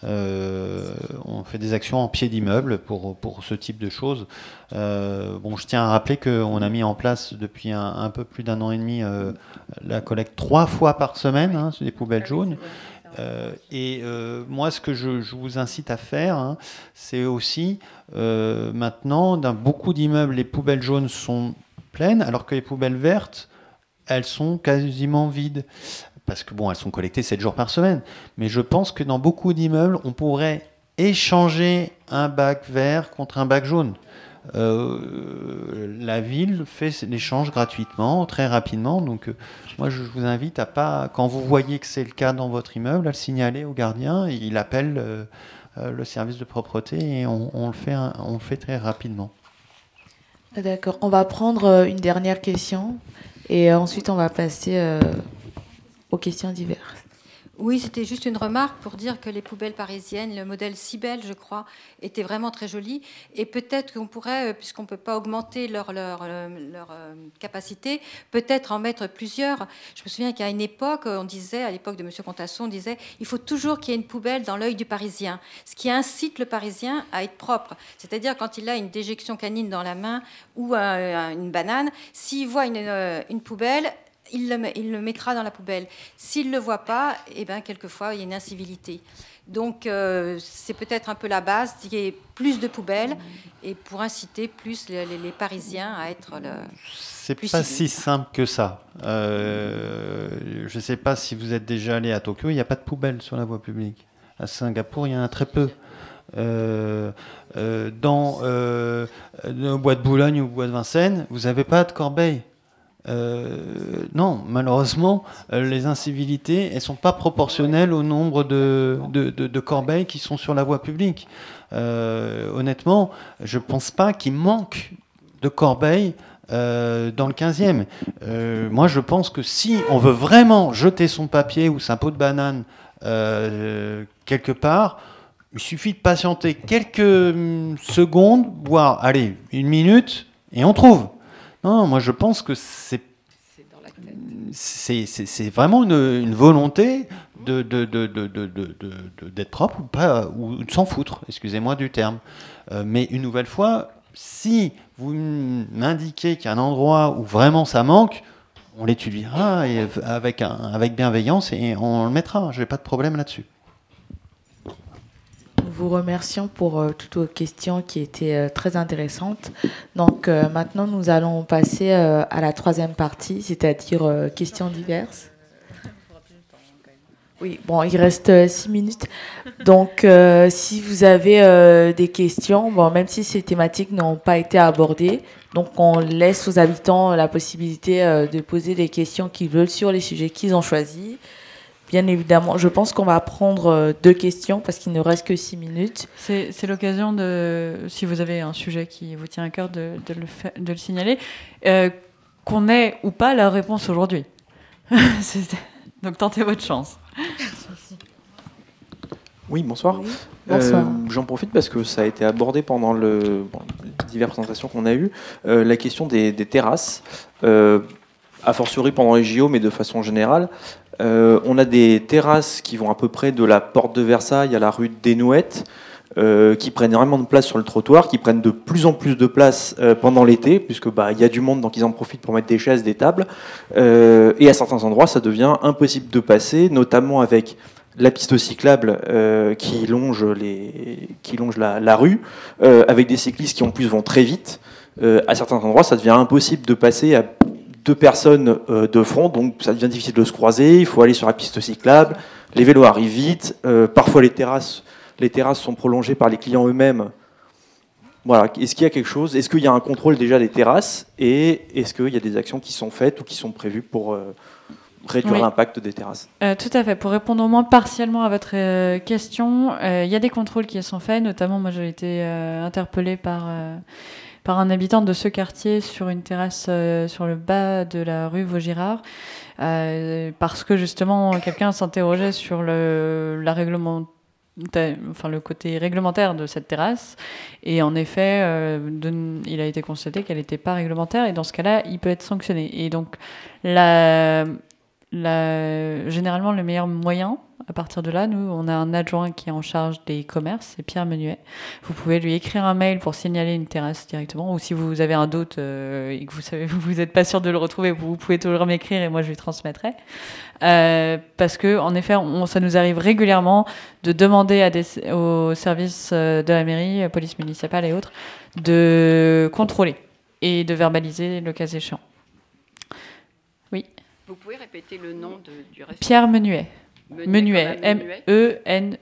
On fait des actions en pied d'immeuble pour ce type de choses. Je tiens à rappeler qu'on a mis en place depuis un peu plus d'1 an et demi la collecte 3 fois par semaine hein, sur des poubelles jaunes. Moi, ce que je vous incite à faire, hein, c'est aussi, maintenant, dans beaucoup d'immeubles, les poubelles jaunes sont pleines, alors que les poubelles vertes, elles sont quasiment vides. Parce que, elles sont collectées 7 jours par semaine. Mais je pense que dans beaucoup d'immeubles, on pourrait échanger un bac vert contre un bac jaune. La ville fait l'échange gratuitement, très rapidement. Donc, moi, je vous invite à pas, quand vous voyez que c'est le cas dans votre immeuble, à le signaler au gardien. Et il appelle le service de propreté et on le fait très rapidement. D'accord. On va prendre une dernière question et ensuite on va passer aux questions diverses. Oui, c'était juste une remarque pour dire que les poubelles parisiennes, le modèle Cybelle, je crois, était vraiment très joli. Et peut-être qu'on pourrait, puisqu'on ne peut pas augmenter leur capacité, peut-être en mettre plusieurs. Je me souviens qu'à une époque, on disait, à l'époque de M. Contasson, on disait il faut toujours qu'il y ait une poubelle dans l'œil du Parisien, ce qui incite le Parisien à être propre. C'est-à-dire quand il a une déjection canine dans la main ou une banane, s'il voit une poubelle, il le mettra dans la poubelle. S'il ne le voit pas, quelquefois, il y a une incivilité. Donc, c'est peut-être un peu la base, qu'il y ait plus de poubelles et pour inciter plus les Parisiens à être C'est pas si simple que ça. Je ne sais pas si vous êtes déjà allé à Tokyo, il n'y a pas de poubelle sur la voie publique. À Singapour, il y en a très peu. Dans le bois de Boulogne ou le bois de Vincennes, vous n'avez pas de corbeille. Non, malheureusement, les incivilités, elles ne sont pas proportionnelles au nombre de corbeilles qui sont sur la voie publique. Honnêtement, je ne pense pas qu'il manque de corbeilles dans le 15e. Moi, je pense que si on veut vraiment jeter son papier ou sa peau de banane quelque part, il suffit de patienter quelques secondes, voire, allez, 1 minute, et on trouve. Non, moi je pense que c'est vraiment une volonté d'être propre ou pas, ou de s'en foutre, excusez-moi du terme. Mais une nouvelle fois, si vous m'indiquez qu'il y a un endroit où vraiment ça manque, on l'étudiera avec bienveillance et on le mettra. Je n'ai pas de problème là-dessus. Nous vous remercions pour toutes vos questions qui étaient très intéressantes. Donc maintenant, nous allons passer à la 3e partie, c'est-à-dire questions diverses. Oui, bon, il reste 6 minutes. Donc, si vous avez des questions, bon, même si ces thématiques n'ont pas été abordées, donc on laisse aux habitants la possibilité de poser des questions qu'ils veulent sur les sujets qu'ils ont choisis. Bien évidemment, je pense qu'on va prendre 2 questions parce qu'il ne reste que 6 minutes. C'est l'occasion de, si vous avez un sujet qui vous tient à cœur, de le signaler, qu'on ait ou pas la réponse aujourd'hui. Donc tentez votre chance. Oui, bonsoir. Oui, bonsoir. J'en profite parce que ça a été abordé pendant les diverses présentations qu'on a eues, la question des terrasses, a fortiori pendant les JO, mais de façon générale. On a des terrasses qui vont à peu près de la porte de Versailles à la rue des Nouettes, qui prennent énormément de place sur le trottoir, qui prennent de plus en plus de place pendant l'été, puisque y a du monde, donc ils en profitent pour mettre des chaises, des tables. Et à certains endroits, ça devient impossible de passer, notamment avec la piste cyclable qui longe la rue, avec des cyclistes qui en plus vont très vite. À certains endroits, ça devient impossible de passer à 2 personnes de front, donc ça devient difficile de se croiser, il faut aller sur la piste cyclable, les vélos arrivent vite, parfois les terrasses sont prolongées par les clients eux-mêmes. Voilà. Est-ce qu'il y a quelque chose? Est-ce qu'il y a un contrôle déjà des terrasses? Et est-ce qu'il y a des actions qui sont faites ou qui sont prévues pour réduire l'impact des terrasses? Tout à fait. Pour répondre au moins partiellement à votre question, il y a des contrôles qui sont faits. Notamment, moi, j'ai été interpellée par un habitant de ce quartier sur une terrasse sur le bas de la rue Vaugirard, parce que justement, quelqu'un s'interrogeait sur le côté réglementaire de cette terrasse, et en effet il a été constaté qu'elle n'était pas réglementaire, et dans ce cas-là il peut être sanctionné. Et donc généralement le meilleur moyen, à partir de là, nous on a un adjoint qui est en charge des commerces, c'est Pierre Menuet. Vous pouvez lui écrire un mail pour signaler une terrasse directement, ou si vous avez un doute et que vous n'êtes pas sûr de le retrouver, vous pouvez toujours m'écrire et moi je lui transmettrai. Parce que en effet, ça nous arrive régulièrement de demander aux services de la mairie, police municipale et autres, de contrôler et de verbaliser le cas échéant. Oui. Vous pouvez répéter le nom du restaurant? Pierre Menuet. Menuet, M-E-N-U-E-N-U-E-T.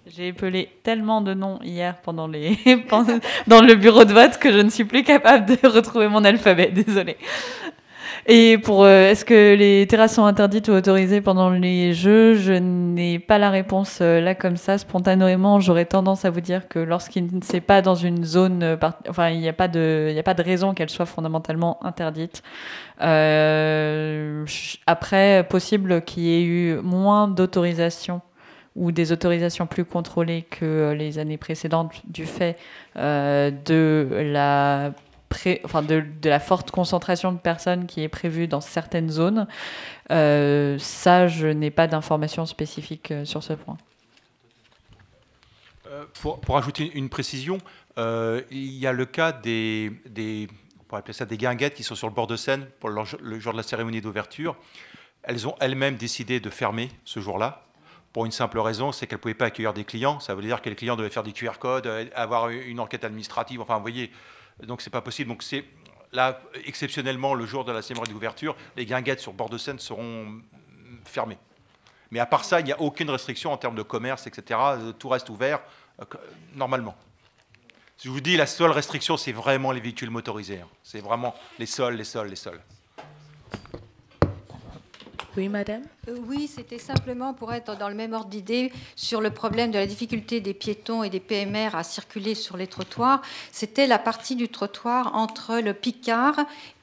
J'ai épelé tellement de noms hier dans le bureau de vote que je ne suis plus capable de retrouver mon alphabet, désolée. Et est-ce que les terrasses sont interdites ou autorisées pendant les Jeux? Je n'ai pas la réponse là comme ça. Spontanément, j'aurais tendance à vous dire que lorsqu'il ne s'est pas dans une zone, il n'y a pas de raison qu'elle soit fondamentalement interdite. Après, possible qu'il y ait eu moins d'autorisations ou des autorisations plus contrôlées que les années précédentes du fait de la forte concentration de personnes qui est prévue dans certaines zones. Ça, je n'ai pas d'informations spécifiques sur ce point. Pour ajouter une précision, il y a le cas on pourrait appeler ça des guinguettes qui sont sur le bord de Seine pour le jour de la cérémonie d'ouverture. Elles ont elles-mêmes décidé de fermer ce jour-là, pour une simple raison, c'est qu'elles ne pouvaient pas accueillir des clients. Ça veut dire que les clients devaient faire des QR codes, avoir une enquête administrative, enfin, vous voyez, donc c'est pas possible. Donc c'est là, exceptionnellement, le jour de la cérémonie d'ouverture, les guinguettes sur bord de Seine seront fermées. Mais à part ça, il n'y a aucune restriction en termes de commerce, etc. Tout reste ouvert, normalement. Je vous dis, la seule restriction, c'est vraiment les véhicules motorisés. C'est vraiment les sols. Oui, madame. Oui, c'était simplement pour être dans le même ordre d'idée sur le problème de la difficulté des piétons et des PMR à circuler sur les trottoirs. C'était la partie du trottoir entre le Picard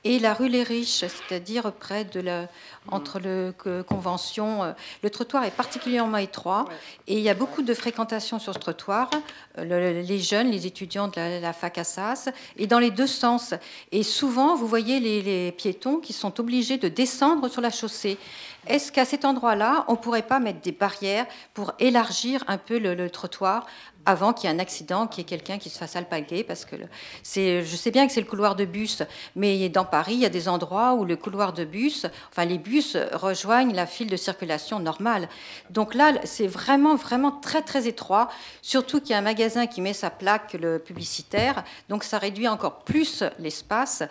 et la rue Les Riches, c'est-à-dire près de entre le Convention. Le trottoir est particulièrement étroit et il y a beaucoup de fréquentation sur ce trottoir. Les jeunes, les étudiants de la fac Assas, et dans les deux sens. Et souvent, vous voyez les piétons qui sont obligés de descendre sur la chaussée. Est-ce qu'à cet endroit-là, on ne pourrait pas mettre des barrières pour élargir un peu le trottoir avant qu'il y ait un accident, qu'il y ait quelqu'un qui se fasse alpaguer, parce que je sais bien que c'est le couloir de bus, mais dans Paris, il y a des endroits où le couloir de bus, enfin les bus rejoignent la file de circulation normale. Donc là, c'est vraiment, vraiment très, très étroit, surtout qu'il y a un magasin qui met sa plaque le publicitaire, donc ça réduit encore plus l'espace.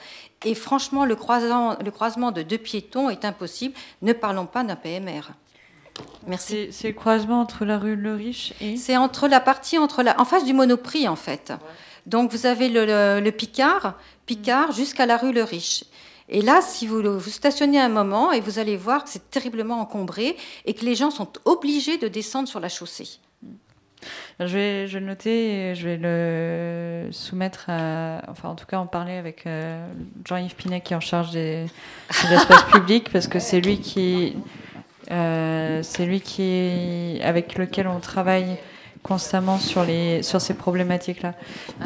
Et franchement, le croisement de 2 piétons est impossible. Ne parlons pas d'un PMR. Merci. C'est le croisement entre la rue Le Riche et... C'est entre la partie, en face du Monoprix, en fait. Ouais. Donc, vous avez le Picard jusqu'à la rue Le Riche. Et là, si vous stationnez un moment, et vous allez voir que c'est terriblement encombré et que les gens sont obligés de descendre sur la chaussée. Je vais le noter et je vais le soumettre enfin, en tout cas, en parler avec Jean-Yves Pinet, qui est en charge des espaces publics, parce que c'est lui avec lequel on travaille constamment sur ces problématiques-là.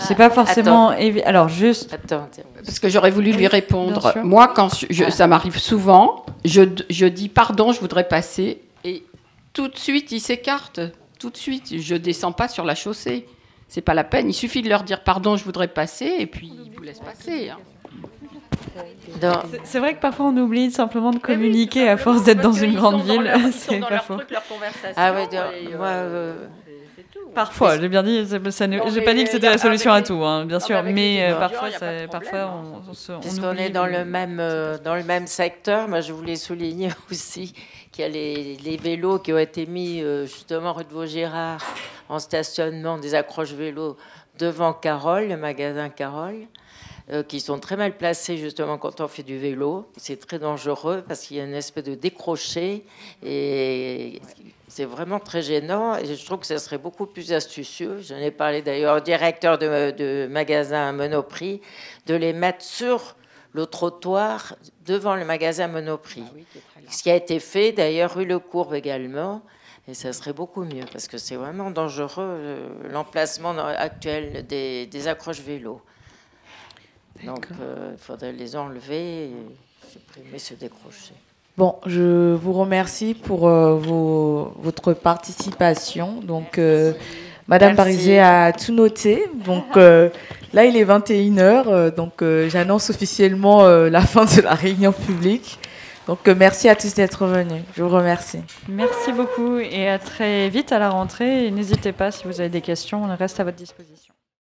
C'est pas forcément alors juste. Attends, parce que j'aurais voulu lui répondre. Moi, quand ça m'arrive souvent, je dis pardon, je voudrais passer, et tout de suite ils s'écartent. Tout de suite, je descends pas sur la chaussée. C'est pas la peine. Il suffit de leur dire pardon, je voudrais passer, et puis ils vous laissent passer. Hein. C'est vrai que parfois on oublie simplement de communiquer à force d'être dans une grande ville. C'est pas faux. Ah ouais, parfois, j'ai bien dit, j'ai pas dit que c'était la solution à tout, hein, bien sûr, mais parfois on est dans le même secteur. Moi, je voulais souligner aussi qu'il y a les vélos qui ont été mis justement rue de Vaugirard en stationnement, des accroches vélos devant Carole, le magasin Carole. Qui sont très mal placés justement quand on fait du vélo. C'est très dangereux parce qu'il y a une espèce de décroché et c'est vraiment très gênant. Et je trouve que ça serait beaucoup plus astucieux. J'en ai parlé d'ailleurs au directeur de magasin Monoprix de les mettre sur le trottoir devant le magasin Monoprix. Ce qui a été fait d'ailleurs rue Le Courbe également. Et ça serait beaucoup mieux parce que c'est vraiment dangereux l'emplacement actuel des accroches vélos. Donc, il faudrait les enlever et supprimer ce décroché. Bon, je vous remercie pour votre participation. Donc, Madame Parisier a tout noté. Donc, là, il est 21h. Donc, j'annonce officiellement la fin de la réunion publique. Donc, merci à tous d'être venus. Je vous remercie. Merci beaucoup et à très vite à la rentrée. Et n'hésitez pas, si vous avez des questions, on reste à votre disposition.